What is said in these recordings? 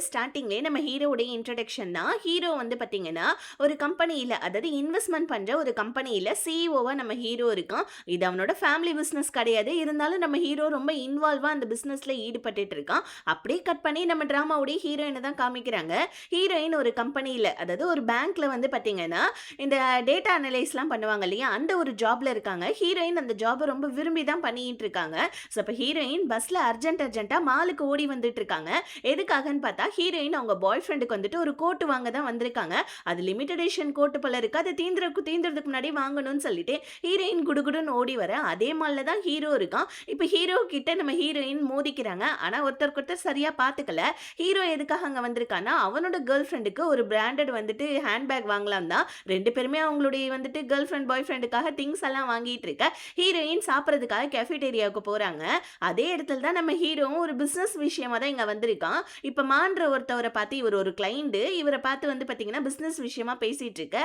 ஸ்டார்டிங்லேயே நம்ம ஹீரோவுடைய இன்ட்ரடக்ஷன் தான். ஹீரோ வந்து பார்த்தீங்கன்னா, ஒரு கம்பெனியில அதாவது இன்வெஸ்ட்மென்ட் பண்ற ஒரு கம்பெனியில சிஇஓவா நம்ம ஹீரோ இருக்கான். இது அவனோட ஃபேமிலி பிசினஸ் கிடையாது. இருந்தாலும் நம்ம ஹீரோ ரொம்ப இன்வால்வா அந்த பிசினஸ்ல ஈடுபட்டுட்டு இருக்கான். அப்படியே கட் பண்ணி நம்ம டிராமாவுடைய ஹீரோயினை தான் காமிக்கிறாங்க. ஹீரோயின் ஒரு கம்பெனியில அதாவது ஒரு பேங்க்ல வந்து பார்த்தீங்கன்னா, இந்த டேட்டா அனலைஸ்லாம் பண்ணுவாங்க இல்லையா? அந்த ஒரு ஜாப்ல இருக்காங்க. ஹீரோயின் அந்த ஜாபை ரொம்ப விரும்பி தான் பண்ணிட்டு இருக்காங்க. ஸோ அப்போ ஹீரோயின் பஸ்ல அர்ஜென்ட்டா மாலுக்கு ஓடி வந்துட்டு இருக்காங்க. எதுக்காகன்னு பார்த்தா ஹீரோயின் அவங்க பாய் ஃப்ரெண்டுக்கு வந்துட்டு ஒரு கோட் வாங்க தான் வந்திருக்காங்க. அது லிமிடெட் எடிஷன் கோட் போல இருக்கு. அது தீந்துறதுக்கு முன்னாடி வாங்கணும்னு சொல்லிட்டு ஹீரோயின் குடுகுடுன்னு ஓடி வர அதே மால்ல தான் ஹீரோ இருக்கான். இப்போ ஹீரோ கிட்ட நம்ம ஹீரோயின் மோதிக்கிறாங்க. ஆனா ஒருத்தர் சரியா பாத்துக்கல. ஹீரோ எதுக்காக அங்க வந்திருக்கான்னா அவனோட கேர்ள் ஃப்ரெண்டுக்கு ஒரு பிராண்டட் வந்துட்டு ஹேண்ட்பேக் வாங்கலாம் தான். ரெண்டு பேருமே அவங்களுடைய வந்துட்டு கேர்ள் ஃப்ரெண்ட் பாய் ஃப்ரெண்டுக்காக திங்ஸ் எல்லாம் வாங்கிட்டு இருக்க. ஹீரோயின் சாப்பிட்றதுக்காக கேஃபிடேரியாவுக்கு போறாங்க. அதே இடத்துல தான் நம்ம ஹீரோவும் ஒரு பிசினஸ் விஷயமா தான் இங்க வந்திருக்கான். இப்ப மான்ற ஒருத்தவரை பார்த்து இவர் ஒரு கிளைண்ட் இவரை பார்த்து வந்து பார்த்தீங்கன்னா பிசினஸ் விஷயமா பேசிட்டு இருக்க.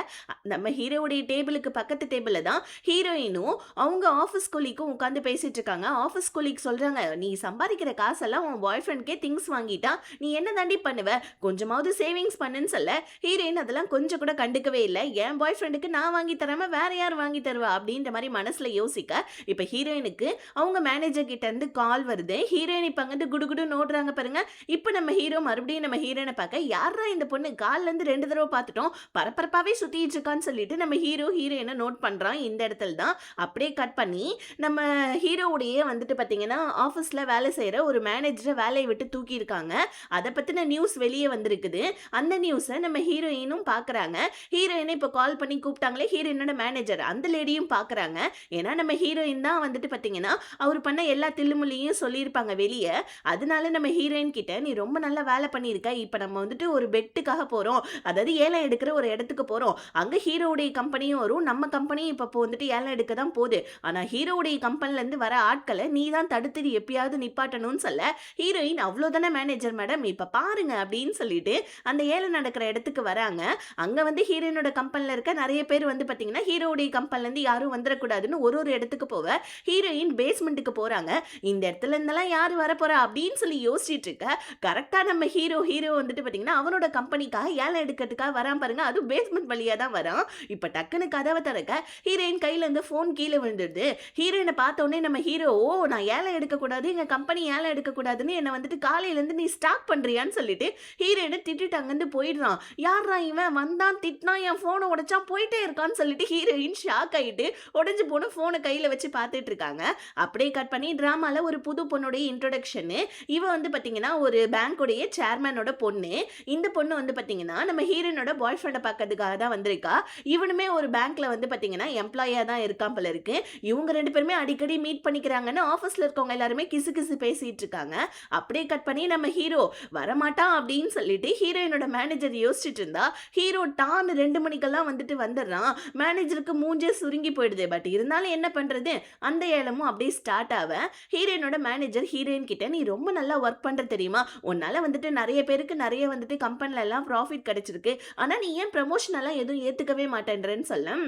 நம்ம ஹீரோவுடைய டேபிளுக்கு பக்கத்து டேபிளில் தான் ஹீரோயினும் அவங்க ஆஃபீஸ் கொலீக்கும் உட்காந்து பேசிட்டு இருக்காங்க. ஆஃபீஸ் கொலீக் சொல்றாங்க, நீ சம்பாதிக்கிற காசெல்லாம் உன் பாய் ஃப்ரெண்ட்கே திங்ஸ் வாங்கிட்டா நீ என்ன தாண்டி பண்ணுவ, கொஞ்சமாவது சேவிங்ஸ் பண்ணுன்னு சொல்ல ஹீரோயின் அதெல்லாம் கொஞ்சம் கூட கண்டுக்கவே இல்லை. என் பாய் ஃப்ரெண்டுக்கு நான் வாங்கி தராம வேற யார் வாங்கி தருவா அப்படின்ற மாதிரி மனசுல யோசிக்க இப்போ ஹீரோயினுக்கு அவங்க மேனேஜர் கிட்ட இருந்து கால் வருது. ஹீரோயின் இப்போ அங்கிட்டு குடுகுடு நோடுறாங்க பாருங்க. இப்போ நம்ம ஹீரோ மறுபடியும் நம்ம ஹீரோனை பார்க்க யாரா இந்த பொண்ணு கால்ல இருந்து 2 தடவை பார்த்துட்டோம் பரபரப்பாவே சுத்திட்டு இருக்கான்னு சொல்லிட்டு நம்ம ஹீரோ ஹீரோயினை நோட் பண்றான். இந்த இடத்துல தான் அப்படியே கட் பண்ணி நம்ம ஹீரோவுடைய வந்துட்டு பார்த்தீங்கன்னா ஆஃபீஸில் வேலை செய்கிற ஒரு மேனேஜரை வேலையை விட்டு தூக்கி இருக்காங்க. அதை பற்றின நியூஸ் வெளியே வந்திருக்குது. அந்த நியூஸை நம்ம ஹீரோயினும் பார்க்குறாங்க. ஹீரோயினை இப்போ கால் பண்ணி கூப்பிட்டாங்களே ஹீரோயினோட மேனேஜர் அந்த லேடியும் பார்க்குறாங்க. ஏன்னா நம்ம ஹீரோயின் தான் வந்துட்டு பார்த்தீங்கன்னா அவர் பண்ண எல்லா தில்லுமுள்ளியும் சொல்லியிருப்பாங்க வெளியே. அதனால நம்ம ஹீரோயின் கிட்ட நீ ரொம்ப நல்லா வேலை பண்ணியிருக்க, இப்போ நம்ம வந்துட்டு ஒரு பெட்டுக்காக போகிறோம், அதாவது ஏலம் எடுக்கிற ஒரு இடத்துக்கு போகிறோம். அங்கே ஹீரோவுடைய கம்பெனியும் வரும், நம்ம கம்பெனியும் இப்போ வந்துட்டு ஏலம் எடுக்க தான் போகுது. ஆனால் ஹீரோவுடைய கம்பெனிலேருந்து வர ஆட்களை நீ தான் தடுத்து எப்பயாவது நிப்பாட்டணும்னு சொல்ல ஹீரோயின் அவ்வளோதானே மேனேஜர் மேடம் இப்போ பாருங்க அப்படின்னு சொல்லிட்டு அந்த ஏலம் நடக்கிற இடத்துக்கு வராங்க. அங்கே வந்து ஹீரோயினோட கம்பெனியில் இருக்க நிறைய பேர் வந்து பார்த்தீங்கன்னா ஹீரோவுடைய கம்பெனிலேருந்து யாரும் வந்துடக்கூடாதுன்னு ஒரு இடத்துக்கு போக ஹீரோயின் பேஸ்மெண்ட்டுக்கு போகிறாங்க. இந்த இடத்துல இருந்தெல்லாம் யார் வரப்போறா அப்படின்னு சொல்லி யோசிச்சுட்டு இருக்க கரெக்டாக நம்ம ஹீரோ வந்துட்டு பார்த்தீங்கன்னா அவனோட கம்பெனிக்காக ஏலம் எடுக்கிறதுக்காக வரான் பாருங்க. அதுவும் பேஸ்மெண்ட் வழியாக தான் வரான். இப்போ டக்குன்னு கதவை திறக்க ஹீரோயின் கையில் இருந்து ஃபோன் கீழே விழுந்துடுது. ஹீரோயினை பார்த்த உடனே நம்ம ஹீரோ நான் ஏலம் எடுக்கக்கூடாது, எங்கள் கம்பெனி ஏலம் எடுக்கக்கூடாதுன்னு என்னை வந்துட்டு காலையிலேருந்து நீ ஸ்டாக் பண்ணுறியான்னு சொல்லிட்டு ஹீரோயினை திட்டிட்டு அங்கேருந்து போயிடுறான். யாரா இவன் வந்தான் திட்டினான் என் ஃபோனை உடைச்சான் போயிட்டே இருக்கான்னு சொல்லிட்டு ஹீரோயின் ஷாக் ஆகிட்டு உடஞ்சி போன ஃபோனை கையில் வச்சு பார்த்துட்டு இருக்காங்க. அப்படியே கட் பண்ணி ட்ராமாவில் ஒரு புது பொண்ணுடைய இன்ட்ரொடக்ஷனு. இவன் வந்து பார்த்தீங்கன்னா ஒரு பேங்க்குடைய சேர்மேனோட பொண்ணு. இந்த பொண்ணு வந்து பார்த்தீங்கன்னா நம்ம ஹீரோயினோட பாய் ஃப்ரெண்டை பார்க்கறதுக்காக தான் வந்திருக்கா. இவனுமே ஒரு பேங்க்ல வந்து பார்த்தீங்கன்னா எம்ப்ளாயா தான் இருக்கான் போல இருக்கு. இவங்க ரெண்டு பேருமே அடிக்கடி மீட் பண்ணிக்கிறாங்கன்னு ஆஃபீஸில் இருக்கவங்க எல்லாருமே கிசு கிசு பேசிட்டு இருக்காங்க. அப்படியே கட் பண்ணி நம்ம ஹீரோ வரமாட்டான் அப்படின்னு சொல்லிட்டு ஹீரோயினோட மேனேஜர் யோசிச்சுட்டு இருந்தா ஹீரோ டான் 2 மணிக்கெல்லாம் வந்துட்டு வந்துடுறான். மேனேஜருக்கு மூஞ்சே சுருங்கி போயிடுது. பட் இருந்தாலும் என்ன பண்றது, அந்த ஏலமும் அப்படியே ஸ்டார்ட் ஆக ஹீரோயினோட மேனேஜர் ஹீரோயின் கிட்ட நீ ரொம்ப நல்லா ஒர்க் பண்ற தெரியுமா, உன்னால வந்துட்டு நிறைய பேருக்கு நிறைய வந்துட்டு கம்பெனில எல்லாம் ப்ராஃபிட் கிடைச்சிருக்கு, ஆனா நீ ஏன் ப்ரமோஷன் எல்லாம் எதுவும் ஏத்துக்கவே மாட்டேன்றேன்னு சொல்ல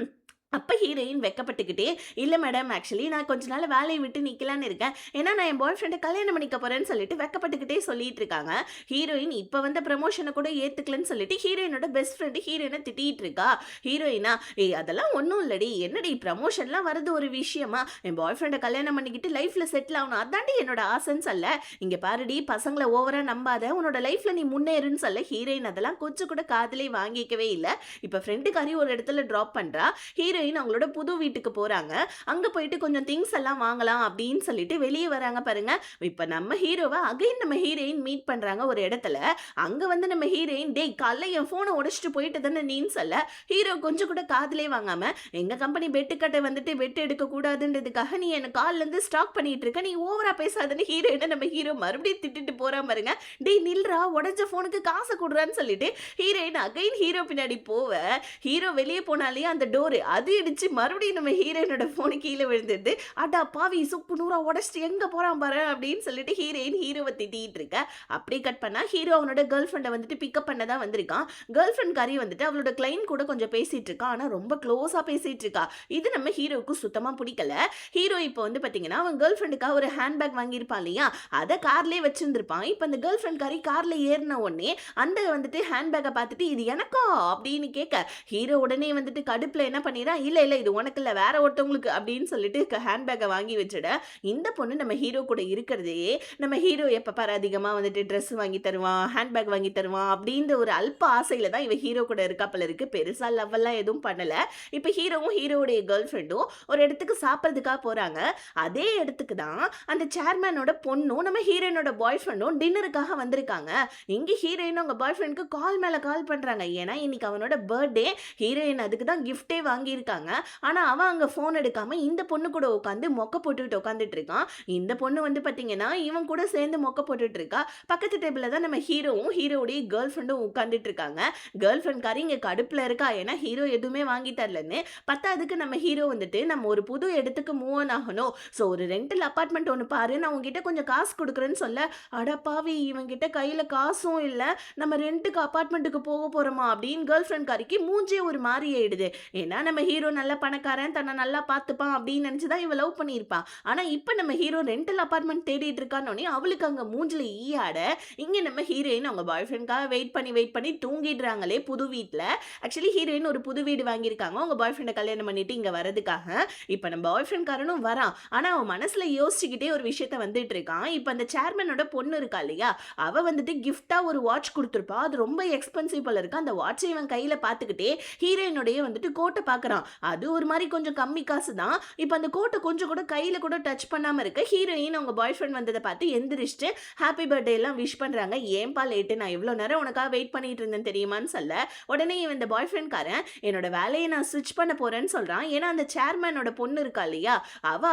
அப்போ ஹீரோயின் வெக்கப்பட்டுக்கிட்டே இல்லை மேடம் ஆக்சுவலி நான் கொஞ்ச நாள் வேலையை விட்டு நிற்கலான்னு இருக்கேன், ஏன்னா நான் என் பாய் ஃப்ரெண்டை கல்யாணம் பண்ணிக்க போகிறேன்னு சொல்லிட்டு வெக்கப்பட்டுக்கிட்டே சொல்லிட்டு இருக்காங்க. ஹீரோயின் இப்போ வந்த ப்ரமோஷனை கூட ஏற்றுக்கலன்னு சொல்லிட்டு ஹீரோயினோட பெஸ்ட் ஃப்ரெண்டு ஹீரோயினை திட்டிகிட்டு இருக்கா. ஹீரோயினா அதெல்லாம் ஒன்றும் இல்லடி, என்னடி ப்ரமோஷன்லாம் வரது ஒரு விஷயமா, என் பாய் ஃப்ரெண்டை கல்யாணம் பண்ணிக்கிட்டு லைஃப்பில் செட்டில் ஆகணும் அதாண்டி என்னோட ஆசைன்னு சொல்ல இங்கே பாருடி பசங்களை ஓவராக நம்பாத, உன்னோட லைஃப்பில் நீ முன்னேறுன்னு சொல்ல ஹீரோயின் அதெல்லாம் கொஞ்சம் கூட காதலே வாங்கிக்கவே இல்லை. இப்போ ஃப்ரெண்டுக்காரி ஒரு இடத்துல ட்ராப் பண்ணுறா. ஹீரோயின் அவங்களோட புது வீட்டுக்கு போறாங்க. அங்க போயிட்டு கொஞ்சம் திங்ஸ் எல்லாம் வாங்கலாம் அப்படின்னு சொல்லிட்டு வெளியே வராங்க பாருங்க. இப்ப நம்ம ஹீரோவை அகைன் நம்ம ஹீரோயின் மீட் பண்றாங்க ஒரு இடத்துல. அங்க வந்து நம்ம ஹீரோயின் டேய் காலைல என் போனை உடைச்சிட்டு போயிட்டு தானே நீன்னு சொல்ல ஹீரோ கொஞ்சம் கூட காதலே வாங்காம எங்க கம்பெனி பெட்டுக்கட்டை வந்துட்டு வெட்டு எடுக்க கூடாதுன்றதுக்காக நீ என்ன கால்ல இருந்து ஸ்டாக் பண்ணிட்டு இருக்க, நீ ஓவரா பேசாதுன்னு ஹீரோயினை நம்ம ஹீரோ மறுபடியும் திட்டிட்டு போறான் பாருங்க. டேய் நில்றா உடஞ்ச போனுக்கு காசை கொடுறான்னு சொல்லிட்டு ஹீரோயின் அகைன் ஹீரோ பின்னாடி போவ ஹீரோ வெளியே போனாலே அந்த டோரு அது அடி அடிச்சு மறுபடியும் நம்ம ஹீரோயினோட ஃபோன் கீழ விழுந்துருது. "அடா பாவி! சுக்கு நூறா உடைச்சுட்டு எங்க போறான் பாரேன்" அப்படின்னு சொல்லிட்டு ஹீரோயின் ஹீரோவ திட்டிட்டு இருக்க. அப்படியே கட் பண்ணா ஹீரோ அவனோட கேர்ள் ஃபிரெண்ட வந்துட்டு பிக்கப் பண்ண தான் வந்திருக்கான். கேர்ள் ஃபிரெண்ட் காரி வந்துட்டு அவளோட கிளையண்ட் கூட கொஞ்சம் பேசிட்டு இருக்கா. ஆனா ரொம்ப க்ளோஸா பேசிட்டு இருக்கா. இது நம்ம ஹீரோவுக்கு சுத்தமா புடிக்கல. ஹீரோ இப்ப வந்து பாத்தீங்கன்னா, அவன் கேர்ள் ஃபிரெண்டுக்காக ஒரு ஹேண்ட் பேக் வாங்கியிருப்பான் இல்லையா? அத கார்லயே வச்சிருந்திருப்பான். இப்ப அந்த கேர்ள் ஃபிரெண்ட் காரி கார்ல ஏறுன உடனே அந்த வந்துட்டு ஹேண்ட் பேக்க பார்த்துட்டு இது எனக்கா அப்படின்னு கேட்க ஹீரோ உடனே வந்துட்டு கடுப்புல என்ன பண்ணிடுறான், இல்ல இல்ல இது உனக்கு இல்ல வேற ஒருத்தவங்களுக்கு அப்படின்னு சொல்லிட்டு ஹேண்ட் பேக்கை வாங்கி வச்சுட இந்த பொண்ணு நம்ம ஹீரோ கூட இருக்கிறதே நம்ம ஹீரோ எப்ப பாரு அதிகமா வந்துட்டு ட்ரெஸ் வாங்கி தருவான், ஹேண்ட் பேக் வாங்கி தருவான் அப்படின்ற ஒரு அல்ப ஆசையில தான் இவ ஹீரோ கூட இருக்காப்பல இருக்கு. பெருசா லவ் எல்லாம் எதுவும் பண்ணல. இப்ப ஹீரோவும் ஹீரோவுடைய கேர்ள் ஃபிரெண்டும் ஒரு இடத்துக்கு சாப்பிட்றதுக்காக போறாங்க. அதே இடத்துக்கு தான் அந்த சேர்மேனோட பொண்ணும் நம்ம ஹீரோயினோட பாய் ஃப்ரெண்டும் டின்னருக்காக வந்திருக்காங்க. இங்க ஹீரோயின் அவங்க பாய் ஃப்ரெண்டுக்கு கால் மேல கால் பண்றாங்க. ஏன்னா இன்னைக்கு அவனோட பர்த்டே. ஹீரோயின் அதுக்கு தான் கிஃப்டே வாங்கியிருக்காங்க. ஆனா அவன் அங்க ஃபோன் எடுக்காம இந்த பொண்ணு கூட உட்காந்து மொக்க போட்டுட்டு உட்காந்துட்டு இருக்கான். இந்த பொண்ணு வந்து பாத்தீங்கன்னா இவன் கூட சேர்ந்து மொக்க போட்டுட்டு இருக்கா. பக்கத்து டேபிள்ல தான் நம்ம ஹீரோவும் ஹீரோவுடைய கேர்ள் ஃப்ரெண்டும் உட்காந்துட்டு இருக்காங்க. கேர்ள் ஃப்ரெண்ட் காரி இங்க கடுப்புல இருக்கா. ஏன்னா ஹீரோ எதுவுமே வாங்கி தரலன்னு. பத்தாவதுக்கு நம்ம ஹீரோ வந்துட்டு நம்ம ஒரு புது இடத்துக்கு மூவ் ஆன் ஆகணும். ஸோ ஒரு ரெண்டல் அபார்ட்மெண்ட் ஒன்று பாரு, நான் உங்ககிட்ட கொஞ்சம் காசு கொடுக்குறேன்னு சொல்ல, அடப்பாவி இவங்கிட்ட கையில காசும் இல்ல, நம்ம ரெண்டுக்கு அபார்ட்மெண்ட்டுக்கு போக போறோமா அப்படின்னு கேர்ள் ஃப்ரெண்ட் காரிக்கு மூஞ்சே ஒரு மாதிரி ஆயிடுது. ஏன்னா நம்ம ஹீரோ நல்ல பணக்காரன், தன்னை நல்லா பார்த்துப்பான் அப்படின்னு நினைச்சுதான் இவ லவ் பண்ணியிருப்பான். ஆனா இப்ப நம்ம ஹீரோ ரெண்டல் அபார்ட்மெண்ட் தேடிட்டு இருக்கானோனே அவளுக்கு அங்க மூஞ்சில ஈயாட இங்க நம்ம ஹீரோயின் அவங்க பாய் ஃப்ரெண்ட்காக வெயிட் பண்ணி தூங்கிடுறாங்களே புது வீட்டுல. ஆக்சுவலி ஹீரோயின் ஒரு புது வீடு வாங்கியிருக்காங்க அவங்க பாய் ஃப்ரெண்டை கல்யாணம் பண்ணிட்டு இங்க வரதுக்காக. இப்ப நம்ம பாய் ஃப்ரெண்ட் காரனும் வரான். ஆனா அவன் மனசுல யோசிச்சுக்கிட்டே ஒரு விஷயத்த வந்துட்டு இருக்கான். இப்ப அந்த சேர்மனோட பொண்ணு இருக்கா இல்லையா, அவ வந்துட்டு கிஃப்டா ஒரு வாட்ச் கொடுத்துருப்பா. அது ரொம்ப எக்ஸ்பென்சிவ் போல இருக்கு. அந்த வாட்சை இவன் கையில பாத்துக்கிட்டே ஹீரோயினுடைய வந்துட்டு கோட்டை பாக்குறான். அது ஒரு மாதிரி கொஞ்சம் கம்மி காசு தான். இப்ப அந்த கோட்டை கொஞ்சம் கூட கையில கூட டச் பண்ணாம இருக்க ஹீரோயின் அவங்க பாய் ஃப்ரெண்ட் வந்ததை பார்த்து எந்திரிச்சிட்டு ஹாப்பி பர்த்டே எல்லாம் விஷ் பண்றாங்க. ஏன்பா லேட்டு, நான் இவ்வளவு நேரம் உனக்காக வெயிட் பண்ணிட்டு இருந்தேன் தெரியுமான்னு சொல்ல உடனே இந்த பாய் ஃப்ரெண்ட் காரன் என்னோட வேலையை நான் ஸ்விட்ச் பண்ண போறேன்னு சொல்றான். ஏன்னா அந்த சேர்மனோட பொண்ணு இருக்கா இல்லையா,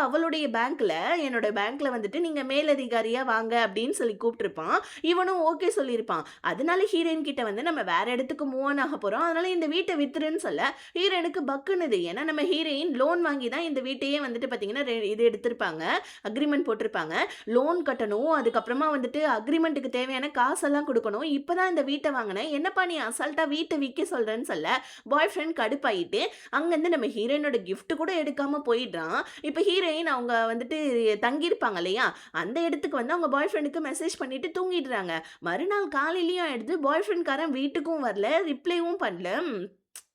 அவளுடைய பேங்க்ல என்னோட பேங்க்ல வந்துட்டு நீங்க மேலதிகாரியா வாங்க அப்படின்னு சொல்லி கூப்பிட்டுருப்பான். இவனும் ஓகே சொல்லியிருப்பான். அதனால ஹீரோயின் கிட்ட வந்து நம்ம வேற இடத்துக்கு மூவ் ஆன் ஆக போறோம், அதனால இந்த வீட்டை வித்துருன்னு சொல்ல ஹீரோயினுக்கு பக்குனுது. ஏன்னா நம்ம ஹீரோயின் லோன் வாங்கி தான் இந்த வீட்டையே வந்துட்டு பாத்தீங்கன்னா இது எடுத்திருப்பாங்க, அக்ரிமெண்ட் போட்டிருப்பாங்க. லோன் கட்டணும், அதுக்கப்புறமா வந்துட்டு அக்ரிமெண்ட்டுக்கு தேவையான காசெல்லாம் கொடுக்கணும். இப்பதான் இந்த வீட்டை வாங்கினேன், என்னப்பா நீ அசால்ட்டா வீட்டை விற்க சொல்றேன்னு சொல்ல பாய் ஃப்ரெண்ட் கடுப்பாயிட்டு அங்கிருந்து நம்ம ஹீரோயினோட கிஃப்ட் கூட எடுக்காம போயிடுறான். இப்ப ஹீரோயின் அவங்க வந்துட்டு தங்கியிருப்பாங்க இல்லையா, அந்த இடத்துக்கு வந்து அவங்க பாய் ஃப்ரெண்டுக்கு மெசேஜ் பண்ணிட்டு தூங்கிடுறாங்க. மறுநாள் காலையிலயும் ஆயிடுது, பாய் ஃப்ரெண்ட் காரன் வீட்டுக்கும் வரல, ரிப்ளைவும் பண்ணல.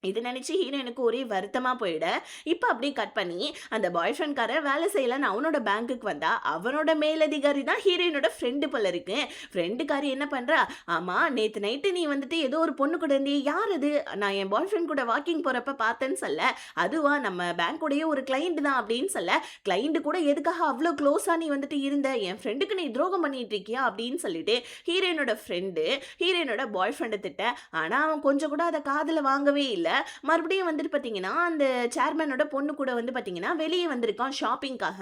இது நினைச்சு ஹீரோயினுக்கு ஒரே வருத்தமா போயிட இப்போ அப்படியே கட் பண்ணி அந்த பாய் ஃப்ரெண்ட் காரன் வேலை செய்யலான்னு அவனோட பேங்க்குக்கு வந்தா அவனோட மேலதிகாரி தான் ஹீரோயினோட ஃப்ரெண்டு போல இருக்கு. ஃப்ரெண்டுக்காரி என்ன பண்றா, ஆமா நேத்து நைட்டு நீ வந்துட்டு ஏதோ ஒரு பொண்ணு கூட இருந்தே, யார் அது, நான் என் பாய் ஃப்ரெண்ட் கூட வாக்கிங் போறப்ப பார்த்தேன்னு சொல்ல, அதுவா நம்ம பேங்க்குடைய ஒரு கிளைண்ட் தான் அப்படின்னு சொல்ல, கிளைண்ட் கூட எதுக்காக அவ்வளோ க்ளோஸா நீ வந்துட்டு இருந்த, என் ஃப்ரெண்டுக்கு நீ துரோகம் பண்ணிட்டு இருக்கியா அப்படின்னு சொல்லிட்டு ஹீரோயினோட ஃப்ரெண்டு ஹீரோயினோட பாய் ஃப்ரெண்டை திட்ட. ஆனா அவன் கொஞ்சம் கூட அதை காதுல வாங்கவே இல்லை. மறுபடியும் வந்துட்டு பாத்தீங்கன்னா அந்த சேர்மனோட பொண்ணு கூட வந்து பாத்தீங்கன்னா வெளியே வந்திருக்கான் ஷாப்பிங்காக.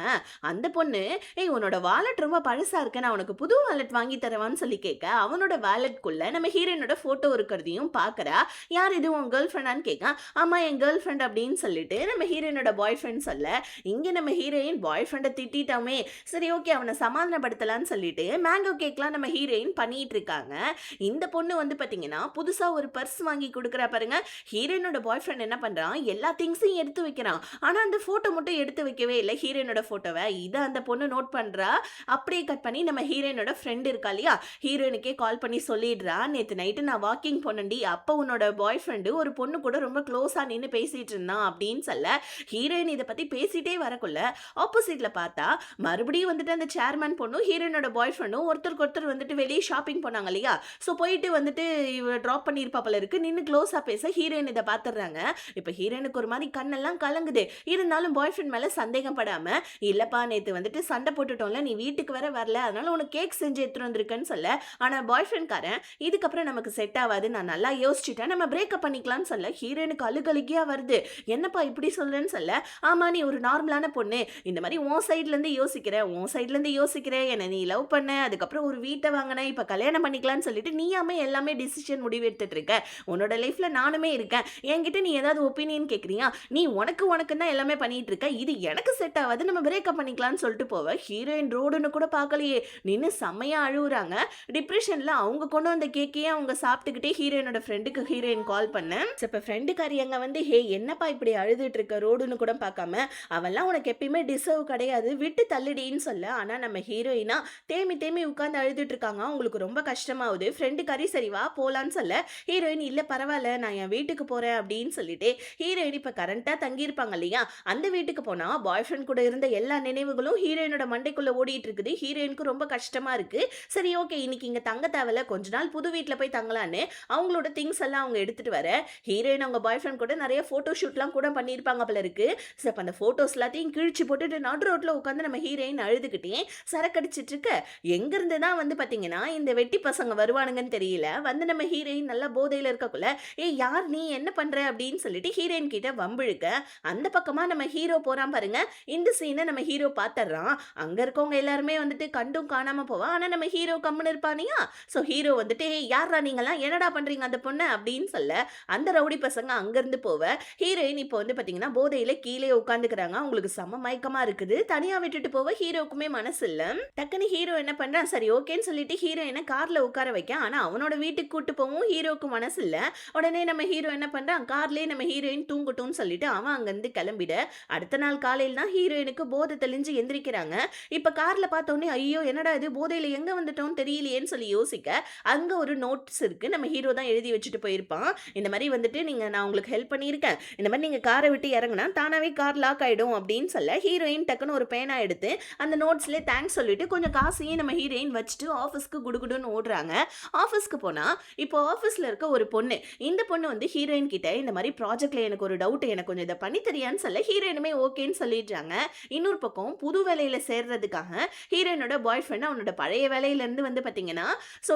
அந்த பொண்ணு ஏய் உன்னோட வாலெட் ரொம்ப பழசா இருக்கு, நான் உனக்கு புது வாலெட் வாங்கி தரவான்னு சொல்லி கேட்க அவனோட வாலெட்குள்ள நம்ம ஹீரோயினோட போட்டோ இருக்கிறதையும் பாக்குறா. யார் இது, உன் கேர்ள் ஃப்ரெண்டான்னு கேட்க, ஆமா என் கேர்ள் ஃப்ரெண்ட் அப்படின்னு சொல்லிட்டு நம்ம ஹீரோயினோட பாய் ஃப்ரெண்ட் சொல்ல இங்க நம்ம ஹீரோயின் பாய் ஃப்ரெண்டை திட்டாமே, சரி ஓகே அவனை சமாதானப்படுத்தலான்னு சொல்லிட்டு மேங்கோ கேக்லாம் நம்ம ஹீரோயின் பண்ணிட்டு இருக்காங்க. இந்த பொண்ணு வந்து பாத்தீங்கன்னா புதுசா ஒரு பர்ஸ் வாங்கி கொடுக்குறா பாருங்க. ஹீரோயின் பாய் ஃப்ரெண்ட் என்ன பண்றான், எல்லா திங்ஸையும் எடுத்து வைக்கிறான். ஆனா அந்த போட்டோ மட்டும் எடுத்து வைக்கவே இல்லை, ஹீரோயினோட போட்டோவை. இதை அந்த பொண்ணு நோட் பண்றா. அப்படியே கட் பண்ணி நம்ம ஹீரோயினோட ஃப்ரெண்ட் இருக்கா இல்லையா, ஹீரோயினுக்கே கால் பண்ணி சொல்லிடுறா, நேத்து நைட்டு நான் வாக்கிங் போனேன்டி, அப்போ உன்னோட பாய் ஃப்ரெண்டு ஒரு பொண்ணு கூட ரொம்ப க்ளோஸா நின்று பேசிட்டு இருந்தான் அப்படின்னு சொல்ல ஹீரோயின் இதை பத்தி பேசிட்டே வரக்குள்ள ஆப்போசிட்ல பார்த்தா மறுபடியும் வந்துட்டு அந்த சேர்மன் பொண்ணும் ஹீரோயினோட பாய் ஃப்ரெண்டும் ஒருத்தருக்கு ஒருத்தர் வந்துட்டு வெளியே ஷாப்பிங் போனாங்க இல்லையா, ஸோ போயிட்டு வந்துட்டு இவ ட்ராப் பண்ணியிருப்பாப்பல இருக்கு, நின்று க்ளோஸா பேச ஹீரோயின் இதை பார்த்துடுறாங்க. இப்ப ஹீரோயினுக்கு ஒரு மாதிரி கண்ணெல்லாம் கலங்குது. இருந்தாலும் பாய் ஃப்ரெண்ட் மேல சந்தேகப்படாம, இல்லப்பா நேத்து வந்துட்டு சண்டை போட்டுட்டோம்ல, நீ வீட்டுக்கு வர வரல, அதனால உனக்கு கேக் செஞ்சு எடுத்துட்டு வந்திருக்கேன்னு சொல்ல, ஆனா பாய் ஃப்ரெண்ட் காரன் இதுக்கப்புறம் நமக்கு செட் ஆகாது, நான் நல்லா யோசிச்சுட்டேன், நம்ம பிரேக்கப் பண்ணிக்கலாம்னு சொல்ல ஹீரோயினுக்கு அழுகழுகியா வருது. என்னப்பா இப்படி சொல்றேன்னு சொல்ல, ஆமா நீ ஒரு நார்மலான பொண்ணு, இந்த மாதிரி உன் சைட்ல இருந்து யோசிக்கிற, என்ன நீ லவ் பண்ண, அதுக்கப்புறம் ஒரு வீட்டை வாங்கின, இப்ப கல்யாணம் பண்ணிக்கலாம்னு சொல்லிட்டு நீயாமே எல்லாமே டிசிஷன் முடிவு எடுத்துட்டு இருக்க, உன்னோட லைஃப்ல நானுமே இருக்கேன், என்கிட்ட நீ ஏதாவது ஒப்பீனியன் கேட்குறியா? நீ உனக்கு தான் எல்லாமே பண்ணிட்டு இருக்க. இது எனக்கு செட் ஆகாது. நம்ம பிரேக்கப் பண்ணிக்கலாம்னு சொல்லிட்டு போவ. ஹீரோயின் ரோடுன்னு கூட பார்க்கலையே. நின்னு செம்மையா அழுவுறாங்க. டிப்ரஷன்ல அவங்க கொண்டு வந்த கேக்கையே அவங்க சாப்பிட்டுக்கிட்டே ஹீரோயினோட ஃப்ரெண்டுக்கு ஹீரோயின் கால் பண்ணேன். இப்ப ஃப்ரெண்டுக்காரி அங்க வந்து, "ஹே என்னப்பா இப்படி அழுதுட்டு இருக்க? ரோடுன்னு கூட பார்க்காம. அவன்லாம் உனக்கு எப்பயுமே டிசர்வ் கிடையாது. விட்டு தள்ளுடின்னு" சொல்ல. ஆனா நம்ம ஹீரோயினா தேம்பி தேம்பி உட்கார்ந்து அழுதுட்டு இருக்காங்க. அவங்களுக்கு ரொம்ப கஷ்டமாவுது. ஃப்ரெண்டுக்காரி சரி வா போலான்னு சொல்ல, ஹீரோயின் இல்ல பரவாயில்ல நான் என் வீட்டுக்கு போறேன் அப்படின்னு சொல்லிட்டு ஹீரோயின் இப்ப கரண்டா தங்கியிருப்பாங்க இல்லையா, அந்த வீட்டுக்கு போனா பாய் ஃப்ரெண்ட் கூட இருந்த எல்லா நினைவுகளும் ஹீரோயினோட மண்டைக்குள்ள ஓடிட்டு இருக்குது. ஹீரோயினுக்கு ரொம்ப கஷ்டமா இருக்கு. சரி ஓகே இன்னைக்கு இங்க தங்க தேவையில்ல, கொஞ்ச நாள் புது வீட்டுல போய் தங்கலான்னு அவங்களோட திங்ஸ் எல்லாம் அவங்க எடுத்துட்டு வர, ஹீரோயின் அவங்க பாய் ஃப்ரெண்ட் கூட நிறைய போட்டோ ஷூட்லாம் கூட பண்ணியிருப்பாங்க போல இருக்கு. அப்ப அந்த போட்டோஸ் எல்லாத்தையும் கிழிச்சு போட்டுட்டு நடு ரோட்ல உட்காந்து நம்ம ஹீரோயின் அழுதுகிட்டே சரக்கடிச்சிட்டு இருக்க, எங்க இருந்து தான் வந்து பாத்தீங்கன்னா இந்த வெட்டி பசங்க வருவானுங்கன்னு தெரியல. வந்து நம்ம ஹீரோயின் நல்லா போதையில இருக்கக்குள்ள, ஏய் யார் நீ என்ன பண்ற அப்படின்னு சொல்லிட்டு ஹீரோயின் கிட்ட வம்பிழுக்க, அந்த பக்கமா நம்ம ஹீரோ போறான் பாருங்க. இந்த சீனை நம்ம ஹீரோ பாத்துறான். அங்க இருக்கவங்க எல்லாருமே வந்துட்டு கண்டும் காணாம போவான். ஆனா நம்ம ஹீரோ கம்முன்னு இருப்பானியா. சோ ஹீரோ வந்துட்டு, "ஏய் யாரா நீங்கலாம், என்னடா பண்றீங்க அந்த பொண்ணு" அப்படின்னு சொல்ல, அந்த ரவுடி பசங்க அங்க இருந்து போவ, ஹீரோயின் இப்போ வந்து பாத்தீங்கன்னா போதையில கீழே உட்காந்துக்கிறாங்க. அவங்களுக்கு செம மயக்கமா இருக்குது. தனியா விட்டுட்டு போவ ஹீரோக்குமே மனசு இல்ல. டக்குன்னு ஹீரோ என்ன பண்றான், சரி ஓகேன்னு சொல்லிட்டு ஹீரோயினை கார்ல உட்கார வைக்க. ஆனா அவனோட வீட்டுக்கு கூட்டு போவும் ஹீரோக்கு மனசு இல்ல. உடனே நம்ம ஹீரோ என்ன பண்றான், கார்லயே நம்ம ஹீரோயின் தூங்கட்டும்னு சொல்லிட்டு அவன் அங்கிருந்து கிளம்பிட, அடுத்த நாள் காலையில் தான் ஹீரோயினுக்கு போதை தெளிஞ்சு எந்திரிக்கிறாங்க. இப்ப கார்ல பார்த்தோன்னே, ஐயோ என்னடா இது போதையில எங்க வந்துட்டோம் தெரியலையேன்னு சொல்லி யோசிக்க, அங்க ஒரு நோட்ஸ் இருக்கு. நம்ம ஹீரோ தான் எழுதி வச்சுட்டு போயிருப்பான். இந்த மாதிரி வந்துட்டு நான் உங்களுக்கு ஹெல்ப் பண்ணியிருக்கேன். இந்த மாதிரி நீங்க காரை விட்டு இறங்குனா தானாவே கார் லாக் ஆயிடும் அப்படின்னு சொல்ல, ஹீரோயின் டக்குன்னு ஒரு பேனா எடுத்து அந்த நோட்ஸ்ல தேங்க்ஸ் சொல்லிட்டு கொஞ்சம் காசையும் நம்ம ஹீரோயின் வச்சுட்டு ஆஃபீஸ்க்கு குடுகுடுன்னு ஓடுறாங்க. ஆஃபீஸ்க்கு போனா இப்போ ஆஃபீஸ்ல இருக்க ஒரு பொண்ணு, இந்த பொண்ணு வந்து ஹீரோயின் கிட்ட இந்த மாதிரி ப்ராஜெக்ட்ல எனக்கு ஒரு டவுட், எனக்கு கொஞ்சம் இதை பண்ணி தெரியான்னு சொல்ல ஹீரோயினுமே ஓகேன்னு சொல்லிடுறாங்க. இன்னொரு பக்கம் புது வேலையில சேர்றதுக்காக ஹீரோயினோட பாய் ஃப்ரெண்ட் அவனோட பழைய வேலையில இருந்து வந்து பாத்தீங்கன்னா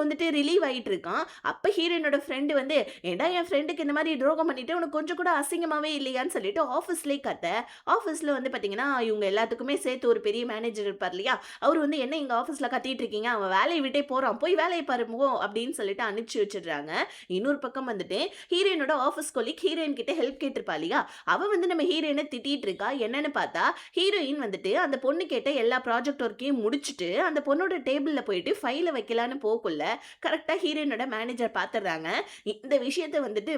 வந்துட்டு ரிலீவ் ஆயிட்டு இருக்கான். அப்ப ஹீரோயினோட ஃப்ரெண்டு வந்து, ஏண்டா என் ஃப்ரெண்டுக்கு இந்த மாதிரி துரோகம் பண்ணிட்டு உனக்கு கொஞ்சம் கூட அசிங்கமாவே இல்லையான்னு சொல்லிட்டு ஆஃபீஸ்லேயே கத்த. ஆஃபீஸ்ல வந்து பாத்தீங்கன்னா இவங்க எல்லாத்துக்குமே சேர்த்து ஒரு பெரிய மேனேஜர் இருப்பார் இல்லையா, அவர் வந்து, என்ன இங்க ஆஃபீஸ்ல கத்திட்டு இருக்கீங்க, அவன் வேலையை விட்டே போறான், போய் வேலையை பாருமோ அப்படின்னு சொல்லிட்டு அனுப்பிச்சு வச்சிடுறாங்க. இன்னொரு பக்கம் வந்துட்டு ஹீரோயினோட ஆஃபீஸ் கொலீக் ஹீரோயின் கிட்ட ஹெல்ப் கேட்டிருப்பா இல்லையா, அவ வந்து நம்ம ஹீரோயினை திட்டிட்டு இருக்கா. என்னன்னு பார்த்தா ஹீரோயின் வந்துட்டு அந்த பொண்ணு கேட்ட எல்லா ப்ராஜெக்ட் ஒர்க்கையும் முடிச்சுட்டு அந்த பொண்ணோட டேபிள்ல போயிட்டு ஃபைலை வைக்கலான்னு போக்குள்ள கரெக்டா ஹீரோயினோட மேனேஜர் பார்த்துடுறாங்க. இந்த விஷயத்தை வந்துட்டு,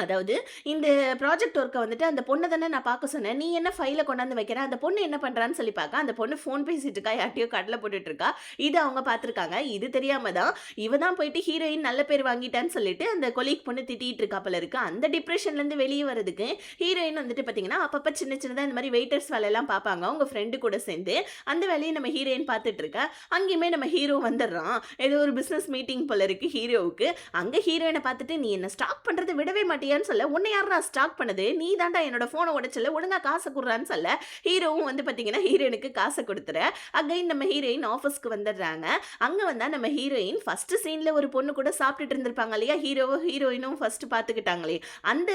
அதாவது இந்த ப்ராஜெக்ட் ஒர்க்கை வந்துட்டு அந்த பொண்ணை தானே நான் பார்க்க சொன்னேன், நீ என்ன ஃபைலை கொண்டாந்து வைக்கிற, அந்த பொண்ணு என்ன பண்ணுறான்னு சொல்லி பார்க்க, அந்த பொண்ணு ஃபோன் பேசிட்டு இருக்கா, யார்ட்டையோ கடலை போட்டுட்டு இருக்கா. இது அவங்க பார்த்துருக்காங்க. இது தெரியாம தான் இவ தான் போயிட்டு ஹீரோயின் நல்ல பேர் வாங்கிட்டான்னு சொல்லிட்டு அந்த கொலீக் பொண்ணு திட்டிட்டு இருக்காப்பல இருக்கு. அந்த டிப்ரெஷன்லேருந்து வெளியே வரதுக்கு ஹீரோயின் வந்துட்டு பார்த்தீங்கன்னா அப்பப்போ சின்ன சின்னதாக இந்த மாதிரி வெயிட்டர்ஸ் வேலையெல்லாம் பார்ப்பாங்க அவங்க ஃப்ரெண்டு கூட சேர்ந்து. அந்த வேலையை நம்ம ஹீரோயின் பார்த்துட்டு இருக்கா. அங்கேயுமே நம்ம ஹீரோ வந்துடுறான். ஏதோ ஒரு பிஸ்னஸ் மீட்டிங் போல இருக்கு ஹீரோவுக்கு. அங்கே ஹீரோயினை பார்த்துட்டு, நீ என்ன ஸ்டாக் பண்ணுறது விடவே மாட்டியான்னு சொல்ல, உன்னை யாரா ஸ்டாக் பண்ணது, நீ தாண்டா என்னோட போனை உடைச்சல, ஒழுங்கா காசை கொடுறான்னு சொல்ல, ஹீரோவும் வந்து பாத்தீங்கன்னா ஹீரோயினுக்கு காசை கொடுத்துற. அகைன் நம்ம ஹீரோயின் ஆஃபீஸ்க்கு வந்துடுறாங்க. அங்க வந்தா நம்ம ஹீரோயின் ஃபர்ஸ்ட் சீன்ல ஒரு பொண்ணு கூட சாப்பிட்டுட்டு இருந்திருப்பாங்க இல்லையா, ஹீரோயினும் ஃபர்ஸ்ட் பாத்துக்கிட்டாங்களே, அந்த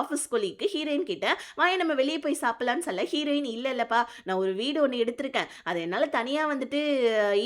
ஆஃபீஸ் கொலீக்கு ஹீரோயின் கிட்ட, வாய நம்ம வெளியே போய் சாப்பிடலான்னு சொல்ல, ஹீரோயின் இல்லப்பா நான் ஒரு வீடு ஒன்று எடுத்திருக்கேன், அது என்னால தனியா வந்துட்டு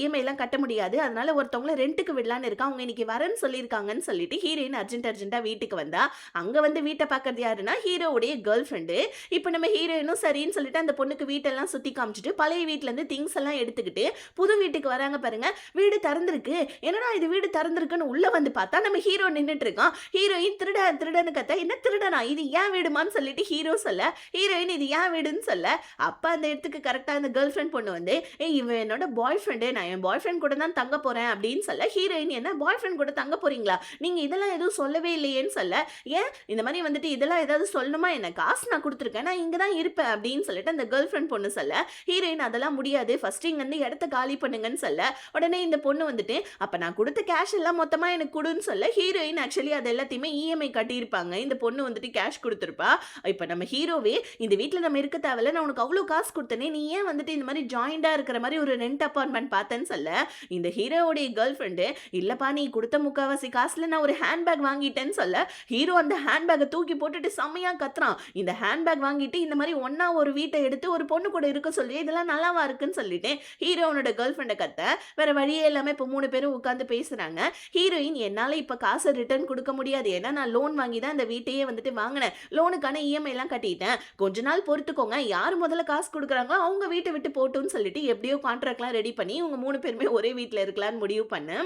இஎம்ஐ எல்லாம் கட்ட முடியாது, அதனால ஒருத்தவங்கள ரெண்டுக்கு விடலான்னு இருக்கா, அவங்க இன்னைக்கு வரேன்னு சொல்லியிருக்காங்கன்னு சொல்லிட்டு ஹீரோயின் அர்ஜென்ட்டா வீட்டுக்கு வந்தா. அங்க வந்து வீட்டை பார்க்கறது யாருன்னா ஹீரோவுடைய கேர்ள் ஃப்ரெண்டு. இப்போ நம்ம ஹீரோயினும் சரின்னு சொல்லிட்டு அந்த பொண்ணுக்கு வீட்டெல்லாம் சுத்தி காமிச்சிட்டு பழைய வீட்டுல இருந்து திங்ஸ் எல்லாம் எடுத்துக்கிட்டு புது வீட்டுக்கு வராங்க பாருங்க. வீடு திறந்திருக்கு, என்னடா இது வீடு திறந்திருக்குன்னு உள்ள வந்து பார்த்தா நம்ம ஹீரோ நின்றுட்டு இருக்கான். ஹீரோயின் திருடன்னு கத்த, என்ன திருடனா, இது ஏன் வீடுமான்னு சொல்லிட்டு ஹீரோ சொல்ல, ஹீரோயின் இது ஏன் வீடுன்னு சொல்ல, அப்ப அந்த இடத்துக்கு கரெக்டா அந்த கேர்ள் ஃப்ரெண்ட் பொண்ணு வந்து, ஏய் இவன் என்னோட பாய் ஃப்ரெண்டு, நான் என் பாய் ஃப்ரெண்ட் கூட தான் தங்க போறேன் அப்படின்னு சொல்ல, ஹீரோயின் என்ன பாய் ஃப்ரெண்ட் கூட தங்க போறீங்களா, நீங்க இதெல்லாம் எதுவும் சொல்லவே இல்லையேன்னு சொல்ல, ஏன் இந்த மாதிரி வந்துட்டு இதெல்லாம் ஏதாவது சொல்லணுமா, என்ன காசு நான் கொடுத்துருக்கேன், நான் இங்க தான் இருப்பேன் அப்படின்னு சொல்லிட்டு அந்த கேர்ள் ஃப்ரெண்ட் பொண்ணு சொல்ல, ஹீரோயின் அதெல்லாம் முடியாது, ஃபர்ஸ்ட் இங்க இருந்து இடத்த காலி பண்ணுங்கன்னு சொல்ல, உடனே இந்த பொண்ணு வந்துட்டு, அப்ப நான் கொடுத்த கேஷ் எல்லாம் மொத்தமா எனக்கு கொடுன்னு சொல்ல, ஹீரோயின் ஆக்சுவலி அது எல்லாத்தையுமே இஎம்ஐ கட்டியிருப்பாங்க, இந்த பொண்ணு வந்துட்டு கேஷ் கொடுத்துருப்பா. இப்ப நம்ம ஹீரோவே, இந்த வீட்டுல நம்ம இருக்க தேவையில்ல, நான் உனக்கு அவ்வளவு காசு கொடுத்தனே, நீ ஏன் வந்துட்டு இந்த மாதிரி ஜாயிண்டா இருக்கிற மாதிரி ஒரு ரெண்ட் அப்பார்ட்மெண்ட் பார்த்தேன்னு சொல்ல, இந்த ஹீரோவுடைய கேர்ள் ஃப்ரெண்டு, இல்லப்பா நீ கொடுத்த முக்காவாசி காசுல நான் ஒரு ஹேண்ட்பேக் வாங்கிட்டேன்னு சொல்ல, ஹீரோ அந்த ஹேண்ட்பேக்கை தூக்கி போட்டுட்டு செம்மையா கத்துறான். இந்த ஹேண்ட்பேக் வாங்கிட்டு இந்த மாதிரி ஒண்ணா ஒரு வீட்டை எடுத்து ஒரு பொண்ணு கூட இருக்க சொல்லி இதெல்லாம் நல்லாவா இருக்குன்னு சொல்லிட்டு ஹீரோனோட கேர்ள் ஃப்ரெண்டை கத்த வேற வழியே இல்லாம இப்போ 3 பேரும் உட்காந்து பேசுறாங்க. ஹீரோயின் என்னால இப்ப காசை ரிட்டர்ன் கொடுக்க முடியாது. ஏன்னா நான் லோன் வாங்கி தான் இந்த வீட்டையே வந்துட்டு வாங்கினேன். லோனுக்கான இஎம்ஐ எல்லாம் கட்டிட்டேன். கொஞ்ச நாள் பொறுத்துக்கோங்க. யார் முதல்ல காசு கொடுக்குறாங்களோ அவங்க வீட்டை விட்டு போட்டுன்னு சொல்லிட்டு எப்படியோ கான்ட்ராக்ட்லாம் ரெடி பண்ணி இவங்க 3 பேருமே ஒரே வீட்ல இருக்கலாம்னு முடிவு பண்ண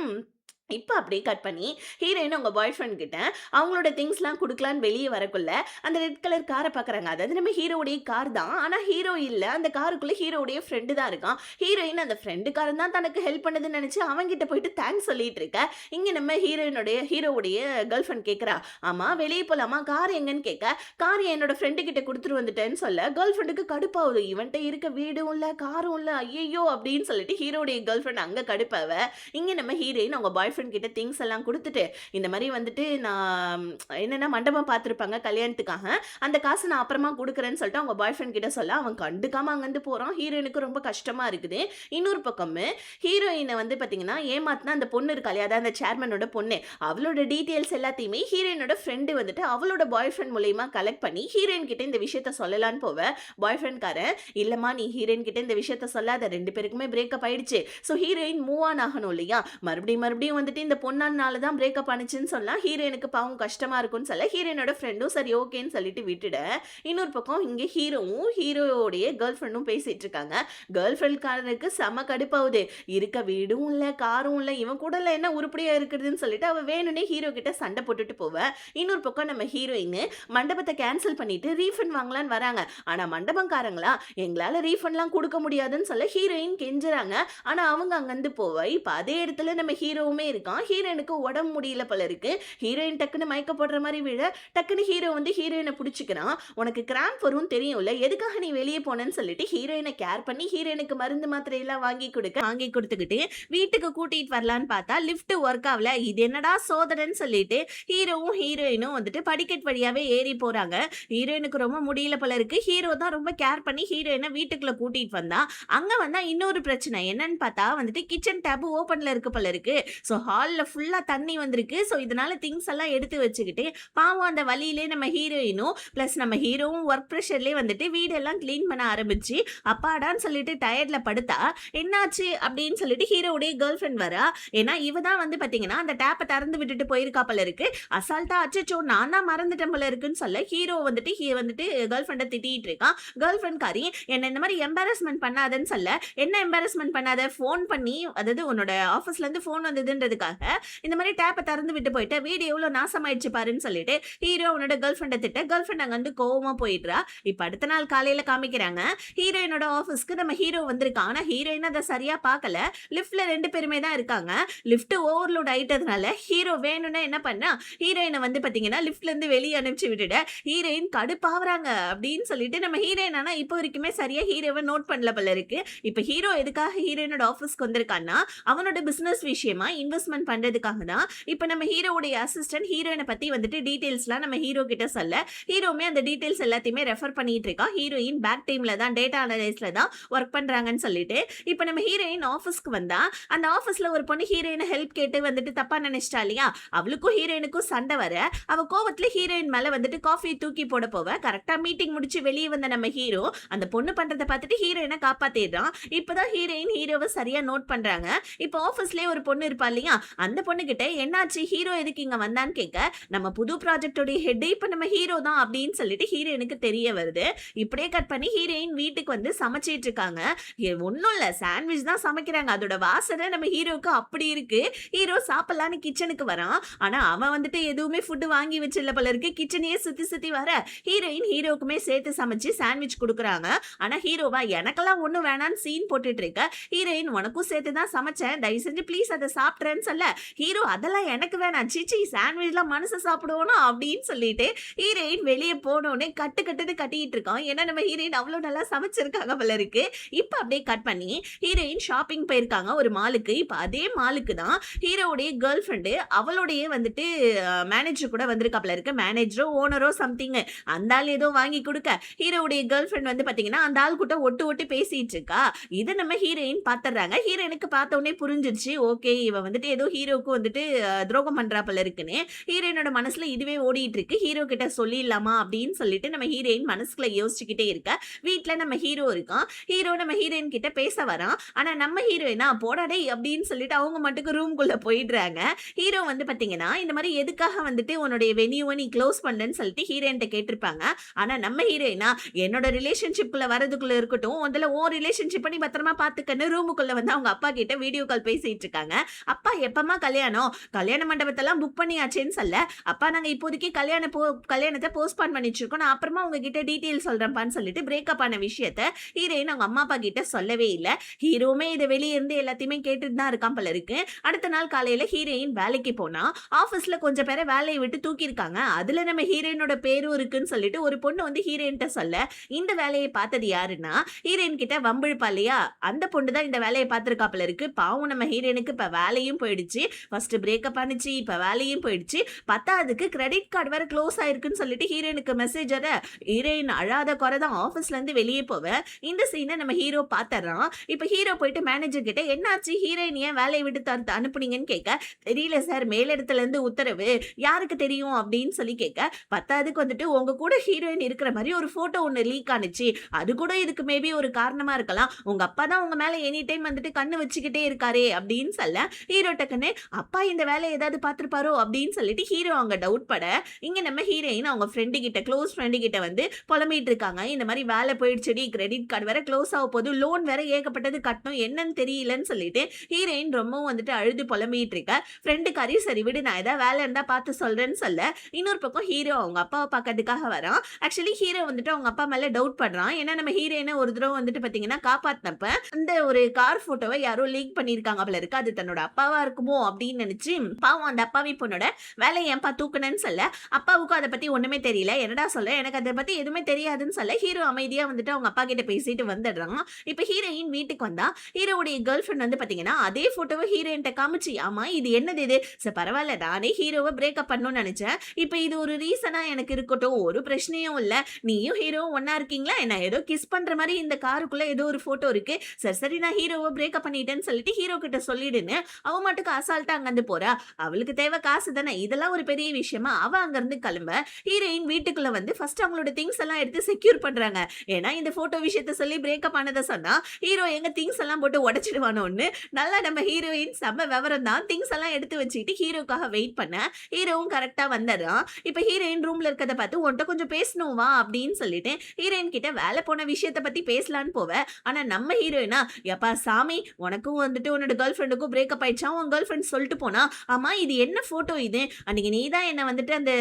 இப்ப அப்படியே கட் பண்ணி ஹீரோயின் உங்க பாய் ஃப்ரெண்ட் கிட்ட அவங்களோட திங்ஸ்லாம் குடுக்கலான்னு வெளிய வரக்குள்ள, அந்த ரெட் கலர் கார பாக்குறாங்க. அதாவது நம்ம ஹீரோவுடைய கார் தான். ஆனா ஹீரோ இல்ல. அந்த காருக்குள்ள ஹீரோவுடைய ஃப்ரெண்ட் தான் இருக்கான். ஹீரோயின் அந்த ஃப்ரெண்டுக்காரன் தான் தனக்கு ஹெல்ப் பண்ணுதுன்னு நினைச்சு அவன்கிட்ட போயிட்டு தேங்க்ஸ் சொல்லிட்டு இருக்க. இங்க நம்ம ஹீரோவுடைய கேர்ள் ஃப்ரெண்ட் கேக்குறா, ஆமா வெளிய போலாமா, கார் எங்கன்னு கேட்க, கார் என்னோட ஃப்ரெண்டு கிட்ட குடுத்துட்டு வந்துட்டேன்னு சொல்ல, கேர்ள் ஃப்ரெண்டுக்கு கடுப்பாகுது. இவன்ட்ட இருக்க வீடும் இல்ல, காரும் இல்ல, ஐயையோ அப்படின்னு சொல்லிட்டு ஹீரோவுடைய கேர்ள் ஃப்ரெண்ட் அங்க கடுப்பாவ. இங்க நம்ம ஹீரோயின் அவங்க பாய் ஃப்ரெண்ட் கிட்ட திங்ஸ் எல்லாம் கொடுத்துட்டு இந்த மாதிரி வந்துட்டு நான் என்னன்னா மண்டபம் பார்த்துருப்பாங்க கல்யாணத்துக்காக, அந்த காசு நான் அப்புறமா கொடுக்குறேன்னு சொல்லிட்டு அவங்க பாய் ஃப்ரெண்ட் கிட்ட சொல்ல அவன் கண்டுக்காம அங்கேருந்து போறான். ஹீரோயினுக்கு ரொம்ப கஷ்டமா இருக்குது. இன்னொரு பக்கம் ஹீரோயினை வந்து பார்த்தீங்கன்னா ஏமாத்தினா அந்த பொண்ணு இருக்கா இல்லையா, அதான் அந்த சேர்மனோட பொண்ணு, அவளோட டீட்டெயில்ஸ் எல்லாத்தையுமே ஹீரோயினோட ஃப்ரெண்டு வந்துட்டு அவளோட பாய் ஃப்ரெண்ட் மூலயமா கலெக்ட் பண்ணி ஹீரோயின் கிட்ட இந்த விஷயத்த சொல்லலான்னு போவ. பாய் ஃப்ரெண்ட்காரன் இல்லம்மா நீ ஹீரோயின் கிட்ட இந்த விஷயத்த சொல்லாத, 2 பேருக்குமே பிரேக்கப் ஆயிடுச்சு. ஸோ ஹீரோயின் மூவ் ஆன் ஆகணும் இல்லையா, மறுபடியும் வந்துட்டு இந்த பொண்ணால தான் பிரேக்கப் ஆனிச்சுன்னு சொல்லலாம். ஹீரோயினுக்கு பாவம் கஷ்டமா இருக்கும்னு சொல்ல ஹீரோயினோட ஃப்ரெண்டும் சரி ஓகேன்னு சொல்லிட்டு விட்டுட. இன்னொரு பக்கம் இங்கே ஹீரோவோடைய கேர்ள் ஃப்ரெண்டும் பேசிட்டு இருக்காங்க. கேர்ள் ஃப்ரெண்ட்காரனுக்கு செம கடுப்பாகுது. இருக்க வீடும் இல்லை, காரும் இல்லை, இவன் கூட என்ன உருப்படியா இருக்குதுன்னு சொல்லிட்டு அவ வேணும்னே ஹீரோ கிட்ட சண்டை போட்டுட்டு போவ. இன்னொரு பக்கம் நம்ம ஹீரோயின் மண்டபத்தை கேன்சல் பண்ணிட்டு ரீஃபண்ட் வாங்கலான்னு வராங்க. ஆனா மண்டபம்காரங்களா எங்களால ரீஃபண்ட்லாம் கொடுக்க முடியாதுன்னு சொல்ல ஹீரோயின் கெஞ்சுறாங்க. ஆனா அவங்க அங்கிருந்து போவ. இப்ப அதே இடத்துல நம்ம ஹீரோவுமே இருக்கான். ஹீரோயினுக்கு உடம்பு முடியல போல இருக்கு. ஹீரோயின் டக்குன்னு மயக்க போடுற மாதிரி விழ டக்குன்னு ஹீரோ வந்து ஹீரோயினை பிடிச்சிக்கிறான். உனக்கு கிராம்ப் வரும் தெரியும்ல, எதுக்காக நீ வெளியே போனேன்னு சொல்லிட்டு ஹீரோயினை கேர் பண்ணி ஹீரோயினுக்கு மருந்து மாத்திரை எல்லாம் வாங்கி கொடுத்துக்கிட்டு வீட்டுக்கு கூட்டிட்டு வரலான்னு பார்த்தா லிஃப்ட் ஒர்க் ஆகல. இது என்னடா சோதனைன்னு சொல்லிட்டு ஹீரோவும் ஹீரோயினும் வந்துட்டு படிக்கட் வழியாவே ஏறி போறாங்க. ஹீரோயினுக்கு ரொம்ப முடியல போல இருக்கு. ஹீரோ தான் ரொம்ப கேர் பண்ணி ஹீரோயினை வீட்டுக்குள்ள கூட்டிட்டு வந்தா. அங்க வந்தா இன்னொரு பிரச்சனை என்னன்னு பார்த்தா வந்துட்டு கிச்சன் டேப் ஓபன்ல இருக்கு போல இருக்கு. ஸோ ஹாலில் ஃபுல்லாக தண்ணி வந்திருக்கு. ஸோ இதனால திங்ஸ் எல்லாம் எடுத்து வச்சுக்கிட்டு பாவம் அந்த வழியிலே நம்ம ஹீரோயினும் ப்ளஸ் நம்ம ஹீரோவும் ஒர்க் ப்ரெஷர்லேயே வந்துட்டு வீடெல்லாம் க்ளீன் பண்ண ஆரம்பிச்சு அப்பாடான்னு சொல்லிட்டு டயர்டில் படுத்தா என்னாச்சு அப்படின்னு சொல்லிட்டு ஹீரோவுடைய கேர்ள் ஃப்ரெண்ட் வரா. ஏன்னா இவ தான் வந்து பார்த்தீங்கன்னா அந்த டேப்பை திறந்து விட்டுட்டு போயிருக்கா போல இருக்கு. அசால்ட்டா அச்சோ நான் தான் மறந்துட்டேன் போல இருக்குன்னு சொல்ல ஹீரோ வந்துட்டு கேர்ள் ஃப்ரெண்டை திட்டிட்டு இருக்கான். கேர்ள் ஃப்ரெண்ட் காரி என்ன இந்த மாதிரி எம்பாரஸ்மெண்ட் பண்ணாதன்னு சொல்ல, என்ன எம்பாரஸ்மெண்ட் பண்ணாத, ஃபோன் பண்ணி அதாவது உன்னோட ஆஃபீஸ்லேருந்து ஃபோன் வந்ததுன்றதுக்காக இந்த மாதிரி டேப்பை திறந்து விட்டு போயிட்டு வீடு எவ்வளோ நாசமாயிடுச்சு பாருன்னு சொல்லிட்டு ஹீரோ அவனோட கேர்ள் ஃப்ரெண்டை திட்ட கேர்ள் ஃப்ரெண்ட் அங்கே வந்து கோவமா போயிடுறா. இப்போ அடுத்த நாள் காலையில காமிக்கிறாங்க ஹீரோயினோட ஆஃபீஸ்க்கு நம்ம ஹீரோ வந்திருக்கான். ஆனால் ஹீரோயின் அதை சரியா பார்க்கல. லிஃப்ட்ல 2 பேருமே தான் இருக்காங்க. லிஃப்ட் ஓவர்லோட் ஆயிட்டதுனால ஹீரோ வேணும்னா என்ன பண்ணா ஹீரோயினை வந்து பார்த்தீங்கன்னா லிஃப்ட்ல இருந்து வெளியே அனுப்பிச்சு விட்டுட ஹீரோயின் கடுப்பாவறாங்க அப்படின்னு சொல்லிட்டு நம்ம ஹீரோயின் ஆனால் இப்போ வரைக்குமே சரியா ஹீரோவை நோட் பண்ணல போல இருக்கு. இப்போ ஹீரோ எதுக்காக ஹீரோயினோட ஆஃபீஸ்க்கு வந்திருக்கான்னா அவனோட பிசினஸ் விஷயமா இன்வெஸ்ட்மெண்ட் பண்றதுக்காக தான். இப்போ நம்ம ஹீரோவுடைய அசிஸ்டன்ட் ஹீரோயினை பத்தி வந்துட்டு டீடைல்ஸ்லாம் நம்ம ஹீரோ கிட்ட சொல்ல ஹீரோமே அந்த டீடைல்ஸ் எல்லாத்தையுமே ரெஃபர் பண்ணிட்டு இருக்கா. ஹீரோயின் பேக் டீம்ல தான் டேட்டா அனலைஸ்ல தான் ஒர்க் பண்றாங்கன்னு சொல்லிட்டு இப்போ நம்ம ஹீரோயின் ஆஃபீஸ்க்கு வந்தா அந்த ஆஃபீஸ்ல ஒரு பொண்ணு ஹீரோயினை ஹெல்ப் கேட்டு வந்துட்டு தப்பா நினைச்சிட்டா இல்லையா, அவளுக்கும் ஹீரோயினுக்கும் சண்டை வர அவ கோவத்துல ஹீரோயின் மேல வந்துட்டு காஃபி தூக்கி போட போவ. கரெக்டா மீட்டிங் முடிச்சு வெளியே வந்த நம்ம ஹீரோ அந்த பொண்ணு பண்றதை பார்த்துட்டு ஹீரோயினை காப்பாத்திடுறான். இப்பதான் ஹீரோயின் ஹீரோவை சரியா நோட் பண்றாங்க. இப்போ ஆஃபீஸ்லயே ஒரு பொண்ணு இருப்பா இல்லையா, அந்த பொண்ணு கிட்ட என்னாச்சு ஹீரோ எதுக்கு இங்க வந்தான்னு கேட்க நம்ம புது ப்ராஜெக்டோட ஹெட் இப்ப நம்ம ஹீரோ தான் அப்படின்னு சொல்லிட்டு ஹீரோயினுக்கு தெரிய வருது. இப்படியே கட் பண்ணி ஹீரோயின் வீட்டுக்கு வந்து சமைச்சிட்டு இருக்காங்க. ஒன்னும் இல்ல சாண்ட்விச் தான் சமைக்கிறாங்க. அதோட வாசனை நம்ம ஹீரோக்கு அப்படி இருக்கு. ஹீரோ சாப்பிடலான்னு கிச்சனுக்கு வரான். ஆனா அவன் வந்துட்டு எதுவுமே ஃபுட்டு வாங்கி வச்சிடல போல இருக்கு. கிச்சனையே சுத்தி வர ஹீரோயின் ஹீரோக்குமே சேர்த்து சமைச்சு சாண்ட்விச் கொடுக்குறாங்க. ஆனா ஹீரோவா எனக்கெல்லாம் ஒண்ணும் வேணான்னு சீன் போட்டுட்டு இருக்க ஹீரோயின் உனக்கும் சேர்த்து தான் சமைச்சேன், தயவு செஞ்சு ப்ளீஸ் அதை சாப்பிட்றேன்னு சொல்ல ஹீரோ அதெல்லாம் எனக்கு வேணாம், சிச்சி சாண்ட்விச்லாம் மனசு சாப்பிடுவோம் அப்படின்னு சொல்லிட்டு ஹீரோயின் வெளியே போனோடனே கட்டுன்னு கட்டிட்டு இருக்கான். ஏன்னா நம்ம ஹீரோயின் அவ்வளோ நல்லா சமைச்சிருக்காங்க போல இருக்கு. இப்போ அப்படியே கட் பண்ணி ஹீரோயின் ஷாப்பிங் போயிருக்காங்க ஒரு மாலுக்கு. இப்போ அதே மாலுக்கு தான் ஹீரோவுடைய கேர்ள் ஃப்ரெண்டு அவளுடைய வந்துட்டு மேனேஜர் கூட வந்திருக்கா போல இருக்கு. மேனேஜரோ ஓனரோ சம்திங் அந்த ஆள் ஏதோ வாங்கி கொடுக்க ஹீரோவுடைய கேர்ள் ஃப்ரெண்ட் வந்து பார்த்தீங்கன்னா அந்த ஆள் கூட்ட ஒட்டு பேசிட்டு இருக்கா. இதை நம்ம ஹீரோயின் பார்த்துடுறாங்க. ஹீரோயினுக்கு பார்த்த உடனே புரிஞ்சிருச்சு, ஓகே இவ வந்துட்டு ஏதோ ஹீரோவுக்கு வந்துட்டு துரோகம் பண்றாப்பல இருக்குன்னு ஹீரோயினோட மனசுல இதுவே ஓடிட்டு இருக்கு. ஹீரோ கிட்ட சொல்லிடலாமா அப்படின்னு சொல்லிட்டு நம்ம ஹீரோயின் மனசுக்குள்ள யோசிச்சுக்கிட்டே இருக்க. வீட்ல நம்ம ஹீரோ இருக்கான். ஹீரோ நம்ம ஹீரோயின் கிட்ட பேச வரான். ஆனா நம்ம ஹீரோயினா போடா டேய் அப்படின்னு சொல்லிட்டு அவங்க மட்டுக்கு ரூம்குள்ள போயிடுறாங்க. ஹீரோ வந்து பாத்தீங்கன்னா இந்த மாதிரி எதுக்காக வந்துட்டு உன்னுடைய வென்யூவை நீ க்ளோஸ் பண்ணன்னு சொல்லிட்டு ஹீரோயின்ட்ட கேட்டிருப்பாங்க. ஆனா நம்ம ஹீரோயினா என்னோட ரிலேஷன்ஷிப்குள்ள வரதுக்குள்ள இருக்கட்டும், முதல்ல உன் ரிலேஷன்ஷிப்பை நீ பத்திரமா பாத்துக்கன்னு ரூமுக்குள்ள வந்து அவங்க அப்பா கிட்ட வீடியோ கால் பேசிட்டு இருக்காங்க. அப்பா எப்பமா கல்யாணம், கல்யாண மண்டபத்தெல்லாம் புக் பண்ணியாச்சேன்னு சொல்ல, அப்பா நாங்க இப்போதைக்கு கல்யாணத்தை போஸ்ட்பான் பண்ணி வச்சிருக்கோம். நான் அப்புறமா உங்ககிட்ட டீடைல் சொல்றேன்ப்பான்னு சொல்லிட்டு பிரேக்கப் ஆன விஷயத்த ஹீரோயின் அவங்க அம்மா அப்பா கிட்ட சொல்லவே இல்ல. ஹீரோவுமே இதை வெளியே இருந்து எல்லாத்தையுமே கேட்டுட்டு தான் இருக்கான் போல இருக்கு. அடுத்த நாள் காலையில ஹீரோயின் வேலைக்கு போனா ஆபீஸ்ல கொஞ்சம் பேரை வேலையை விட்டு தூக்கியிருக்காங்க. அதுல நம்ம ஹீரோயினோட பேரும் இருக்குன்னு சொல்லிட்டு ஒரு பொண்ணு வந்து ஹீரோயின்ட்ட சொல்ல, இந்த வேலையை பார்த்தது யாருன்னா ஹீரோயின் கிட்ட வம்பிழுப்பா இல்லையா, அந்த பொண்ணு தான் இந்த வேலையை பார்த்திருக்காப்புல இருக்கு. பாவம் நம்ம ஹீரோயினுக்கு இப்ப வேலையும் போயிடுச்சு. ஃபர்ஸ்ட் பிரேக்கப் ஆனிச்சு, இப்ப வேலையும் போயிடுச்சு. பத்தாவதுக்கு கிரெடிட் கார்டு வேற க்ளோஸ் ஆயிருக்குன்னு சொல்லிட்டு ஹீரோயினுக்கு மெசேஜ் வர ஹீரோயின் அழாத குறை தான் ஆபீஸ்ல இருந்து வெளியே போவ. இந்த சீனை நம்ம ஹீரோ பாத்துறான். இப்ப ஹீரோ போயிட்டு மேனேஜர் கிட்ட என்னாச்சு ஹீரோயின் ஏன் வேலையை விட்டு அனுப்புனீங்கன்னு கேட்க, தெரியல சார் மேலிடத்துல இருந்து உத்தரவு, யாருக்கு தெரியும் அப்படின்னு சொல்லி கேட்க, பத்தாவதுக்கு வந்துட்டு உங்க கூட ஹீரோயின் இருக்கிற மாதிரி ஒரு போட்டோ ஒன்னு லீக் ஆனிச்சு, அது கூட இதுக்கு மேபி ஒரு காரணமா இருக்கலாம். உங்க அப்பா தான் உங்க மேல எனி டைம் வந்துட்டு கண்ணு வச்சுக்கிட்டே இருக்காரே அப்படின்னு சொல்ல, ஹீரோ டக்குன்னு அப்பா இந்த வேலையை ஏதாவது பார்த்திருப்பாரோ அப்படின்னு சொல்லிட்டு ஹீரோ அங்க டவுட் பட, இங்க நம்ம ஹீரோயின் அவங்க ஃப்ரெண்டு கிட்ட க்ளோஸ் ஃப்ரெண்டு கிட்ட வந்து புலம்பிட்டு இருக்காங்க. இந்த மாதிரி வேலை போயிடுச்சுடி, கிரெடிட் கார்டு வேற க்ளோஸ் ஆக போகுது, லோன் வேற ஏகப்பட்டது கட்டணும், என்னன்னு தெரியலன்னு சொல்லிட்டு ஹீரோயின் ரொம்பவும் வந்துட்டு அழுது புலம்பிட்டு இருக்க. ஃப்ரெண்டுக்காரி சரி விடு நான் ஏதாவது வேலை இருந்தா பார்த்து சொல்றேன்னு சொல்ல, இன்னொரு பக்கம் ஹீரோ அவங்க அப்பாவை பார்க்கறதுக்காக வரான். ஆக்சுவலி ஹீரோ வந்துட்டு அவங்க அப்பா மேல டவுட் பண்றான். ஏன்னா நம்ம ஹீரோயினை ஒரு தடவை வந்துட்டு பாத்தீங்கன்னா காப்பாத்தினப்ப அந்த ஒரு கார் போட்டோவை யாரோ லீக் பண்ணிருக்காங்க போல இருக்கு, அது தன்னோட அப்பாவா இருக்குமோ அப்படின்னு நினைச்சு பாவம் அந்த அப்பாவி பொண்ணோட வேலையை ஏன்பா தூக்குனேன்னு சொல்ல, அப்பாவுக்கும் அதை பத்தி ஒண்ணுமே தெரியல, என்னடா சொல்ல எனக்கு அதை பத்தி எதுவுமே தெரியாதுன்னு சொல்ல ஹீரோ அமைதியா வந்துட்டு அவங்க அப்பா கிட்ட பேசிட்டு வந்துடுறான். இப்ப ஹீரோயின் வீட்டுக்கு வந்தா ஹீரோவுடைய கேர்ள் ஃப்ரெண்ட் வந்து பாத்தீங்கன்னா அதே போட்டோவை ஹீரோயின்ட்ட காமிச்சு, ஆமா இது என்னது இது, சரி பரவாயில்ல நானே ஹீரோவை பிரேக்கப் பண்ணணும்னு நினைச்சேன், இப்ப இது ஒரு ரீசனா எனக்கு இருக்கட்டும், ஒரு பிரச்சனையும் இல்ல, நீயும் ஹீரோவும் ஒன்னா இருக்கீங்களா, என்ன ஏதோ கிஸ் பண்ற மாதிரி இந்த காருக்குள்ள ஏதோ ஒரு போட்டோ இருக்கு, சரி சரி நான் ஹீரோவை பிரேக்கப் பண்ணிட்டேன்னு சொல்லிட்டு ஹீரோ கிட்ட சொல்லிடுன்னு அவ மட்டுக்கு அசால்ட்டா அங்க இருந்து போறா. அவளுக்கு தேவை காசு தானே, இதெல்லாம் ஒரு பெரிய விஷயமா அவ அங்க இருந்து கிளம்ப ஹீரோயின் வீட்டுக்குள்ள வந்து ஃபர்ஸ்ட் அவங்களோட திங்ஸ் எல்லாம் எடுத்து செக்யூர் பண்றாங்க. ஏன்னா இந்த போட்டோ விஷயத்த சொல்லி பிரேக்கப் ஆனதை சொன்னா ஹீரோ எங்க திங்ஸ் எல்லாம் போட்டு உடைச்சிடுவானோன்னு நல்லா நம்ம ஹீரோயின் செம்ம விவரம் தான் திங்ஸ் எல்லாம் எடுத்து வச்சுக்கிட்டு ஹீரோக்காக வெயிட் பண்ண ஹீரோவும் கரெக்டா வந்துடுறான். இப்ப ஹீரோயின் ரூம்ல இருக்கதை பார்த்து உன்கிட்ட கொஞ்சம் பேசணும் வா அப்படின்னு சொல்லிட்டு ஹீரோயின் கிட்ட வேலை போன விஷயத்த பத்தி பேசலான்னு போவ. ஆனா நம்ம ஹீரோயினா எப்பா சாமி உனக்கும் வந்துட்டு உன்னோட கேர்ள் ஃப்ரெண்டுக்கும் பிரேக்கப் ஆயிடுச்சா, உன் கேர்ள் ஃப்ரெண்ட் சொல்லிட்டு போனா, ஆமா இது என்ன போட்டோ இது, அன்னைக்கு நீ தான் என்ன வந்துட்டு அந்த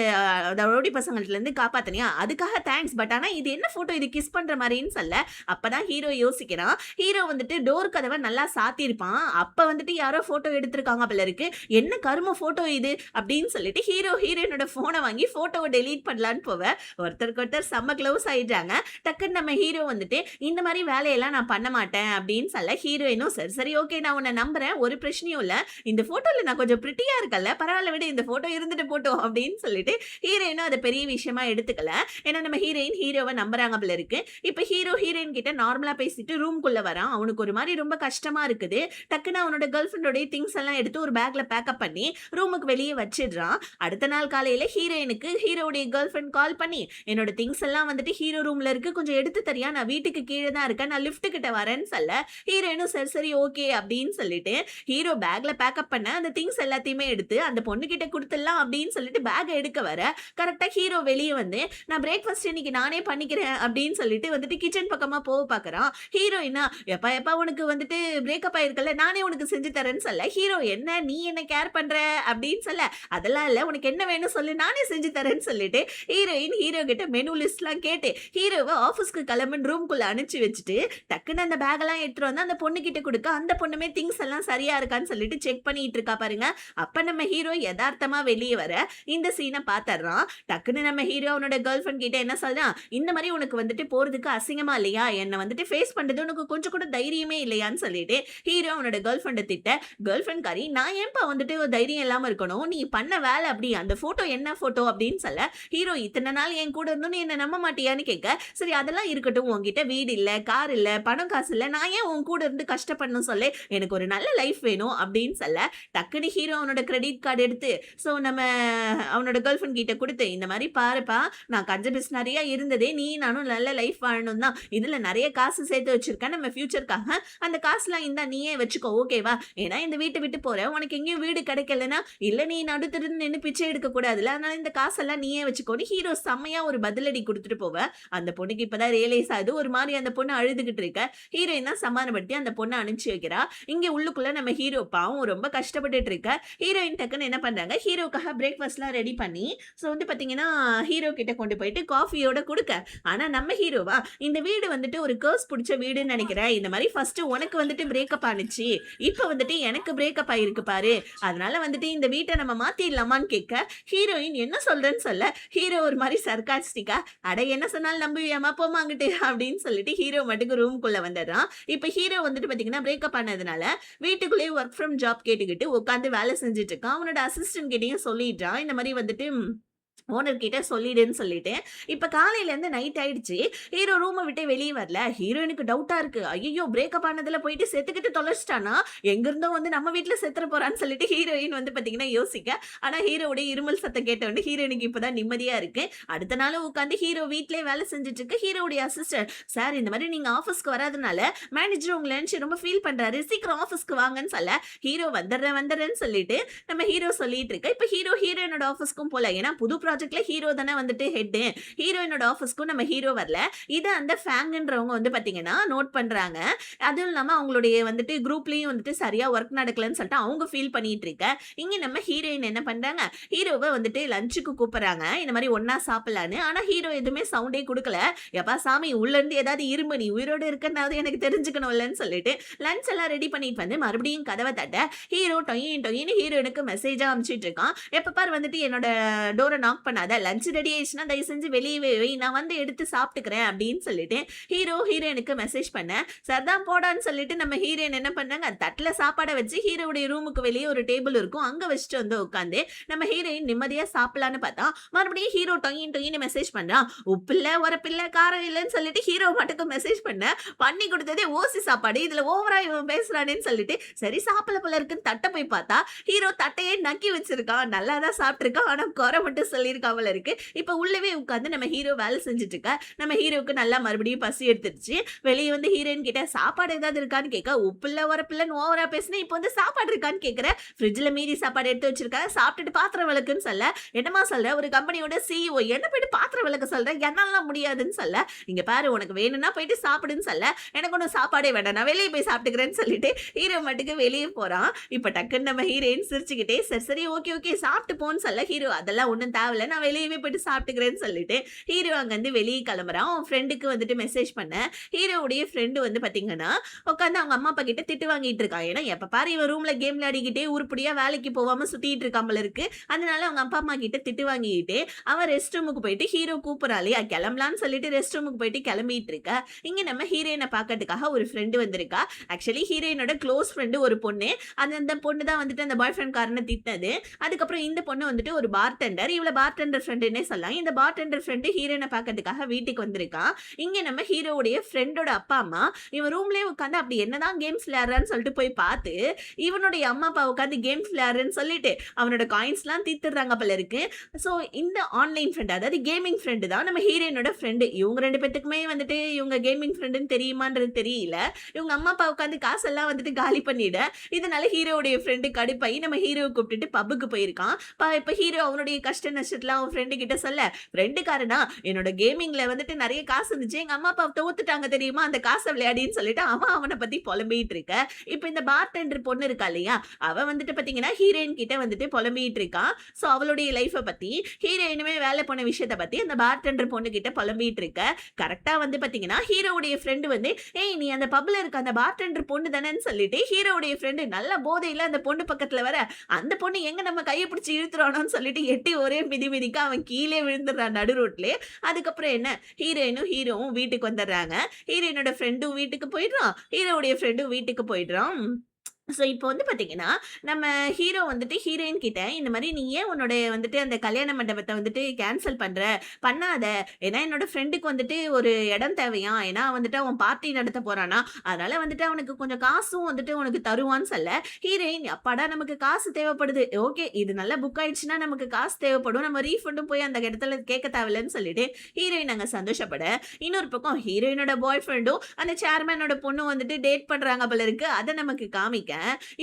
ரவுடி பசங்கள்ட்ட இருந்து காப்பாத்தனியா, அதுக்காக தேங்க்ஸ், பட் ஆனா இது என்ன போட்டோ, இது கிஸ் பண்ற மாதிரின்னு சொல்ல அப்பதான் ஹீரோ யோசிக்கிறான். ஹீரோ வந்துட்டு டோர் கதவை நல்லா சாத்திருப்பான். அப்ப வந்துட்டு யாரோ போட்டோ எடுத்திருக்காங்க போல இருக்கு, என்ன கரும போட்டோ இது அப்படின்னு சொல்லிட்டு ஹீரோயினோட போனை வாங்கி போட்டோவை டெலீட் பண்ணலான்னு போவ. ஒருத்தருக்கு ஒருத்தர் செம்ம க்ளோஸ் ஆயிடுறாங்க. டக்குன்னு நம்ம ஹீரோ வந்துட்டு இந்த மாதிரி வேலையெல்லாம் நான் பண்ண மாட்டேன் அப்படின்னு சொல்ல, ஹீரோயினும் சரி சரி ஓகே நான் உன்னை நம்புறேன், ஒரு பிரச்சனையும் இல்ல, இந்த போட்டோல நான் கொஞ்சம் பிரிட்டியா இருக்கல, பரவாயில்ல விட இந்த போட்டோ இருந்துட்டு போட்டோம் அப்படின்னு சொல்லிட்டு ஹீரோயினும் அதை பெரிய விஷயமா எடுத்துக்கல. ஏன்னா நம்ம ஹீரோயின் ஹீரோவை நம்புறாங்க போல இருக்கு. இப்ப ஹீரோயின் கிட்ட நார்மலா பேசிட்டு ரூம்குள்ள வரான். அவனுக்கு ஒரு மாதிரி ரொம்ப கஷ்டமா இருக்குது. டக்குன்னு அவனோட கேர்ள் ஃப்ரெண்டோட திங்ஸ் எல்லாம் எடுத்து ஒரு பேக்ல பேக்கப் பண்ணி ரூமுக்கு வெளியே வச்சிடுறான். அடுத்த நாள் காலையில ஹீரோயினுக்கு ஹீரோடைய கேர்ள் ஃப்ரெண்ட் கால் பண்ணி என்னோட திங்ஸ் எல்லாம் வந்துட்டு ஹீரோ ரூம்ல இருக்கு, கொஞ்சம் எடுத்து தரியா, நான் வீட்டுக்கு கீழே தான் இருக்கேன், நான் லிஃப்ட் கிட்ட வரேன்னு சொல்ல ஹீரோயினும் சரி சரி ஓகே அப்படின்னு சொல்லிட்டு ஹீரோ பேக்ல பேக்கப் பண்ண அந்த திங்ஸ் எல்லாத்தையுமே எடுத்து அந்த பொண்ணு கிட்ட கொடுத்துடலாம் அப்படின்னு சொல்லிட்டு பேக் எடுக்க வர கரெக்டா ஹீரோ வெளியே வந்து நான் பிரேக்ஃபாஸ்ட் இன்னைக்கு நானே பண்ணிக்கிறேன் அப்படின்னு சொல்லிட்டு வந்துட்டு கிச்சன் பக்கமா போக பாக்குறான். ஹீரோயினா எப்பா எப்பா உனக்கு வந்துட்டு பிரேக்கப் ஆயிருக்கல, நானே உனக்கு செஞ்சு தரேன்னு சொல்ல ஹீரோ என்ன நீ என்ன கேர் பண்ற அப்படின்னு சொல்ல, அதெல்லாம் இல்ல உனக்கு என்ன வேணும் சொல்லு நானே செஞ்சு தரேன்னு சொல்லிட்டு ஹீரோயின் ஹீரோ கிட்ட மெனு லிஸ்ட் எல்லாம் கேட்டு ஹீரோவை ஆபீஸ்க்கு கிளம்புன்னு ரூம்குள்ள அனுப்பிச்சு வச்சுட்டு டக்குன்னு அந்த பேக் எல்லாம் எடுத்துட்டு வந்து அந்த பொண்ணு கிட்ட கொடுக்க அந்த பொண்ணுமே திங்ஸ் எல்லாம் சரியா இருக்கான்னு சொல்லிட்டு செக் பண்ணிட்டு இருக்கா பாருங்க. அப்ப நம்ம ஹீரோ யதார்த்தமா வெளியே வர இந்த சீனை பாத்துறான். டக்குன்னு நம்ம ஹீரோ அவனோட கேர்ள் ஃப்ரெண்ட் கிட்ட என்ன சொல்றான், இந்த மாதிரி உனக்கு வந்துட்டு போறதுக்கு அசிங்கமா இல்லையா, என்ன வந்துட்டு ஃபேஸ் பண்றது உனக்கு கொஞ்சம் கூட தைரியமே இல்லையான்னு சொல்லிட்டு ஹீரோ அவனோட கேர்ள் ஃப்ரெண்டை திட்ட, கேர்ள் ஃப்ரெண்ட் காரி நான் ஏன்பா வந்துட்டு தைரியம் இல்லாம இருக்கணும், நீ பண்ண வேலை அப்படி, அந்த போட்டோ என்ன போட்டோ அப்படின்னு சொல்ல ஹீரோ இத்தனை நாள் என் கூட இருந்தும் நீ என்ன நம்ப மாட்டியான்னு கேட்க, சரி அதெல்லாம் இருக்கட்டும், உன்கிட்ட வீடு இல்ல கார் இல்ல பணம் காசு இல்ல, நான் ஏன் உன் கூட இருந்து கஷ்டப்படணும் சொல்ல, எனக்கு ஒரு நல்ல லைஃப் வேணும் அப்படின்னு அப்படின்னு சொல்ல, டக்குனு ஹீரோ அவனோட கிரெடிட் கார்டு எடுத்து, ஸோ நம்ம அவனோட கேர்ள் ஃபிரெண்ட் கிட்ட குடுத்து, "இந்த மாரி பாருப்பா, நான் கஞ்ச பிஸ்னாரியா இருந்ததே நீயும் நானும் நல்ல லைஃப் வாழணும் தான். இதுல நெறைய காசு சேர்த்து வச்சிருக்கேன் நம்ம ஃபியூச்சர்க்காக. அந்த காசுலாம் இந்தா நீயே வச்சுக்கோ ஓகேவா? ஏன்னா இந்த வீட்ட விட்டு போற. உனக்கு எங்கேயும் வீடு கிடைக்கலன்னா, இல்ல நீ நடுத்தெருவுல நின்னு பிச்சை எடுக்க கூடாதுல்ல. அதனால இந்த காசெல்லாம் நீயே வச்சுக்கோன்னு" ஹீரோ செம்மையா ஒரு பதிலடி குடுத்துட்டு போவ. அந்த பொண்ணுக்கு இப்பதான் ரியலைஸ் ஆகுது. ஒரு மாரி அந்த பொண்ணு அழுதுகிட்டு இருக்க. ஹீரோயின் தான் சமாதானப்படுத்தி அந்த பொண்ண அனுப்பிச்சு வைக்கிறா. இங்க உள்ளுக்குள்ள நம்ம ஹீரோ பாவம் ரொம்ப கஷ்டப்பட்டுட்டு இருக்க. ஹீரோயின் டக்குன்னு என்ன பண்றாங்க, ஹீரோக்காக பிரேக்ஃபாஸ்ட்லாம் ரெடி பண்ணி, ஸோ வந்து பார்த்தீங்கன்னா, ஹீரோ கிட்ட கொண்டு போயிட்டு காஃபியோட குடுக்க. ஆனா நம்ம ஹீரோவா, இந்த வீடு வந்துட்டு ஒரு கர்ஸ் புடிச்ச வீடுன்னு நெனைக்கிறேன். இந்த மாரி ஃபர்ஸ்ட்டு உனக்கு வந்துட்டு பிரேக்கப் ஆனுச்சு. இப்ப வந்துட்டு எனக்கு பிரேக்கப் ஆயிருக்கு பாரு. அதனால வந்துட்டு இந்த வீட்ட நம்ம மாத்திடலாமான்னு கேட்க, ஹீரோயின் என்ன சொல்றேன்னு சொல்ல, ஹீரோ ஒரு மாரி சர்காஸ்டிக்கா, "அட என்ன சொன்னாலும் நம்புவியாம்மா போம்மா அங்கிட்டு" அப்படின்னு சொல்லிட்டு ஹீரோ மட்டுக்கு ரூம்குள்ள வந்துடுறான். இப்ப ஹீரோ வந்துட்டு பார்த்தீங்கன்னா, பிரேக்கப் ஆனதுனால வீட்டுக்குள்ளேயே வொர்க் ஃப்ரம் ஜாப் கேட்டுக்கிட்டு உட்காந்து வேலை செஞ்சுட்டு இருக்கான். அவனோட அசிஸ்டன்ட் கிட்டயும் சொல்லிடுறான். இந்த மாரி வந்துட்டு ஓனர் கிட்ட சொல்லிடுன்னு சொல்லிட்டு. இப்ப காலையிலேருந்து நைட் ஆயிடுச்சு. ஹீரோ ரூம விட்டு வெளிய வரல. ஹீரோயினுக்கு டவுட்டா இருக்கு. ஐய்யய்யோ! பிரேக்கப் ஆனதுல போயிட்டு செத்துக்கிட்டு தொலைச்சிட்டானா? எங்கிருந்தோ வந்து நம்ம வீட்ல செத்துற போறான்னு சொல்லிட்டு ஹீரோயின் வந்து பார்த்தீங்கன்னா யோசிக்க. ஆனா ஹீரோவுடைய இருமல் சத்தம் கேட்ட உடனே ஹீரோயினுக்கு இப்பதான் நிம்மதியா இருக்கு. அடுத்த நாளும் உட்காந்து ஹீரோ வீட்லயே வேலை செஞ்சுட்டு இருக்க. ஹீரோவுடைய அசிஸ்டன்ட், "சார் இந்த மாரி நீங்க ஆஃபீஸ்க்கு வராதனால மேனேஜர் உங்கள நெனச்சு ரொம்ப ஃபீல் பண்றாரு. சீக்கிரம் ஆஃபீஸ்க்கு வாங்கன்னு" சொல்ல, ஹீரோ வந்துடுறேன் வந்துடுறேன்னு சொல்லிட்டு நம்ம ஹீரோ சொல்லிட்டு இருக்க. இப்ப ஹீரோ ஹீரோயினோட ஆஃபீஸ்க்கும் போல. ஏன்னா புது ப்ராஜெக்ட்ல ஹீரோ தானே வந்துட்டு ஹெட். ஹீரோயினோட ஆஃபீஸ்க்கும் நம்ம ஹீரோ வரல. இத அந்த ஃபேங்ன்றவங்க வந்து பார்த்தீங்கன்னா நோட் பண்றாங்க. அதுவும் இல்லாம அவங்களுடைய வந்துட்டு குரூப்லயும் வந்துட்டு சரியா ஒர்க் நடக்கலன்னு சொல்லிட்டு அவங்க ஃபீல் பண்ணிட்டு இருக்க. இங்க நம்ம ஹீரோயின் என்ன பண்றாங்க, ஹீரோவ வந்துட்டு லஞ்சுக்கு கூப்பிடுறாங்க. இந்த மாரி ஒண்ணா சாப்பிடலான்னு. ஆனா ஹீரோ எதுவுமே சவுண்டே குடுக்கல. "எப்பா சாமி உள்ள இருந்து ஏதாவது இரும்பு, நீ உயிரோட இருக்கன்னாவது எனக்கு தெரிஞ்சுக்கணும்லன்னு" சொல்லிட்டு லஞ்ச் எல்லாம் ரெடி பண்ணிட்டு வந்து மறுபடியும் கதவ தட்ட, ஹீரோ டொயின் டொயின்னு ஹீரோயினுக்கு மெசேஜா அனுப்பிச்சிட்டு இருக்கான். "எப்ப பாரு வந்துட்டு என்னோட டோர நாக் பண்ணாத. லஞ்ச் ரெடி ஆயிடுச்சுன்னா தயவு செஞ்சு வெளியவே வை. நான் வந்து எடுத்து சாப்பிட்டுக்கிறேன்" அப்படின்னு சொல்லிட்டு ஹீரோ ஹீரோயினுக்கு மெசேஜ் பண்ண, "சரிதான் போடான்னு" சொல்லிட்டு நம்ம ஹீரோயின் என்ன பண்ணாங்க, தட்டுல சாப்பாட வச்சு ஹீரோவுடைய ரூமுக்கு வெளியே ஒரு டேபிள் இருக்கும். அங்க வச்சுட்டு வந்து உட்காந்து நம்ம ஹீரோயின் நிம்மதியா சாப்பிடலான்னு பார்த்தா, மறுபடியும் ஹீரோ டொயின் டொயின்னு மெசேஜ் பண்றான். உப்பில்ல, உரப்பில்ல, காரம் இல்லன்னு சொல்லிட்டு ஹீரோ மட்டுக்கு மெசேஜ் பண்ணி கொடுத்ததே ஓசி சாப்பாடு. இதுல ஓவரா இவன் பேசுறானேன்னு சொல்லிட்டு, சரி சாப்பிடல போல இருக்குன்னு தட்ட போய் பார்த்தா, ஹீரோ தட்டையே நக்கி வச்சிருக்கான். நல்லா தான் சாப்பிட்டுருக்கான். ஆனா குறை மட்டும் சொல்லியிருக்கான் போல இருக்கு. இப்ப உள்ளவே உட்கார்ந்து நம்ம ஹீரோ வேலை செஞ்சுட்டு இருக்க. நம்ம ஹீரோவுக்கு நல்லா மறுபடியும் பசி எடுத்துருச்சு. வெளிய வந்து ஹீரோயின் கிட்ட சாப்பாடு ஏதாவது இருக்கான்னு கேட்க, உப்பில்ல, உரப்பில்லன்னு ஓவரா பேசினேன். இப்போ வந்து சாப்பாடு இருக்கான்னு கேட்கிற. ஃப்ரிட்ஜ்ல மீதி சாப்பாடு எடுத்து வச்சிருக்க. சாப்பிட்டுட்டு பாத்திரம் விளக்குன்னு சொல்ல, என்னம்மா சொல்ற? ஒரு கம்பெனியோட சிஇஓ என்ன போயிட்டு பாத்திரம் விளக்க சொல்ற? என்னாலலாம் முடியாதுன்னு சொல்ல, இங்க பாரு உனக்கு வேணும்னா போயிட்டு சாப்பிடுன்னு சொல்ல, எனக்கு ஒண்ணும் சாப்பாடே வேண்டாம். நான் வெளிய போய் சாப்பிட்டுக்கிறேன்னு சொல்லிட்டு ஹீரோ மட்டுக்கு வெளிய போறான். இப்ப டக்குன்னு நம்ம ஹீரோயின் சிரிச்சுக்கிட்டே, சரி சரி ஓகே ஓகே சாப்பிட்டு போன்னு சொல்ல, ஹீரோ அதெல்லாம் ஒண்ணும் தேவையில்ல. நான் வெளியவே போயிட்டு சாப்பிட்டுக்கிறேன்னு சொல்லிட்டு ஹீரோ அங்கருந்து வெளிய கிளம்புறான். அவன் ஃப்ரெண்டுக்கு வந்துட்டு மெசேஜ் பண்ண. ஹீரோவுடைய ஃப்ரெண்டு வந்து பார்த்தீங்கன்னா, உட்காந்து அவங்க அம்மா, அப்பா கிட்ட திட்டு வாங்கிட்டு இருக்கான். ஏன்னா, எப்ப பாரு இவன் ரூம்ல கேம் விளையாடிக்கிட்டே உருப்படியா வேலைக்கு போகாம சுத்திட்டு இருக்கான் போல இருக்கு. அதனால அவங்க அப்பா, அம்மா கிட்ட திட்டு வாங்கிக்கிட்டு, அவன் ரெஸ்ட் ரூமுக்கு போயிட்டு ஹீரோ கூப்பிடுறா இல்லையா, கிளம்பலான்னு சொல்லிட்டு ரெஸ்ட் ரூமுக்கு போயிட்டு கிளம்பிட்டு இருக்க. இங்க நம்ம ஹீரோயின பார்க்கறதுக்காக ஒரு ஃப்ரெண்டு வந்திருக்கா. ஆக்சுவலி ஹீரோயினோட க்ளோஸ் ஃப்ரெண்டு ஒரு பொண்ணு. அந்த பொண்ணு தான் வந்துட்டு அந்த பாய் ஃப்ரெண்ட் காரன திட்டினது. அதுக்கப்புறம் இந்த பொண்ணு வந்துட்டு ஒரு பார்டெண்டர். இவள பார்டெண்டர் ஃப்ரெண்டுன்னே சொல்லலாம். இந்த பார்டெண்டர் ஃப்ரெண்டு ஹீரோயின பார்க்கறதுக்காக வீட்டுக்கு வந்திருக்கான். இங்க நம்ம ஹீரோவுடைய ஃப்ரெண்டோட அப்பா, அம்மா இவன் ரூம்லயே உட்கார்ந்து அப்படி என்னதான் கேம்ஸ் விளையாடுறான்னு சொல்லிட்டு போய் பார்த்து, இவனுடைய அம்மா, அப்பா உட்கார்ந்து கேம்ஸ் விளையாடுறேன்னு சொல்லிட்டு அவனோட காயின்ஸ்லாம் தீர்த்துடுறாங்க போல இருக்கு. ஸோ இந்த ஆன்லைன் ஃப்ரெண்ட், அதாவது கேமிங் ஃப்ரெண்டு தான் நம்ம ஹீரோயினோட ஃப்ரெண்டு. இவங்க 2 பேத்துக்குமே வந்துட்டு இவங்க கேமிங் ஃப்ரெண்டுன்னு தெரியுமான்றது தெரியல. இவங்க அம்மா, அப்பா உட்கார்ந்து காசெல்லாம் வந்துட்டு காலி பண்ணிட, இதனால ஹீரோவுடைய ஃப்ரெண்டு கடுப்பாயி நம்ம ஹீரோவ கூப்பிட்டுட்டு பப்புக்கு போயிருக்கான். இப்ப ஹீரோ அவனுடைய கஷ்ட நஷ்டத்துல அவன் ஃப்ரெண்டு கிட்ட சொல்ல, ஃப்ரெண்டுக்காரனா என்னோட கேமிங்ல வந்துட்டு நிறைய காசு இருந்துச்சு. எங்க அம்மா, அப்பா தோத்துட்டாங்க தெரியுமா? அந்த காச விளையாடின்னு சொல்லிட்டு அவன் அவன பத்தி புலம்பிட்டு இருக்க. இப்ப இந்த பார்டெண்டர் பொண்ணு இருக்கா இல்லையா? அவ வந்துட்டு பாத்தீங்கன்னா ஹீரோயின் கிட்ட வந்துட்டு புலம்பிட்டு இருக்கா. சோ அவளுடைய லைஃப பத்தி, ஹீரோயினுமே வேலை போன விஷயத்த பத்தி அந்த பார்டெண்டர் பொண்ணு கிட்ட புலம்பிட்டு இருக்க. கரெக்ட்டா வந்து பாத்தீங்கன்னா ஹீரோவுடைய ஃப்ரெண்டு வந்து, "ஏய் நீ அந்த பப்ல இருக்க அந்த பார்டெண்டர் பொண்ணு தானேன்னு" சொல்லிட்டு ஹீரோவுடைய ஃப்ரெண்டு நல்ல போதையில அந்த பொண்ணு பக்கத்துல வர, அந்த பொண்ணு எங்க நம்ம கைய பிடிச்சு இழுத்துறானோன்னு சொல்லிட்டு எட்டி ஒரே மிதி மிதிக்க அவன் கீழே விழுந்துடுறான் நடு ரோட்லயே. அதுக்கப்புறம் என்ன, ஹீரோயினும் ஹீரோவும் வீட்டுக்கு வந்துடுறாங்க. ஹீரோயினோட ஃப்ரெண்டும் வீட்டுக்கு போயிடுறான். ஹீரோவுடைய ஃப்ரெண்டும் வீட்டுக்கு போயிடுறான். ஸோ இப்போ வந்து பார்த்தீங்கன்னா, நம்ம ஹீரோ வந்துட்டு ஹீரோயின் கிட்ட இந்த மாரி "நீ ஏன் உன்னுடைய வந்துட்டு அந்த கல்யாண மண்டபத்த வந்துட்டு கேன்சல் பண்ற? பண்ணாத. ஏன்னா என்னோட ஃப்ரெண்டுக்கு வந்துட்டு ஒரு இடம் தேவையாம். ஏன்னா வந்துட்டு அவன் பார்ட்டி நடத்த போறானாம். அதனால வந்துட்டு அவனுக்கு கொஞ்சம் காசும் வந்துட்டு உனக்கு தருவான்னு" சொல்ல, ஹீரோயின் "அப்பாடா நமக்கு காசு தேவைப்படுது. ஓகே இது நல்லா புக் ஆயிடுச்சுன்னா நமக்கு காசு தேவைப்படும். நம்ம ரீஃபண்டும் போய் அந்த இடத்துல கேட்க தேவையில்லன்னு" சொல்லிட்டு ஹீரோயின் அங்க சந்தோஷப்பட, இன்னொரு பக்கம் ஹீரோயினோட பாய் ஃப்ரெண்டும் அந்த சேர்மேனோட பொண்ணும் வந்துட்டு டேட் பண்றாங்க போல இருக்கு. அத நமக்கு காமிக்க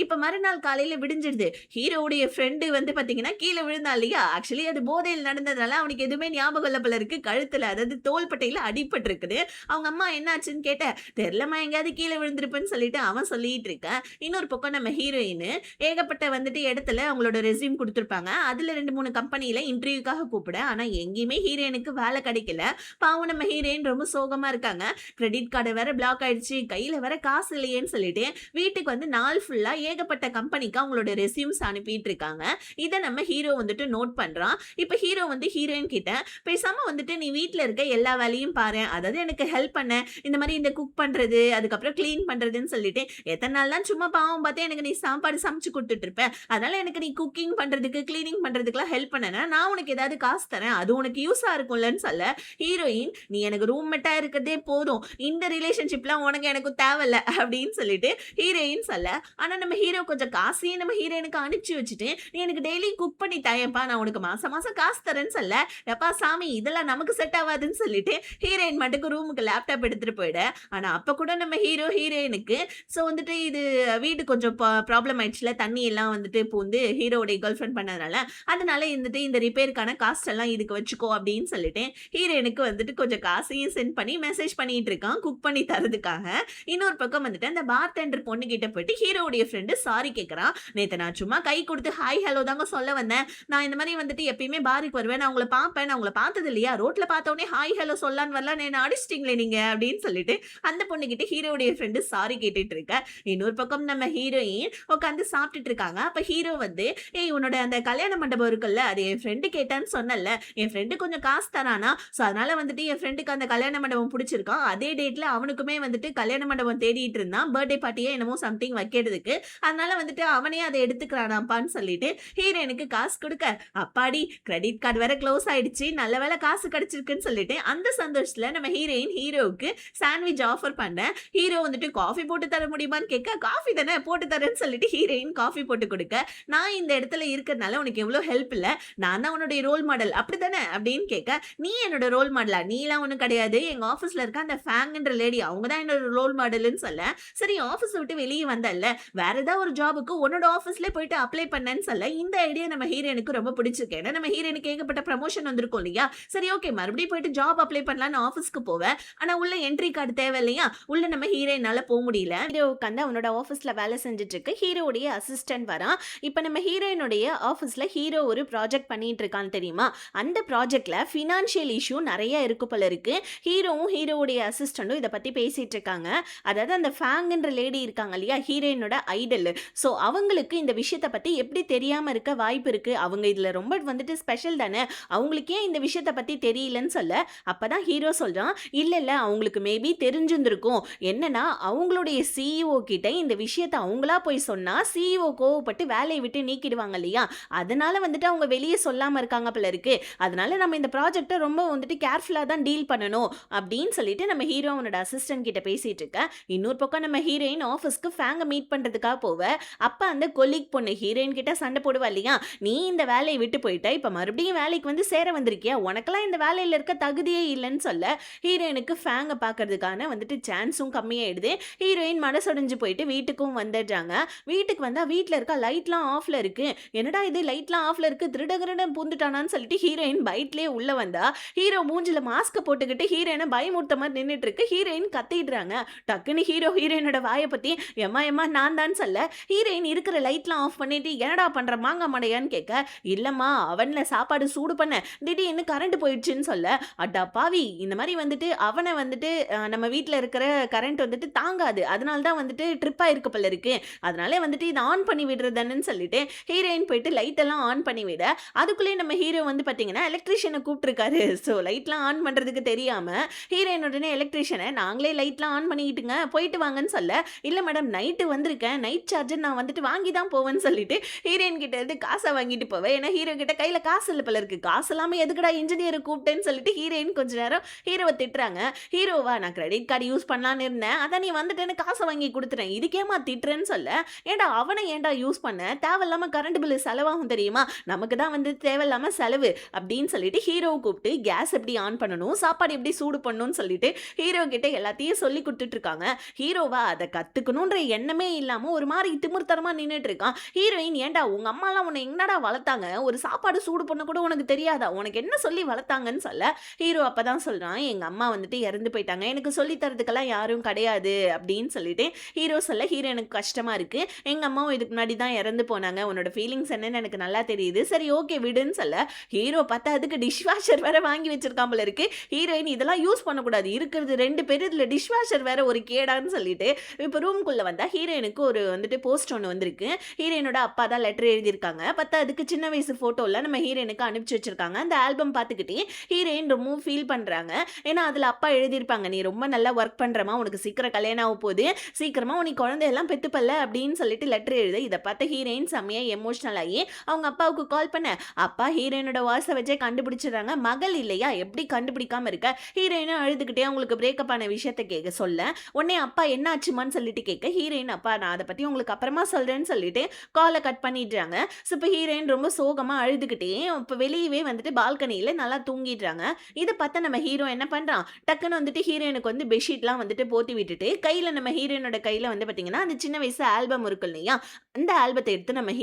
இப்ப மறுநாள் காலையில விடிஞ்சிடுது. ஹீரோவுடைய ஃப்ரெண்ட் வந்து பாத்தீங்கன்னா, கீழ விழுந்தான் இல்லையா? ஆக்சுவலி அது போதையில நடந்ததுனால அவனுக்கு எதுவுமே ஞாபகம் இல்ல போல இருக்கு. கழுத்துல அதாவது தோள்பட்டையில அடிபட்டிருக்குது. அவங்க அம்மா என்னாச்சுன்னு கேட்ட, "தெரியலம்மா எங்கேயாவது கீழ விழுந்திருப்பேன்னு" சொல்லிட்டு அவன் சொல்லிட்டு இருக்கான். இன்னொரு பக்கம் நம்ம ஹீரோயின் ஏகப்பட்ட வந்துட்டு இடத்துல அவங்களோட ரெஸ்யூம் குடுத்துருப்பாங்க. அதுல 2, 3 கம்பெனில இன்டர்வியூக்காக கூப்பிட. ஆனா எங்கேயுமே ஹீரோயினுக்கு வேலை கிடைக்கல. பாவம் நம்ம ஹீரோயின் ரொம்ப சோகமா இருக்காங்க. கிரெடிட் கார்டு வேற பிளாக் ஆயிடுச்சு. கையில வேற காசு இல்லையேன்னு சொல்லிட்டு வீட்டுக்கு வந்து நாள் ஃபுல்லா ஏகப்பட்ட கம்பெனிக்கு அவங்களோட ரெஸ்யூம்ஸ் அனுப்பிட்டு இருக்காங்க. இத நம்ம ஹீரோ வந்துட்டு நோட் பண்றான். இப்ப ஹீரோ வந்து ஹீரோயின் கிட்ட, "பேசாம வந்துட்டு நீ வீட்ல இருக்க எல்லா வேலையும் பாரேன். அதாவது எனக்கு ஹெல்ப் பண்ண. இந்த மாரி இந்த குக் பண்றது, அதுக்கப்புறம் கிளீன் பண்றதுன்னு சொல்லிட்டு, எத்தன நாள் தான் சும்மா பாவம் பார்த்தே எனக்கு நீ சாப்பாடு சமைச்சு குடுத்துட்டு இருப்ப. அதனால எனக்கு நீ குக்கிங் பண்றதுக்கு, கிளீனிங் பண்றதுக்குலாம் ஹெல்ப் பண்ணேன்னா, நான் உனக்கு ஏதாவது காசு தரேன். அது உனக்கு யூஸா இருக்கும்லன்னு" சொல்ல, ஹீரோயின், "நீ எனக்கு ரூம்மேட்டா இருக்கிறதே போதும். இந்த ரிலேஷன்ஷிப்லாம் உனக்கு எனக்கும் தேவையில்ல" அப்படின்னு சொல்லிட்டு ஹீரோயின் சொல்ல, ஆனா நம்ம ஹீரோ கொஞ்சம் காசையும் நம்ம ஹீரோயினுக்கு அனுப்பிச்சு வச்சுட்டு, "நீ எனக்கு டெய்லி குக் பண்ணி தாயேன்ப்பா, நான் உனக்கு மாசம் மாசம் காசு தரேன்னு" சொல்ல, "எப்பா சாமி இதெல்லாம் நமக்கு செட் ஆவாதுன்னு" சொல்லிட்டு ஹீரோயின் பாட்டுக்கு ரூமுக்கு லேப்டாப் எடுத்துட்டு போயிட, ஆனா அப்ப கூட நம்ம ஹீரோ ஹீரோயினுக்கு வந்துட்டு இது வீடு கொஞ்சம் ப்ராப்ளம் ஆயிடுச்சுல, தண்ணி எல்லாம் வந்துட்டு பூந்து ஹீரோவுடைய கேர்ள் ஃபிரெண்ட் பண்ணதுனால, அதனால வந்துட்டு இந்த ரிப்பேருக்கான காஸ்ட் எல்லாம் இதுக்கு வச்சுக்கோ அப்படின்னு சொல்லிட்டு, ஹீரோயினுக்கு வந்துட்டு கொஞ்சம் காசையும் சென்ட் பண்ணி மெசேஜ் பண்ணிட்டு இருக்கான், குக் பண்ணி தர்றதுக்காக. இன்னொரு பக்கம் வந்துட்டு அந்த பார்டெண்டர் பொண்ணுகிட்ட போயிட்டு ஹீரோவுடைய ஃப்ரெண்டு சாரி கேட்கறான். "நேத்து நான் சும்மா கை குடுத்து ஹாய், ஹலோ தாங்க சொல்ல வந்தேன். நான் இந்த மாரி வந்துட்டு எப்பயுமே பாருக்கு வருவேன். நான் உங்கள பார்ப்பேன். நான் உங்கள பார்த்தது இல்லையா? ரோட்ல பார்த்த உடனே ஹாய், ஹலோ சொல்லலான்னு வரலான்னு என்ன அடிச்சிட்டீங்களே நீங்க" அப்படின்னு சொல்லிட்டு அந்த பொண்ணுகிட்ட ஹீரோவுடைய ஃப்ரெண்டு சாரி கேட்டுட்டு இருக்க. இன்னொரு பக்கம் நம்ம ஹீரோயின் உட்கார்ந்து சாப்பிட்டுட்டு இருக்காங்க. அப்ப ஹீரோ வந்து, "ஏய் உன்னோட அந்த கல்யாண மண்டபம் இருக்குல்ல, அது என் ஃப்ரெண்டு கேட்டான்னு சொன்னேன்ல. என் ஃப்ரெண்டு கொஞ்சம் காசு தரானா, அதனால வந்துட்டு என் ஃப்ரெண்டுக்கு அந்த கல்யாண மண்டபம் புடிச்சிருக்காம். அதே டேட்ல அவனுக்குமே வந்துட்டு கல்யாண மண்டபம் தேடிட்டு இருந்தான். பர்த்டே பார்ட்டியோ என்னமோ சம்திங் வைக்கிறதுக்கு. அதனால வந்துட்டு அவனே அத எடுத்துக்கிறானாப்பான்னு" சொல்லிட்டு ஹீரோயினுக்கு காசு குடுக்க, அப்பாடி கிரெடிட் கார்டு வேற க்ளோஸ் ஆயிடுச்சு. நல்ல வேளை காசு கிடைச்சிருக்குன்னு சொல்லிட்டு அந்த சந்தோஷத்துல நம்ம ஹீரோயின் ஹீரோவுக்கு சாண்ட்விச் ஆஃபர் பண்ண, ஹீரோ வந்துட்டு காஃபி போட்டு தர முடியுமான்னு கேட்க, "காஃபி தானே போட்டு தரேன்னு" சொல்லிட்டு ஹீரோயின் காஃபி போட்டு குடுக்க, "நான் இந்த இடத்துல இருக்கிறதுனால உனக்கு எவ்வளோ ஹெல்ப் இல்ல. நான் தான் உன்னுடைய ரோல் மாடல் அப்படித்தானே?" அப்படின்னு கேட்க, "நீ என்னோட ரோல் மாடலா? நீலாம் ஒண்ணும் கிடையாது. எங்க ஆஃபீஸ்ல இருக்க அந்த ஃபேங்ன்ற லேடி அவங்க தான் என்னோட ரோல் மாடல்ன்னு" சொல்ல, "சரி ஆஃபீஸ விட்டு வெளிய வந்தல்ல, வேற ஏதாவது ஒரு ஜாப்க்கு உன்னோட ஆஃபீஸ்லயே போயிட்டு அப்ளை பண்ணேன்னு" சொல்ல, இந்த ஐடியா நம்ம ஹீரோயினுக்கு ரொம்ப பிடிச்சிருக்கு. ஏன்னா நம்ம ஹீரோயினுக்கு ஏகப்பட்ட ப்ரமோஷன் வந்திருக்கும் இல்லையா? சரி ஓகே மறுபடியும் போயிட்டு ஜாப் அப்ளை பண்ணலான்னு ஆஃபீஸ்க்கு போவ. ஆனா உள்ள என்ட்ரி கார்டு தேவை இல்லையா? உள்ள நம்ம ஹீரோயினால முடியல. ஹீரோ உட்கார்ந்து அவனோட ஆஃபீஸ்ல வேலை செஞ்சுட்டு இருக்கு. ஹீரோவுடைய அசிஸ்டன்ட் வரான். இப்ப நம்ம ஹீரோயினுடைய ஆஃபீஸ்ல ஹீரோ ஒரு ப்ராஜெக்ட் பண்ணிட்டு இருக்கான்னு தெரியுமா? அந்த ப்ராஜெக்ட்ல ஃபினான்ஷியல் இஷ்யூ நெறைய இருக்கு போல இருக்கு. ஹீரோவும் ஹீரோவுடைய அசிஸ்டன்டும் இத பத்தி பேசிட்டு இருக்காங்க. அதாவது அந்த ஃபேங்ன்ற லேடி இருக்காங்க இல்லையா? ஹீரோயினோட ஐடல். ஸோ அவங்களுக்கு இந்த விஷயத்த பத்தி எப்படி தெரியாம இருக்க வாய்ப்பு இருக்கு? அவங்க இதுல ரொம்ப வந்துட்டு ஸ்பெஷல் தானே. அவங்களுக்கு ஏன் இந்த விஷயத்த பத்தி தெரியலன்னு சொல்ல, அப்பதான் ஹீரோ சொல்றான், "இல்ல இல்ல அவங்களுக்கு மேபி தெரிஞ்சிருந்திருக்கும். என்னன்னா அவங்களுடைய சிஇஓ கிட்ட இந்த விஷயத்த அவங்களா போய் சொன்னா சிஇஓ கோவப்பட்டு வேலைய விட்டு நீக்கிடுவாங்க இல்லையா? அதனால வந்துட்டு அவங்க வெளிய சொல்லாம இருக்காங்க போல இருக்கு. அதனால நம்ம இந்த ப்ராஜெக்ட்ட ரொம்ப வந்துட்டு கேர்ஃபுல்லா தான் டீல் பண்ணணும்" அப்படின்னு சொல்லிட்டு நம்ம ஹீரோ அவனோட அசிஸ்டன்ட் கிட்ட பேசிட்டு இருக்க. இன்னொரு பக்கம் நம்ம ஹீரோயின் ஆஃபீஸ்க்கு ஃபேங்க மீட் பண்றதுக்காக போவ. அப்ப அந்த கொலீக் பொண்ணு ஹீரோயின் கிட்ட சண்டை போடுவா இல்லையா? "நீ இந்த வேலைய விட்டு போயிட்ட. இப்ப மறுபடியும் வேலைக்கு வந்து சேர வந்திருக்கியா? உனக்கெல்லாம் இந்த வேலையில இருக்க தகுதியே இல்லன்னு" சொல்ல, ஹீரோயினுக்கு ஃபேங்க பார்க்கறதுக்கான வந்துட்டு சான்ஸும் கம்மியாயிடுது. ஹீரோயின் மனசொடைஞ்சு போயிட்டு வீட்டுக்கும் வந்துடுறாங்க. வீட்டுக்கு வந்தா வீட்ல இருக்க லைட்லாம் ஆஃப்ல இருக்கு. என்னடா இது லைட்லாம் ஆஃப்ல இருக்கு, திருடன் பூந்துட்டானான்னு சொல்லிட்டு ஹீரோயின் பைக்லயே உள்ள வந்தா, ஹீரோ மூஞ்சில மாஸ்க் போட்டுக்கிட்டு ஹீரோயின பயமுறுத்த மாதிரி நின்னுட்டு இருக்கு. ஹீரோயின் கத்திடுறாங்க. டக்குன்னு ஹீரோ ஹீரோயினோட வாய பத்தி, "எம்மா எம்மா நான் தான்" சொல்ல, ஹீரோயின் இருக்கிற லைட்லாம் ஆஃப் பண்ணிட்டு, "என்னடா பண்ற மாங்கா மடையான்னு" கேட்க, "இல்லம்மா அவன்ல சாப்பாடு சூடு பண்ண திடீர்னு கரண்ட் போயிடுச்சுன்னு" சொல்ல, "அடா பாவி இந்த மாதிரி வந்துட்டு அவனை வந்துட்டு நம்ம வீட்ல இருக்கிற கரண்ட் வந்துட்டு தாங்காது. அதனால தான் வந்துட்டு ட்ரிப் ஆயிருக்கு போல இருக்கு. அதனால வந்துட்டு இத ஆன் பண்ணி விடுறதுதானேன்னு" சொல்லிட்டு ஹீரோயின் போயிட்டு லைட் எல்லாம் ஆன் பண்ணி விட, அதுக்குள்ளே நம்ம ஹீரோ வந்து பார்த்தீங்கன்னா எலக்ட்ரீஷியன கூப்பிட்டுருக்காரு. ஸோ லைட்லாம் ஆன் பண்றதுக்கு தெரியாம ஹீரோயின் உடனே எலக்ட்ரீஷியன, "நாங்களே லைட்லாம் ஆன் பண்ணிக்கிட்டுங்க போயிட்டு வாங்கன்னு" சொல்ல, "இல்ல மேடம் நைட்டு வந்துருச்சு. வந்திருக்கேன். நைட் சார்ஜர் நான் வந்துட்டு வாங்கி தான் போவேன்னு சொல்லிட்டு ஹீரோயின் கிட்ட இருந்து காச வாங்கிட்டு போவேன். ஏன்னா ஹீரோ கிட்ட கையில காசு இல்ல போல இருக்கு. காசு இல்லாம எதுக்குடா இன்ஜினியர கூப்பிட்டேன்னு சொல்லிட்டு ஹீரோயின் கொஞ்ச நேரம் ஹீரோவ திட்டுறாங்க. ஹீரோவா நான் கிரெடிட் கார்டு யூஸ் பண்ணலான்னு இருந்தேன். அதான் நீ வந்துட்டேன்னு காச வாங்கி குடுத்துட்டேன். இதுக்கேம்மா திட்டுறேன்னு சொல்ல, ஏன்டா அவன ஏன்டா யூஸ் பண்ண? தேவையில்லாம கரண்ட் பில் செலவாகும் தெரியுமா? நமக்கு தான் வந்து தேவையில்லாம செலவு அப்படின்னு சொல்லிட்டு ஹீரோவ கூப்பிட்டு கேஸ் எப்படி ஆன் பண்ணணும், சாப்பாடு எப்படி சூடு பண்ணணும்னு சொல்லிட்டு ஹீரோ கிட்ட எல்லாத்தையும் சொல்லி குடுத்துட்டு இருக்காங்க. ஹீரோவா அத கத்துக்கணும்ன்ற எண்ணமே இல்லாம ஒரு மாரி திமிர்த்தனமா நின்னுட்டு இருக்கான். ஹீரோயின் ஏன்டா உங்க அம்மாலாம் உன்ன என்னடா வளர்த்தாங்க? ஒரு சாப்பாடு சூடு பண்ண கூட உனக்கு தெரியாதா? உனக்கு என்ன சொல்லி வளர்த்தாங்கன்னு சொல்ல, ஹீரோ அப்பதான் சொல்றான், எங்க அம்மா வந்துட்டு இறந்து போயிட்டாங்க. எனக்கு சொல்லி தரதுக்கெல்லாம் யாரும் கிடையாது அப்படின்னு சொல்லிட்டு ஹீரோ சொல்ல ஹீரோயினுக்கு கஷ்டமா இருக்கு. எங்க அம்மாவும் இதுக்கு முன்னாடி தான் இறந்து போனாங்க. உன்னோட ஃபீலிங்ஸ் என்னன்னு எனக்கு நல்லா தெரியுது. சரி ஓகே விடுன்னு சொல்ல, ஹீரோ பார்த்தா அதுக்கு டிஷ் வாஷர் வேற வாங்கி வச்சிருக்கான் போல இருக்கு. ஹீரோயின் இதெல்லாம் யூஸ் பண்ணக்கூடாது. இருக்கிறது 2 பேரு இதுல டிஷ் வாஷர் வேற ஒரு கேடான்னு சொல்லிட்டு இப்ப ரூம்குள்ள வந்தா ஹீரோயினுக்கு ஒரு வந்துட்டு போஸ்ட் ஒண்ணு வந்திருக்கு. ஹீரோயினோட அப்பா தான் லெட்டர் எழுதியிருக்காங்க. அதுக்கு சின்ன வயசு போட்டோல நம்ம ஹீரோயினுக்கு அனுப்பிச்சு வச்சிருக்காங்க. அந்த ஆல்பம் பார்த்துக்கிட்டே ஹீரோயின் ரொம்ப ஃபீல் பண்றாங்க. ஏன்னா அதுல அப்பா எழுதியிருப்பாங்க, நீ ரொம்ப நல்லா ஒர்க் பண்றமா, உனக்கு சீக்கிரம் கல்யாணம் ஆக போகுது, சீக்கிரமா உனக்கு குழந்தையெல்லாம் பெத்துப்பல்ல அப்படின்னு சொல்லிட்டு லெட்டர் எழுத இதை பார்த்து ஹீரோயின் செம்மையா எமோஷனல் ஆகி அவங்க அப்பாவுக்கு கால் பண்ண, அப்பா ஹீரோயினோட வாய்ஸை வச்சே கண்டுபிடிச்சிடுறாங்க. மகள் இல்லையா, எப்படி கண்டுபிடிக்காம இருக்க? ஹீரோயினும் அழுதுகிட்டே அவங்களுக்கு பிரேக்கப் ஆன விஷயத்தை கேட்க சொல்ல, உடனே அப்பா என்ன ஆச்சுமான்னு சொல்லிட்டு கேட்க ஹீரோயின் அப்பா நான் அதை பத்தி உங்களுக்கு அப்புறமா சொல்றேன்னு சொல்லிட்டு காலை கட் பண்ணிடுறாங்க. ஸோ இப்போ ஹீரோயின் ரொம்ப சோகமா அழுதுகிட்டே இப்போ வெளியவே வந்துட்டு பால்கனியில நல்லா தூங்கிடுறாங்க. இதை பார்த்தா நம்ம ஹீரோ என்ன பண்றான், டக்குன்னு வந்துட்டு ஹீரோயினுக்கு வந்து பெட்ஷீட்லாம் வந்துட்டு போத்தி விட்டுட்டு கையில நம்ம ஹீரோயினோட கையில வந்து பாத்தீங்கன்னா அந்த சின்ன வயசு ஆல்பம் இருக்கு இல்லையா, அந்த ஆல்பத்தை எடுத்து நம்ம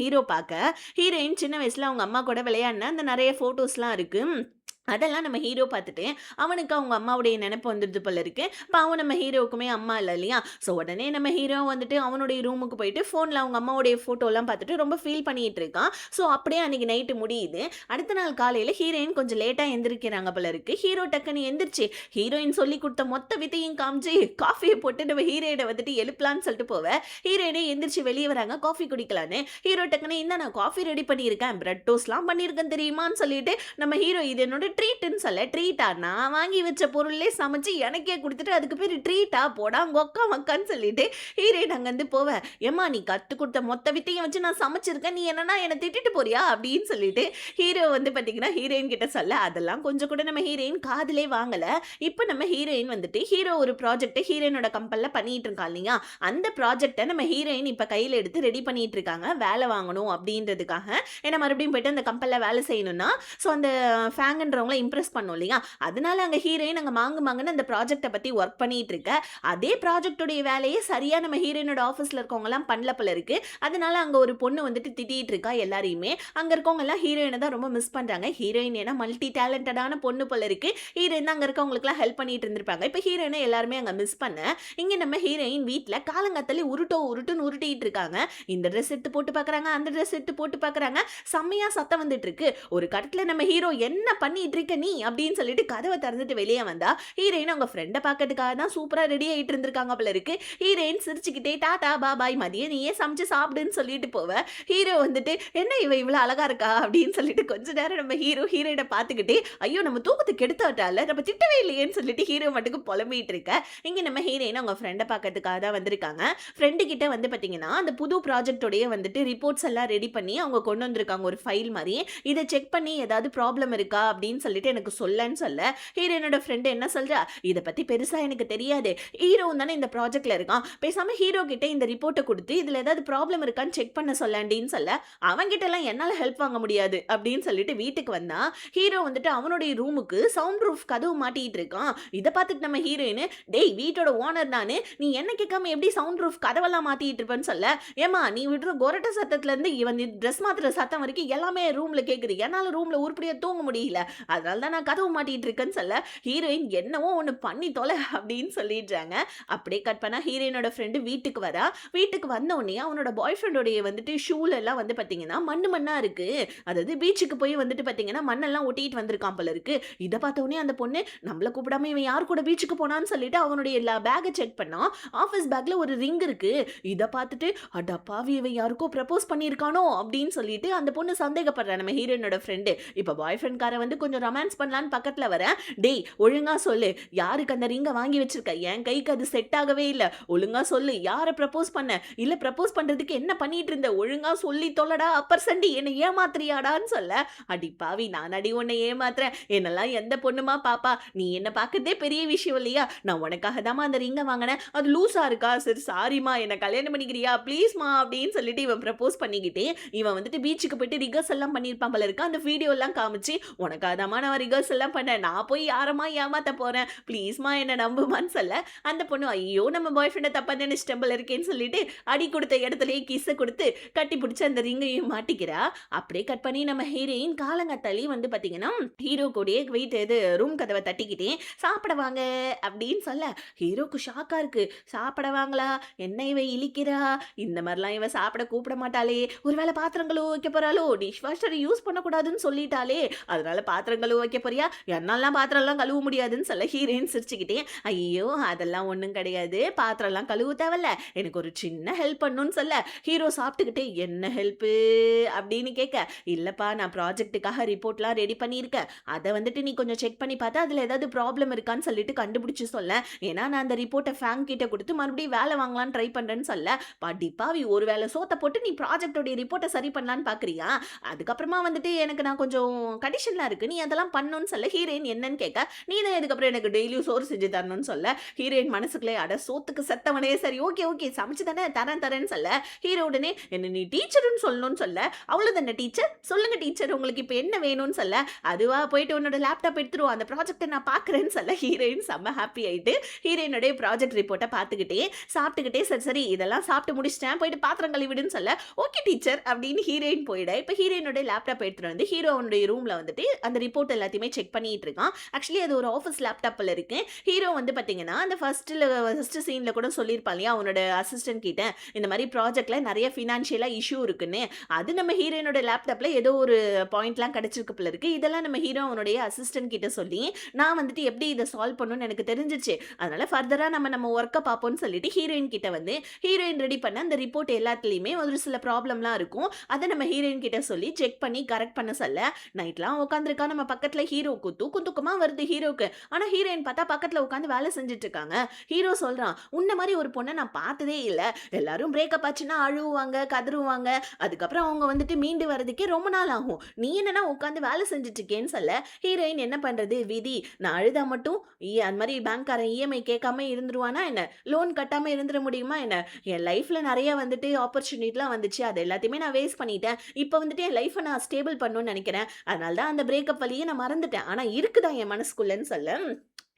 ஹீரோ பார்க்க ஹீரோயின் சின்ன வயசுல அவங்க அம்மா கூட விளையாடின அந்த நிறைய போட்டோஸ்லாம் இருக்கு. அதெல்லாம் நம்ம ஹீரோ பார்த்துட்டு, அவனுக்கு அவங்க அம்மாவுடைய நெனப்பு வந்துடுது போல இருக்கு. பாவம் நம்ம ஹீரோவுக்குமே அம்மா இல்ல இல்லையா? ஸோ உடனே நம்ம ஹீரோ வந்துட்டு அவனுடைய ரூமுக்கு போயிட்டு ஃபோன்ல அவங்க அம்மாவுடைய ஃபோட்டோலாம் பார்த்துட்டு ரொம்ப ஃபீல் பண்ணிட்டு இருக்கான். ஸோ அப்படியே அன்னைக்கு நைட்டு முடியுது. அடுத்த நாள் காலையில ஹீரோயின் கொஞ்சம் லேட்டா எந்திரிக்கிறாங்க போல இருக்கு. ஹீரோ டக்குன்னு எந்திரிச்சு ஹீரோயின் சொல்லி கொடுத்த மொத்த வித்தையும் காமிச்சு காஃபியை போட்டு நம்ம ஹீரோயினை வந்துட்டு எழுப்பலான்னு சொல்லிட்டு போவேன். ஹீரோயினே எந்திரிச்சு வெளியே வராங்க காஃபி குடிக்கலான்னு. ஹீரோ டக்குன்னு இந்த நான் காஃபி ரெடி பண்ணியிருக்கேன், பிரெட் டோஸ்ட்லாம் பண்ணியிருக்கேன் தெரியுமான்னு சொல்லிட்டு நம்ம ஹீரோ இது என்னோட ட்ரீட்னு சொல்ல, ட்ரீட்டா நான் வாங்கி வச்ச பொருளே சமைச்சு எனக்கே கொடுத்துட்டு அதுக்கு பேர் ட்ரீட்டா போடா கொக்கா மக்கான்னு சொல்லிட்டு ஹீரோயின் அங்கேருந்து போவேன். ஏம்மா நீ கற்று கொடுத்த மொத்த வித்தையும் வச்சு நான் சமைச்சிருக்கேன், நீ என்னன்னா என்னை திட்டிட்டு போறியா அப்படின்னு சொல்லிட்டு ஹீரோ வந்து பார்த்தீங்கன்னா ஹீரோயின் கிட்ட சொல்ல, அதெல்லாம் கொஞ்சம் கூட நம்ம ஹீரோயின் காதிலே வாங்கலை. இப்போ நம்ம ஹீரோயின் வந்துட்டு ஹீரோ ஒரு ப்ராஜெக்டை ஹீரோயினோட கம்பெனியில் பண்ணிட்டு இருக்கா இல்லையா, அந்த ப்ராஜெக்டை நம்ம ஹீரோயின் இப்போ கையில் எடுத்து ரெடி பண்ணிட்டு இருக்காங்க வேலை வாங்கணும் அப்படின்றதுக்காக. ஏன்னா மறுபடியும் போயிட்டு அந்த கம்பெனியில் வேலை செய்யணும்னா ஸோ அந்த ஃபேங்குன்றவங்களை இம்ப்ரெஸ் பண்ணும் இல்லையா, அதனால அங்கே ஹீரோயின் அங்கே மாங்குன்னு அந்த ப்ராஜெக்டை பற்றி ஒர்க் பண்ணிட்டு இருக்க. அதே ப்ராஜெக்டுடைய வேலையை சரியாக நம்ம ஹீரோயினோட ஆஃபீஸில் இருக்கவங்கலாம் பண்ணல போல இருக்கு. அதனால அங்கே ஒரு பொண்ணு வந்துட்டு திட்டிகிட்டு இருக்கா எல்லாரையுமே. அங்கே இருக்கவங்க எல்லாம் ஹீரோயினை தான் ரொம்ப மிஸ் பண்ணுறாங்க. ஹீரோயின் ஏன்னா மல்டி டேலண்டடான பொண்ணு போல இருக்கு. ஹீரோயின் அங்கே இருக்கவங்களுக்குலாம் ஹெல்ப் பண்ணிட்டு இருந்திருப்பாங்க. இப்போ ஹீரோயினை எல்லாருமே அங்கே மிஸ் பண்ண இங்கே நம்ம ஹீரோயின் வீட்டில் காலங்காத்தாலே உருட்டுன்னு உருட்டிட்டு இருக்காங்க. இந்த ட்ரெஸ் எடுத்து போட்டு பார்க்குறாங்க, அந்த ட்ரெஸ் எடுத்து போட்டு பார்க்குறாங்க. செம்மையாக சத்தம் வந்துட்டு இருக்கு. ஒரு கட்டத்தில் நம்ம ஹீரோ என்ன பண்ணிட்டு இருக்க நீ அப்படின்னு சொல்லிட்டு கதவை திறந்துட்டு வெளியே வந்தா ஹீரோயின் அவங்க ஃப்ரெண்டை பார்க்கறதுக்காக தான் சூப்பராக ரெடி ஆகிட்டு இருந்திருக்காங்க போல இருக்கு. ஹீரோயின் சிரிச்சுக்கிட்டே டாடா பாபாய் மதியம் நீயே சமைச்சு சாப்பிடுன்னு சொல்லிட்டு போவ. ஹீரோ வந்துட்டு என்ன இவ்வளோ அழகா இருக்கா அப்படின்னு சொல்லிட்டு கொஞ்ச நேரம் நம்ம ஹீரோயினை பார்த்துக்கிட்டே ஐயோ நம்ம தூக்கத்துக்கு கெடுத்தாட்டால நம்ம திட்டவே இல்லையேன்னு சொல்லிட்டு ஹீரோ மட்டுக்கு புலம்பிட்டு இருக்க. இங்கே நம்ம ஹீரோயின் அவங்க ஃப்ரெண்டை பார்க்கறதுக்காக தான் வந்திருக்காங்க. ஃப்ரெண்டு கிட்ட வந்து பார்த்தீங்கன்னா அந்த புது ப்ராஜெக்டோடைய வந்துட்டு ரிப்போர்ட்ஸ் எல்லாம் ரெடி பண்ணி அவங்க கொண்டு வந்திருக்காங்க ஒரு ஃபைல் மாதிரி. இதை செக் பண்ணி ஏதாவது ப்ராப்ளம் இருக்கா அப்படின்னு சொல்லிட்டு எனக்கு சொல்லன்னு சொல்ல ஹீரோயினோட ஃப்ரெண்டு என்ன சொல்றா, இதை பத்தி பெருசா எனக்கு தெரியாது, ஹீரோ தானே இந்த ப்ராஜெக்ட்ல இருக்கான், பேசாம ஹீரோ கிட்ட இந்த ரிப்போர்ட்டை கொடுத்து இதுல ஏதாவது ப்ராப்ளம் இருக்கான்னு செக் பண்ண சொல்லண்டின்னு சொல்ல அவங்கிட்ட எல்லாம் என்னால ஹெல்ப் வாங்க முடியாது அப்படின்னு சொல்லிட்டு வீட்டுக்கு வந்தா ஹீரோ வந்துட்டு அவனுடைய ரூமுக்கு சவுண்ட் ப்ரூஃப் கதவு மாட்டிட்டு இருக்கான். இதை பார்த்துட்டு நம்ம ஹீரோயின் டேய் வீட்டோட ஓனர் நானு, நீ என்ன கேட்காம எப்படி சவுண்ட் ப்ரூஃப் கதவெல்லாம் மாட்டிட்டு இருப்பேன்னு சொல்ல, ஏமா நீ விடுற கொரட்ட சத்தத்துல இருந்து இவன் ட்ரெஸ் மாத்துற சத்தம் வரைக்கும் எல்லாமே ரூம்ல கேக்குது, என்னால ரூம்ல உருப்படியா தூங்க முடியல, அதனால தான் நான் கதவு மாட்டிட்டு இருக்கேன்னு சொல்ல ஹீரோயின் என்னவோ ஒன்று பண்ணி தொலை அப்படின்னு சொல்லிடுறாங்க. அப்படியே கட் பண்ணா ஹீரோயினோட ஃப்ரெண்டு வீட்டுக்கு வரா. வீட்டுக்கு வந்த உடனே அவனோட பாய் ஃப்ரெண்டோடைய வந்துட்டு ஷூல எல்லாம் வந்து பார்த்தீங்கன்னா மண்ணா இருக்கு. அதாவது பீச்சுக்கு போய் வந்துட்டு பார்த்தீங்கன்னா மண்ணெல்லாம் ஒட்டிட்டு வந்திருக்கான் போல இருக்கு. இதை பார்த்த உடனே அந்த பொண்ணு நம்மள கூப்பிடாம இவன் யார் கூட பீச்சுக்கு போனான்னு சொல்லிட்டு அவனுடைய எல்லா பேக்கை செக் பண்ணா ஆஃபீஸ் பேக்ல ஒரு ரிங் இருக்கு. இதை பார்த்துட்டு அடப்பாவி இவன் யாருக்கோ ப்ரப்போஸ் பண்ணியிருக்கானோ அப்படின்னு சொல்லிட்டு அந்த பொண்ணு சந்தேகப்படுறா நம்ம ஹீரோயினோட ஃப்ரெண்டு. இப்போ பாய் ஃப்ரெண்ட் கார வந்து கொஞ்சம் கொஞ்சம் ரொமான்ஸ் பண்ணலான்னு பக்கத்துல வரேன். டேய் ஒழுங்கா சொல்லு. யாருக்கு அந்த ரிங்க வாங்கி வச்சிருக்க? என் கைக்கு அது செட் ஆகவே இல்ல. ஒழுங்கா சொல்லு. யார ப்ரப்போஸ் பண்ண? இல்ல ப்ரப்போஸ் பண்றதுக்கு என்ன பண்ணிட்டு இருந்த? ஒழுங்கா சொல்லி தொலடா. அப்பர் சண்டி என்ன ஏமாத்துறியாடான்னு சொல்ல, அடி பாவி நானடி உன்னை ஏமாத்துறேன். என்னெல்லாம் எந்த பொண்ணுமா பாப்பா? நீ என்ன பாக்குறதே பெரிய விஷயம் இல்லையா? நான் உனக்காக தாம்மா அந்த ரிங்க வாங்கினேன். அது லூசா இருக்கா? சரி சாரிம்மா என்ன கல்யாணம் பண்ணிக்கிறியா? ப்ளீஸ்மா அப்படின்னு சொல்லிட்டு இவன் ப்ரப்போஸ் பண்ணிக்கிட்டே, இவன் வந்துட்டு பீச்சுக்கு போயிட்டு ரிகர்ஸ் எல்லாம் பண்ணியிருப்பான் போல இருக்கு. அந்த வீடியோ எல்லாம் காமிச்சு, உனக்காக தாம்மா நான் ரிகர்ஸ் எல்லாம் பண்ணேன். நான் போய் யாரம்மா ஏமாத்த போறேன்? ப்ளீஸ்மா என்ன நம்புமான்னு சொல்ல, அந்த பொண்ணு ஐயோ நம்ம பாய் ஃப்ரெண்ட தப்பா நினைச்சிட்டேன் போல இருக்கேன்னு சொல்லிட்டு அடி கொடுத்த இடத்துலயே கிஸ்ஸ கொடுத்து கட்டி பிடிச்சு அந்த ரிங்கையும் மாட்டிக்கிறா. அப்படியே கட் பண்ணி நம்ம ஹீரோயின் காலங்கத்தாலி வந்து பாத்தீங்கன்னா ஹீரோ கூடயே வெயிட் இது ரூம் கதவை தட்டிக்கிட்டே சாப்பிட வாங்க அப்படின்னு சொல்ல, ஹீரோக்கு ஷாக்கா இருக்கு. சாப்பிட வாங்களா? என்ன இவ இழிக்கிறா? இந்த மாதிரிலாம் இவ சாப்பிட கூப்பிட மாட்டாளே, ஒருவேளை பாத்திரம் கழுவ வைக்க போறாளோ? டிஷ் வாஷர் யூஸ் பண்ணக்கூடாதுன்னு சொல்லிட்டாலே, அதனால பாத்திரம் கழுவ வைக்க போறியா? என்னாலாம் பாத்திரம்லாம் கழுவ முடியாதுன்னு சொல்ல ஹீரோயின் சிரிச்சுக்கிட்டே, ஐயோ அதெல்லாம் ஒன்றும் கிடையாது, பாத்திரம்லாம் கழுவ தேவையில்ல, எனக்கு ஒரு சின்ன ஹெல்ப் பண்ணுன்னு சொல்ல, ஹீரோ சாப்பிட்டுக்கிட்டே என்ன ஹெல்ப்பு அப்படின்னு கேட்க, இல்லப்பா நான் ப்ராஜெக்ட்டுக்காக ரிப்போர்ட்லாம் ரெடி பண்ணியிருக்கேன், அதை வந்துட்டு நீ கொஞ்சம் செக் பண்ணி பார்த்தா அதில் ஏதாவது ப்ராப்ளம் இருக்கான்னு சொல்லிட்டு கண்டுபிடிச்சு சொல்ல, ஏன்னா நான் அந்த ரிப்போர்ட்டை ஃபேங்க் கிட்ட கொடுத்து மறுபடியும் வேலை வாங்கலான்னு ட்ரை பண்றேன்னு சொல்ல, படிப்பாவி ஒரு வேலை சோத்தை போட்டு நீ ப்ராஜெக்டோடைய ரிப்போர்ட்டை சரி பண்ணலான்னு பாக்குறியா? அதுக்கப்புறமா வந்துட்டு எனக்கு நான் கொஞ்சம் கண்டிஷன்லாம் இருக்கு, நீ அதெல்லாம் பண்ணணும்னு சொல்ல, ஹீரோயின் என்னன்னு கேட்க, நீ தான் இதுக்கப்புறம் எனக்கு டெய்லியும் சோறு செஞ்சு தரணும்னு சொல்ல, ஹீரோயின் மனசுக்குள்ளே அட சோத்துக்கு செத்தவனே சரி ஓகே ஓகே சமைச்சு தானே தரேன் தரேன்னு சொல்ல, ஹீரோ உடனே என்ன நீ டீச்சர்னு சொல்லணும்னு சொல்ல, அவ்வளவுதானே டீச்சர், சொல்லுங்க டீச்சர் உங்களுக்கு இப்போ என்ன வேணும்னு சொல்ல, அதுவா போயிட்டு உன்னோட லேப்டாப் எடுத்துருவோம் அந்த ப்ராஜெக்ட்டை நான் பார்க்குறேன்னு சொல்ல, ஹீரோயின் செம்ம ஹாப்பி ஆயிட்டு ஹீரோயினுடைய ப்ராஜெக்ட் ரிப்போர்ட்டை பார்த்துக்கிட்டே சாப்பிட்டுக்கிட்டே சரி சரி இதெல்லாம் சாப்பிட்டு முடிச்சிட்டேன் போயிட்டு பாத்திரம் கழுவிடுன்னு சொல்ல, ஓகே டீச்சர் அப்படின்னு ஹீரோயின் போயிட, இப்போ ஹீரோயினுடைய லேப்டாப் எடுத்துட்டு வந்து ஹீரோனுடைய ரூம்ல வந்துட்டு அந்த ரிப்போர்ட் எல்லாத்தையுமே செக் பண்ணிட்டு இருக்கான். ஆக்சுவலி அது ஒரு ஆஃபீஸ் லேப்டாப்ல இருக்கு. ஹீரோ வந்து பாத்தீங்கன்னா அந்த ஃபர்ஸ்ட் சீன்ல கூட சொல்லியிருப்பான் இல்லையா அவனோட அசிஸ்டன்ட் கிட்ட, இந்த மாதிரி ப்ராஜெக்ட்ல நிறைய ஃபினான்ஷியலா இஷ்யூ இருக்குன்னு, அது நம்ம ஹீரோயினோட லேப்டாப்ல ஏதோ ஒரு பாயிண்ட்லாம் கிடைச்சிருக்கு போல இருக்கு. இதெல்லாம் நம்ம ஹீரோ அவனுடைய அசிஸ்டன்ட் கிட்ட சொல்லி, நான் வந்துட்டு எப்படி இதை சால்வ் பண்ணணும்னு எனக்கு தெரிஞ்சிச்சு, அதனால ஃபர்தரா நம்ம ஒர்க்கை பார்ப்போம்னு சொல்லிட்டு ஹீரோயின் கிட்ட வந்து ஹீரோயின் ரெடி பண்ண அந்த ரிப்போர்ட் எல்லாத்துலயுமே ஒரு சில ப்ராப்ளம்லாம் இருக்கும், அதை நம்ம ஹீரோயின் கிட்ட சொல்லி செக் பண்ணி கரெக்ட் பண்ண சொல்ல, நைட்லாம் உட்காந்துருக்கா நம்ம பக்கத்துல ஹீரோக்கு தூக்கம் தூக்கமா வருது ஹீரோக்கு. ஆனா ஹீரோயின் பார்த்தா பக்கத்துல உட்காந்து வேலை செஞ்சுட்டு இருக்காங்க. ஹீரோ சொல்றான், உன்ன மாதிரி ஒரு பொண்ணை நான் பார்த்ததே இல்ல, எல்லாரும் பிரேக்கப் ஆச்சுன்னா அழுவாங்க கதறுவாங்க, அதுக்கப்புறம் அவங்க வந்துட்டு மீண்டு வரதுக்கே ரொம்ப நாள் ஆகும், நீ என்னன்னா உட்காந்து வேலை செஞ்சுட்டு இருக்கேன்னு சொல்ல, ஹீரோயின் என்ன பண்றது விதி, நான் அழுதா மட்டும் அந்த மாதிரி பேங்க்காரன் இஎம்ஐ கேட்காம இருந்துருவானா என்ன, லோன் கட்டாம இருந்துட முடியுமா என்ன, என் லைஃப்ல நிறைய வந்துட்டு ஆப்பர்ச்சுனிட்டிலாம் வந்துச்சு, அது எல்லாத்தையுமே நான் வேஸ்ட் பண்ணிட்டேன், இப்போ வந்துட்டு என் லைஃப்பை நான் ஸ்டேபிள் பண்ணணும்னு நினைக்கிறேன், அதனால தான் அந்த பிரேக்கப் வழியே நான் மறந்துட்டேன், ஆனா இருக்குதான் என் மனசுக்குள்ளன்னு சொல்ல,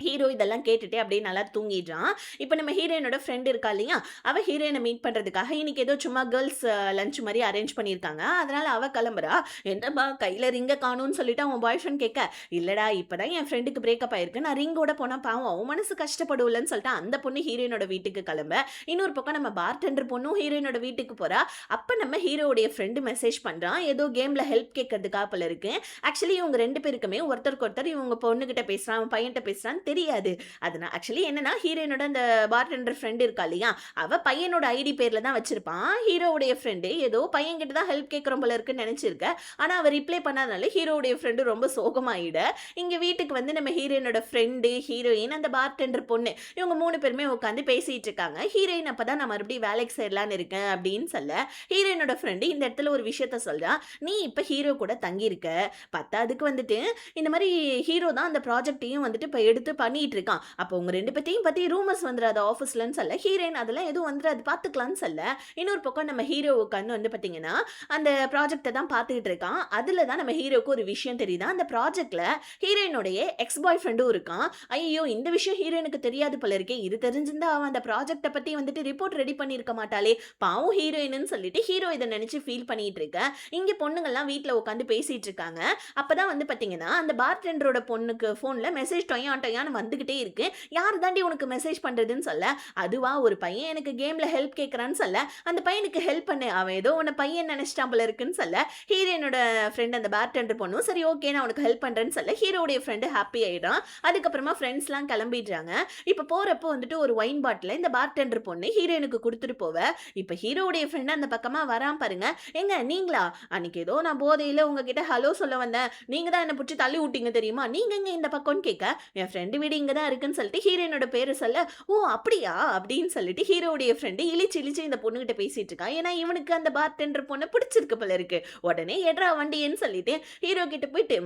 ஹீரோ இதெல்லாம் கேட்டுட்டு அப்படியே நல்லா தூங்கிடுறான். இப்போ நம்ம ஹீரோயினோட ஃப்ரெண்ட் இருக்கா இல்லையா, அவ ஹீரோயினை மீட் பண்றதுக்காக இன்னைக்கு ஏதோ சும்மா கேர்ள்ஸ் லஞ்ச் மாதிரி அரேஞ்ச் பண்ணியிருக்காங்க, அதனால அவ கிளம்புறா. என்னப்பா கையில ரிங்க காணும்னு சொல்லிட்டு அவன் பாய் ஃப்ரெண்ட் கேட்க, இல்லடா இப்பதான் என் ஃப்ரெண்டுக்கு பிரேக்கப் ஆயிருக்கு, நான் ரிங்கோட போனா பாவம் அவன் மனசு கஷ்டப்படும்லன்னு சொல்லிட்டு அந்த பொண்ணு ஹீரோயினோட வீட்டுக்கு கிளம்ப, இன்னொரு பக்கம் நம்ம பார்டெண்டர் பொண்ணும் ஹீரோயினோட வீட்டுக்கு போறா. அப்ப நம்ம ஹீரோடைய ஃப்ரெண்டு மெசேஜ் பண்றான், ஏதோ கேம்ல ஹெல்ப் கேட்கறதுக்காக போல இருக்கு. ஆக்சுவலி இவங்க ரெண்டு பேருக்குமே ஒருத்தருக்கு ஒருத்தர் இவங்க பொண்ணுகிட்ட பேசுறான் அவன் பையன்கிட்ட பேசுறான் தெரியாது. அதனால ஆக்சுவலி என்னன்னா ஹீரோயினோட அந்த பார்டெண்டர் ஃப்ரெண்ட் இருக்கா இல்லையா, அவ பையனோட ஐடி பேர்ல தான் வச்சிருப்பான். ஹீரோவுடைய ஃப்ரெண்டு ஏதோ பையன் கிட்ட தான் ஹெல்ப் கேட்கறோம் போல இருக்குன்னு நினைச்சிருக்க, ஆனா அவ ரிப்ளை பண்ணாதனால ஹீரோவுடைய ஃப்ரெண்டு ரொம்ப சோகமாயிட, இங்க வீட்டுக்கு வந்து நம்ம ஹீரோயினோட ஃப்ரெண்டு ஹீரோயின் அந்த பார்டெண்டர் பொண்ணு இவங்க மூணு பேருமே உட்காந்து பேசிட்டு இருக்காங்க. ஹீரோயின் அப்பதான் நான் மறுபடியும் வேலைக்கு சேரலான்னு இருக்கேன் அப்படின்னு சொல்ல, ஹீரோயினோட ஃப்ரெண்டு இந்த இடத்துல ஒரு விஷயத்த சொல்றா, நீ இப்ப ஹீரோ கூட தங்கி இருக்க, பத்தாதுக்கு வந்துட்டு இந்த மாதிரி ஹீரோ தான் அந்த ப்ராஜெக்டையும் வந்துட்டு இப்ப எடுத்து பண்ணிட்டு இருக்கான், அப்போ உங்க ரெண்டு பேத்தையும் பத்தி ரூமர்ஸ் வந்துடாது ஆஃபீஸ்லன்னு சொல்ல, ஹீரோயின் அதெல்லாம் எதுவும் வந்துடாது பார்த்துக்கலாம்னு சொல்ல, இன்னொரு பக்கம் நம்ம ஹீரோ உட்காந்து வந்து பார்த்தீங்கன்னா அந்த ப்ராஜெக்டை தான் பார்த்துக்கிட்டு இருக்கான். அதில் தான் நம்ம ஹீரோக்கு ஒரு விஷயம் தெரியுதா, அந்த ப்ராஜெக்ட்ல ஹீரோயினுடைய எக்ஸ் பாய் ஃப்ரெண்டும் இருக்கான். ஐயோ இந்த விஷயம் ஹீரோயினுக்கு தெரியாது போல இருக்கே, இது தெரிஞ்சிருந்தா அவன் அந்த ப்ராஜெக்டை பற்றி வந்துட்டு ரிப்போர்ட் ரெடி பண்ணியிருக்க மாட்டாளே, பாவம் ஹீரோயின்னு சொல்லிட்டு ஹீரோ இதை நினச்சி ஃபீல் பண்ணிட்டு இருக்க. இங்கே பொண்ணுங்கள்லாம் வீட்டில் உட்காந்து பேசிட்டு இருக்காங்க. அப்பதான் வந்து பார்த்தீங்கன்னா அந்த பார்டெண்டரோட பொண்ணுக்கு ஃபோனில் மெசேஜ் டொய்யான் பண்ணலான்னு வந்துகிட்டே இருக்கு. யாரு தாண்டி உனக்கு மெசேஜ் பண்றதுன்னு சொல்ல, அதுவா ஒரு பையன் எனக்கு கேம்ல ஹெல்ப் கேட்கறான்னு சொல்ல, அந்த பையனுக்கு ஹெல்ப் பண்ணு. அவன் ஏதோ உன்ன பையன் நெனச்சுட்டான் போல இருக்குன்னு சொல்ல, ஹீரோயினோட ஃப்ரெண்ட் அந்த பார்டெண்டர் பொண்ணும் சரி ஓகே நான் உனக்கு ஹெல்ப் பண்றேன்னு சொல்ல, ஹீரோவுடைய ஃப்ரெண்ட் ஹாப்பி ஆயிடுறான். அதுக்கப்புறமா ஃப்ரெண்ட்ஸ்லாம் கிளம்பிடுறாங்க. இப்ப போறப்போ வந்துட்டு ஒரு ஒயின் பாட்டில இந்த பார்டெண்டர் பொண்ணு ஹீரோயினுக்கு குடுத்துட்டு போவ. இப்ப ஹீரோவுடைய ஃப்ரெண்ட் அந்த பக்கமா வரான் பாருங்க. ஏங்க நீங்களா? அன்னைக்கு ஏதோ நான் போதையில உங்ககிட்ட ஹலோ சொல்ல வந்தேன். நீங்க தான் என்ன புடிச்சு தள்ளி விட்டீங்க தெரியுமா? நீங்க எங்க இந்த பக்கம்னு கேட்க, என் ஃப்ரெண்டு வீடு இங்க தான் இருக்குன்னு சொல்லிட்டு ஹீரோயினோட பேரு சொல்ல, ஓ அப்படியா? அப்படின்னு சொல்லிட்டு ஹீரோவுடைய ஃப்ரெண்டு இளிச்சு இளிச்சு இந்த பொண்ணுகிட்ட பேசிட்டு இருக்கான். ஏன்னா இவனுக்கு அந்த பார்டெண்டர் பொண்ண பிடிச்சிருக்கு போல இருக்கு. உடனே எட்றா வண்டியன்னு சொல்லிட்டு ஹீரோ கிட்ட போயிட்டு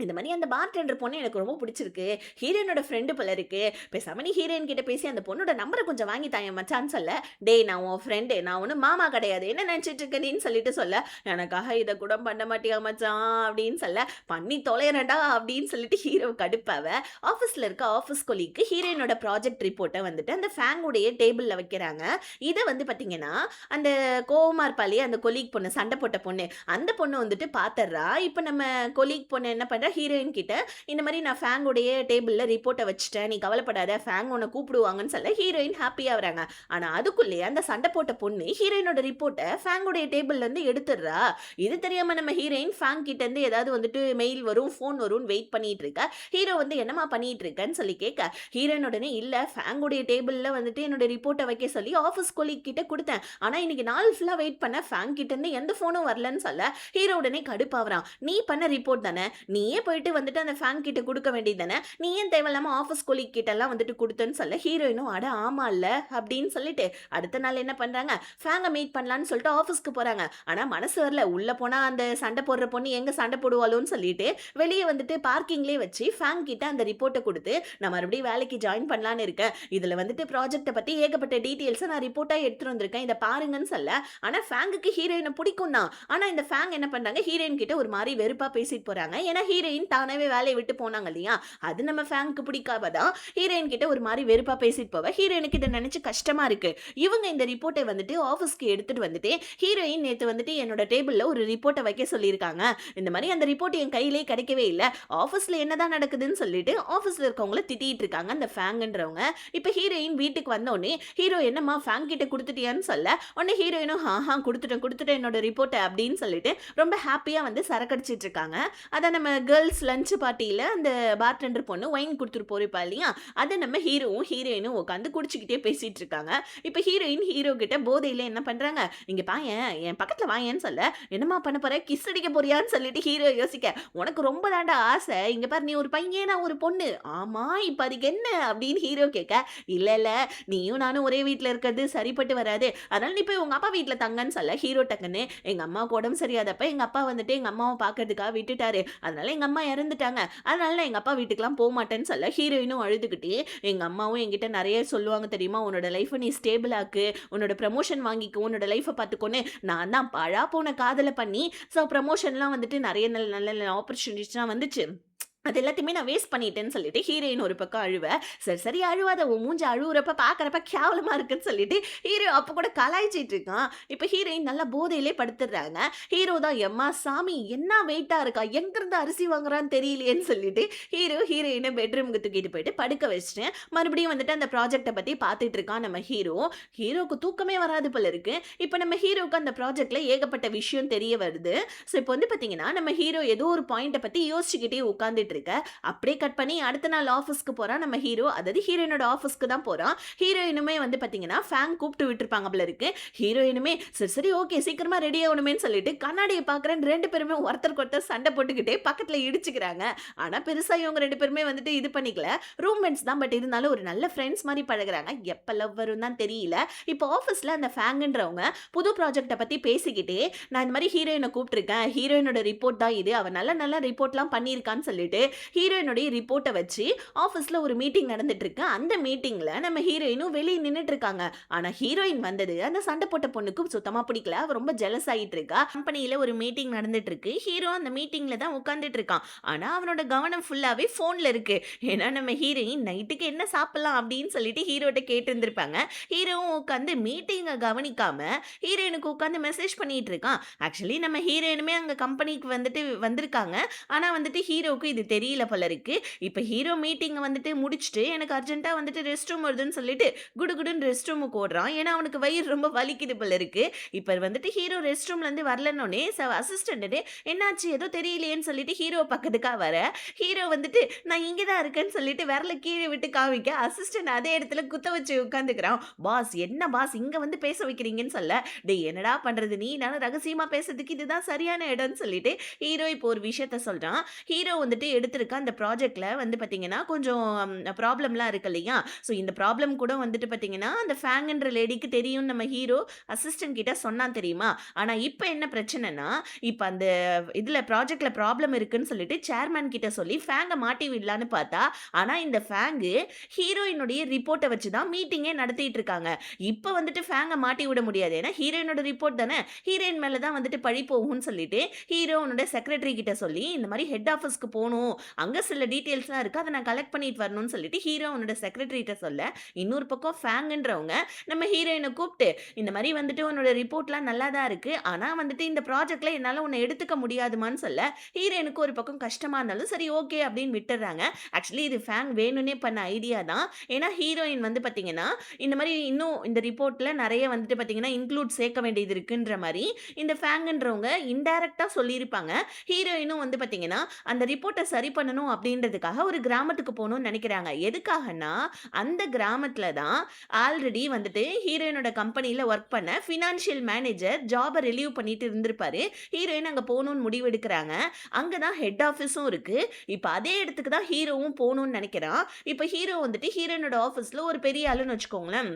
இந்த மாரி அந்த பார்டெண்டர் பொண்ணு எனக்கு ரொம்ப புடிச்சிருக்கு. ஹீரோயினோட ஃப்ரெண்டு போல இருக்கு. பேசாம நீ ஹீரோயின் கிட்ட பேசி அந்த பொண்ணோட நம்பர கொஞ்சம் வாங்கி தாயேன் மச்சான்னு சொல்ல, டேய் நான் உன் ஃப்ரெண்டு. நான் ஒண்ணும் மாமா கிடையாது. என்ன நெனச்சிட்டு இருக்க நீன்னு சொல்லிட்டு சொல்ல, எனக்காக இத கூட பண்ண மாட்டியா மச்சான் அப்படின்னு சொல்ல, பண்ணி தொலைறேன்டா அப்படின்னு சொல்லிட்டு ஹீரோ கடுப்பாவ. ஆஃபீஸ்ல இருக்க ஆஃபீஸ் கொலீக்கு ஹீரோயினோட ப்ராஜெக்ட் ரிப்போர்ட்ட வந்துட்டு அந்த ஃபேங்குடைய டேபிள்ல வைக்கிறாங்க. இத வந்து பாத்தீங்கன்னா, அந்த கோவமா இருப்பாளே அந்த கொலீக் பொண்ணு, சண்டை போட்ட பொண்ணு. அந்த பொண்ணு வந்துட்டு பாத்துர்றா. இப்ப நம்ம கொலீக் பொண்ணு என்ன பண்றா, ஹீரோயின் கிட்ட இந்த மாதிரி நான் ஃபேங்குடைய டேபிள்ல ரிப்போர்ட்டை வச்சுட்டேன், நீ கவலைப்படாத ஃபேங் உன்னை கூப்பிடுவாங்கன்னு சொல்ல ஹீரோயின் ஹாப்பியா வராங்க. ஆனா அதுக்குள்ளேயே அந்த சண்டை போட்ட பொண்ணு ஹீரோயினோட ரிப்போர்ட்டை ஃபேங்குடைய டேபிள்ல இருந்து எடுத்துடுறா. இது தெரியாம நம்ம ஹீரோயின் ஃபேங் கிட்ட இருந்து ஏதாவது வந்துட்டு மெயில் வரும் ஃபோன் வரும்னு வெயிட் பண்ணிட்டு இருக்க. ஹீரோ வந்து என்னமா பண்ணிட்டு இருக்கன்னு சொல்லி கேட்க, ஹீரோயின் உடனே இல்ல ஃபேங்குடைய டேபிள்ல வந்துட்டு என்னோட ரிப்போர்ட்டை வைக்க சொல்லி ஆஃபீஸ் கொலீக் கிட்ட கொடுத்தேன். ஆனா இன்னைக்கு நாள் ஃபுல்லா வெயிட் பண்ண ஃபேங் கிட்ட இருந்து எந்த ஃபோனும் வரலன்னு சொல்ல ஹீரோ உடனே கடுப்பாவறான். நீ பண்ண ரிப்போர்ட் தானே, நீயே போயிட்டு வந்துட்டு அந்த ஃபேன் கிட்ட கொடுக்க வேண்டியது தானே, நீ ஏன் தேவையில்லாம ஆஃபீஸ் கொலீக் கிட்ட எல்லாம் வந்துட்டு கொடுத்தேன்னு சொல்ல ஹீரோயினும் அட ஆமா இல்ல அப்படின்னு சொல்லிட்டு அடுத்த நாள் என்ன பண்றாங்க, ஃபேங்க மீட் பண்ணலான்னு சொல்லிட்டு ஆஃபீஸ்க்கு போறாங்க. ஆனா மனசு வரல, உள்ள போனா அந்த சண்டை போடுற பொண்ணு எங்க சண்டை போடுவாளோன்னு சொல்லிட்டு வெளியே வந்துட்டு பார்க்கிங்லேயே வச்சு ஃபேங் கிட்ட அந்த ரிப்போர்ட்டை கொடுத்து நான் மறுபடியும் வேலைக்கு ஜாயின் பண்ணலான்னு இருக்கேன், இதுல வந்துட்டு ப்ராஜெக்ட்டை பத்தி ஏகப்பட்ட டீட்டெயில்ஸை நான் ரிப்போர்ட்டா எடுத்துட்டு வந்திருக்கேன், இதை பாருங்கன்னு சொல்ல. ஆனா ஃபேங்குக்கு ஹீரோயினை பிடிக்கும் தான். ஆனா இந்த ஃபேங் என்ன பண்றாங்க, ஹீரோயின் கிட்ட ஒரு மாதிரி வெறுப்பா பேசிட்டு போறாங்க. ஏன்னா ஹீரோயின் தானாவே வேலையை விட்டு போனாங்க இல்லையா, அது நம்ம ஃபேங்க்கு பிடிக்காமதான் ஹீரோயின் கிட்ட ஒரு மாதிரி வெறுப்பா பேசிட்டு போவ. ஹீரோயினுக்கு இதை நினைச்சு கஷ்டமா இருக்கு. இவங்க இந்த ரிப்போர்ட்டை வந்துட்டு ஆஃபீஸ்க்கு எடுத்துட்டு வந்துட்டு ஹீரோயின் நேத்து வந்துட்டு என்னோட டேபிள்ல ஒரு ரிப்போர்ட்டை வைக்க சொல்லியிருக்காங்க, இந்த மாதிரி அந்த ரிப்போர்ட் என் கையிலே கிடைக்கவே இல்லை, ஆஃபீஸ்ல என்னதான் நடக்குதுன்னு சொல்லிட்டு ஆஃபீஸ்ல இருக்கவங்கள திட்டிட்டு இருக்காங்க அந்த ஃபேங்குன்றவங்க. இப்ப ஹீரோயின் வீட்டுக்கு வந்தோடனே ஹீரோ என்னம்மா ஃபேங் கிட்ட கொடுத்துட்டியான்னு சொல்ல உடனே ஹீரோயினும் ஆஹா கொடுத்துட்டேன் என்னோட ரிப்போர்ட்டை அப்படின்னு சொல்லிட்டு ரொம்ப ஹாப்பியா வந்து சரக்கடிச்சிட்டு இருக்காங்க. அதான் நம்ம கேர்ள்ஸ் லஞ்ச் பார்ட்டியில அந்த பார்டெண்டர் பொண்ணு ஒயின் கொடுத்துட்டு போயிருப்பா இல்லையா, அதை நம்ம ஹீரோவும் ஹீரோயினும் உட்காந்து குடிச்சுக்கிட்டே பேசிட்டு இருக்காங்க. இப்ப ஹீரோயின் ஹீரோ கிட்ட போதையில என்ன பண்றாங்க, இங்க பாயேன் என் பக்கத்துல வாயேன்னு சொல்ல, என்னமா பண்ண போற கிஸ் அடிக்க போறியான்னு சொல்லிட்டு ஹீரோ யோசிக்க, உனக்கு ரொம்ப தாண்டா ஆசை, இங்க பாரு நீ ஒரு பையன் நான் ஒரு பொண்ணு, ஆமா இப்ப அதுக்கு என்ன அப்படின்னு ஹீரோ கேட்க, இல்ல நீயும் நானும் ஒரே வீட்டுல இருக்கிறது சரிப்பட்டு வராது, அதனால நீ போய் உங்க அப்பா வீட்டுல தங்கன்னு சொல்ல ஹீரோ டக்குன்னு எங்க அம்மாவுக்கு உடம்பு சரியாதப்ப எங்க அப்பா வந்துட்டு எங்க அம்மாவை பாக்கிறதுக்காக விட்டுட்டாரு, அதனால எங்க அம்மா இறந்துட்டாங்க, அதனால நான் எங்க அப்பா வீட்டுக்குலாம் போக மாட்டேன்னு சொல்ல ஹீரோயினும் அழுதுகிட்டே, எங்க அம்மாவும் என்கிட்ட நிறைய சொல்லுவாங்க தெரியுமா, உன்னோட லைஃபை நீ ஸ்டேபிள் ஆக்கு, உன்னோட ப்ரமோஷன் வாங்கிக்கோ, உன்னோட லைஃபை பார்த்துக்கோன்னு, நான் தான் பழா போன காதலை பண்ணி ஸோ ப்ரமோஷன்லாம் வந்துட்டு நிறைய நல்ல நல்ல ஆப்பர்ச்சுனிட்டிஸ்லாம் வந்துச்சு, அது எல்லாத்தையுமே நான் வேஸ்ட் பண்ணிட்டேன்னு சொல்லிட்டு ஹீரோயின் ஒரு பக்கம் அழுவ, சரி அழுவாத உன் மூஞ்சி அழுவுறப்ப பாக்குறப்ப கேவலமா இருக்குன்னு சொல்லிட்டு ஹீரோ அப்ப கூட கலாய்ச்சிட்டு இருக்கான். இப்ப ஹீரோயின் நல்லா போதையிலே படுத்துடுறாங்க. ஹீரோ தான் எம்மா சாமி என்ன வெயிட்டா இருக்கா, எங்க இருந்து அரிசி வாங்குறான்னு தெரியலையேன்னு சொல்லிட்டு ஹீரோயினை பெட்ரூமுக்கு தூக்கிட்டு போயிட்டு படுக்க வச்சுட்டு மறுபடியும் வந்துட்டு அந்த ப்ராஜெக்டை பத்தி பார்த்துட்டு இருக்கான் நம்ம ஹீரோக்கு தூக்கமே வராது போல இருக்கு. இப்ப நம்ம ஹீரோக்கு அந்த ப்ராஜெக்ட்ல ஏகப்பட்ட விஷயம் தெரிய வருது. ஸோ இப்போ வந்து பாத்தீங்கன்னா நம்ம ஹீரோ ஏதோ ஒரு பாயிண்ட்டை பத்தி யோசிச்சுக்கிட்டே உட்காந்துட்டு இருக்க, அப்படியே கட் பண்ணி அடுத்த நாள் ஆஃபீஸ்க்கு போறான் நம்ம ஹீரோ, அதாவது ஹீரோயினோட ஆஃபீஸ்க்கு தான் போறான். ஹீரோயினுமே வந்து பாத்தீங்கன்னா ஃபேங் கூப்பிட்டு விட்டுருப்பாங்க போல இருக்கு. ஹீரோயினுமே சரி ஓகே சீக்கிரமா ரெடி ஆகணுமேன்னு சொல்லிட்டு கண்ணாடியை பாக்குறேன், ரெண்டு பேருமே ஒருத்தருக்கு ஒருத்தர் சண்டை போட்டுக்கிட்டே பக்கத்துல இடிச்சுக்கிறாங்க. ஆனா பெருசா இவங்க ரெண்டு பேருமே வந்துட்டு இது பண்ணிக்கல, ரூம்மேட்ஸ் தான், பட் இருந்தாலும் ஒரு நல்ல ஃப்ரெண்ட்ஸ் மாதிரி பழகுறாங்க. எப்ப லவ் வரும் தான் தெரியல. இப்போ ஆஃபீஸ்ல அந்த ஃபேங்குன்றவங்க புது ப்ராஜெக்ட்டை பத்தி பேசிக்கிட்டே, நான் இந்த மாதிரி ஹீரோயினை கூப்பிட்டுருக்கேன், ஹீரோயினோட ரிப்போர்ட் தான் இது, அவ நல்ல நல்ல ரிப்போர்ட்லாம் பண்ணியிருக்கான்னு சொல்லிட்டு ஹீரோயினுடைய ரிப்போர்ட்டை வச்சு ஆஃபீஸ்ல ஒரு மீட்டிங் நடந்துட்டு இருக்கு. அந்த மீட்டிங்ல நம்ம ஹீரோயினும் வெளியே நின்னுட்டு இருக்காங்க. ஆனா ஹீரோயின் வந்தது அந்த சண்டை போட்ட பொண்ணுக்கு சுத்தமா பிடிக்கல, அவ ரொம்ப ஜெலஸ் ஆயிட்டு இருக்கா. கம்பெனியில ஒரு மீட்டிங் நடந்துட்டு இருக்கு, ஹீரோ அந்த மீட்டிங்ல தான் உட்கார்ந்துட்டு இருக்கான். ஆனா அவனோட கவனம் ஃபுல்லாவே போன்ல இருக்கு. ஏன்னா நம்ம ஹீரோயின் நைட்டுக்கு என்ன சாப்பிடலாம் அப்படின்னு சொல்லிட்டு ஹீரோட்ட கேட்டு இருந்திருப்பாங்க. ஹீரோவும் உட்காந்து மீட்டிங்கை கவனிக்காம ஹீரோயினுக்கு உட்காந்து மெசேஜ் பண்ணிட்டு இருக்கான். ஆக்சுவலி நம்ம ஹீரோயினுமே அங்க கம்பெனிக்கு வந்துட்டு வந்திருக்காங்க. ஆனா வந்துட்டு ஹீரோவுக்கு இது தெரியல போல இருக்கு. இப்ப ஹீரோ மீட்டிங்க வந்துட்டு முடிச்சுட்டு, எனக்கு அர்ஜென்ட்டா வந்துட்டு ரெஸ்ட் ரூம் வருதுன்னு சொல்லிட்டு, குடுகுடுன்னு ரெஸ்ட் ரூமுக்கு ஓடுறான். ஏன்னா, அவனுக்கு வயிறு ரொம்ப வலிக்குது போல இருக்கு. இப்ப வந்துட்டு ஹீரோ ரெஸ்ட் ரூம்லேருந்து வரலன்னோனே, அசிஸ்டன்ட் என்னாச்சு ஏதோ தெரியலையேன்னு சொல்லிட்டு ஹீரோ பக்கத்துக்கா வர, ஹீரோ வந்துட்டு நான் இங்க தான் இருக்கேன்னு சொல்லிட்டு விரல கீழ விட்டு காமிக்க, அசிஸ்டன்ட் அதே இடத்துல குத்த வச்சு உட்காந்துக்கிறான். பாஸ் என்ன பாஸ் இங்க வந்து பேச வைக்கிறீங்கன்னு சொல்ல, டேய் என்னடா பண்றது நீ நானும் ரகசியமா பேசுறதுக்கு இதுதான் சரியான இடம்னு சொல்லிட்டு ஹீரோ இப்போ ஒரு விஷயத்த சொல்றான். ஹீரோ வந்துட்டு எடுத்திருக்க அந்த ப்ராஜெக்ட்ல வந்து பார்த்தீங்கன்னா, கொஞ்சம் ப்ராப்ளம்லாம் இருக்கு இல்லையா? ஸோ இந்த ப்ராப்ளம் கூட வந்துட்டு பார்த்தீங்கன்னா, அந்த ஃபேங்குன்ற லேடிக்கு தெரியும்னு நம்ம ஹீரோ அசிஸ்டன்ட் கிட்ட சொன்னான் தெரியுமா? ஆனா இப்ப என்ன பிரச்சனைன்னா, இப்ப அந்த இதுல ப்ராஜெக்ட்ல ப்ராப்ளம் இருக்குன்னு சொல்லிட்டு சேர்மேன் கிட்ட சொல்லி ஃபேங்க மாட்டி விடலான்னு பார்த்தா, ஆனா இந்த ஃபேங்கு ஹீரோயினுடைய ரிப்போர்ட்ட வச்சு தான் மீட்டிங்கே நடத்திட்டு இருக்காங்க. இப்ப வந்துட்டு ஃபேங்க மாட்டி விட முடியாது. ஏன்னா ஹீரோயினோட ரிப்போர்ட் தானே. ஹீரோயின் மேல தான் வந்துட்டு பழி போகும்ன்னு சொல்லிட்டு, ஹீரோ அவனோட செக்ரட்டரி கிட்ட சொல்லி, இந்த மாரி ஹெட் ஆஃபீஸ்க்கு போணும். அங்க சில டீட்டெயில்ஸ்லாம் இருக்கு. அத நான் கலெக்ட் பண்ணிட்டு வரணும்னு சொல்லிட்டு ஹீரோ அவனோட செக்ரட்டரிட்ட சொல்ல, இன்னொரு பக்கம் ஃபேங்குன்றவங்க நம்ம ஹீரோயின கூப்ட்டு, இந்த மாரி வந்துட்டு உன்னோட ரிப்போர்ட்லாம் நல்லா தான் இருக்கு. ஆனா வந்துட்டு இந்த ப்ராஜெக்ட்ல என்னால உன்ன எடுத்துக்க முடியாதுமான்னு சொல்ல, ஹீரோயினுக்கு ஒரு பக்கம் கஷ்டமா இருந்தாலும் சரி ஓகே அப்படின்னு விட்டுர்றாங்க. ஆக்சுவலி இது ஃபேங் வேணும்னே பண்ண ஐடியா தான். ஏன்னா ஹீரோயின் வந்து பார்த்தீங்கன்னா, இந்த மாரி இன்னும் இந்த ரிப்போர்ட்ல நெறைய வந்துட்டு பார்த்தீங்கன்னா, இன்க்ளூட் சேர்க்க வேண்டியது இருக்குன்ற மாரி இந்த ஃபேங்குன்றவங்க இன்டைரக்ட்டா சொல்லியிருப்பாங்க. ஹீரோயினும் வந்து பார்த்தீங்கன்னா, அந்த ரிப்போர்ட்ட சரி பண்ணணும் அப்படின்றதுக்காக ஒரு கிராமத்துக்கு போணும்னு நெனைக்கிறாங்க. எதுக்காகன்னா, அந்த கிராமத்தில தான் ஆல்ரெடி வந்துட்டு ஹீரோயினோட கம்பெனியில ஒர்க் பண்ண ஃபினான்ஷியல் மேனேஜர் ஜாப ரிலீவ் பண்ணிட்டு இருந்திருப்பாரு. ஹீரோயின் அங்க போணும்னு முடிவெடுக்குறாங்க. அங்க தான் ஹெட் ஆஃபீஸும் இருக்கு. இப்ப அதே இடத்துக்கு தான் ஹீரோவும் போணும்னு நெனைக்கிறான். இப்ப ஹீரோ வந்துட்டு ஹீரோயினோட ஆஃபீஸ்ல ஒரு பெரிய ஆளுன்னு வச்சுக்கோங்களேன்.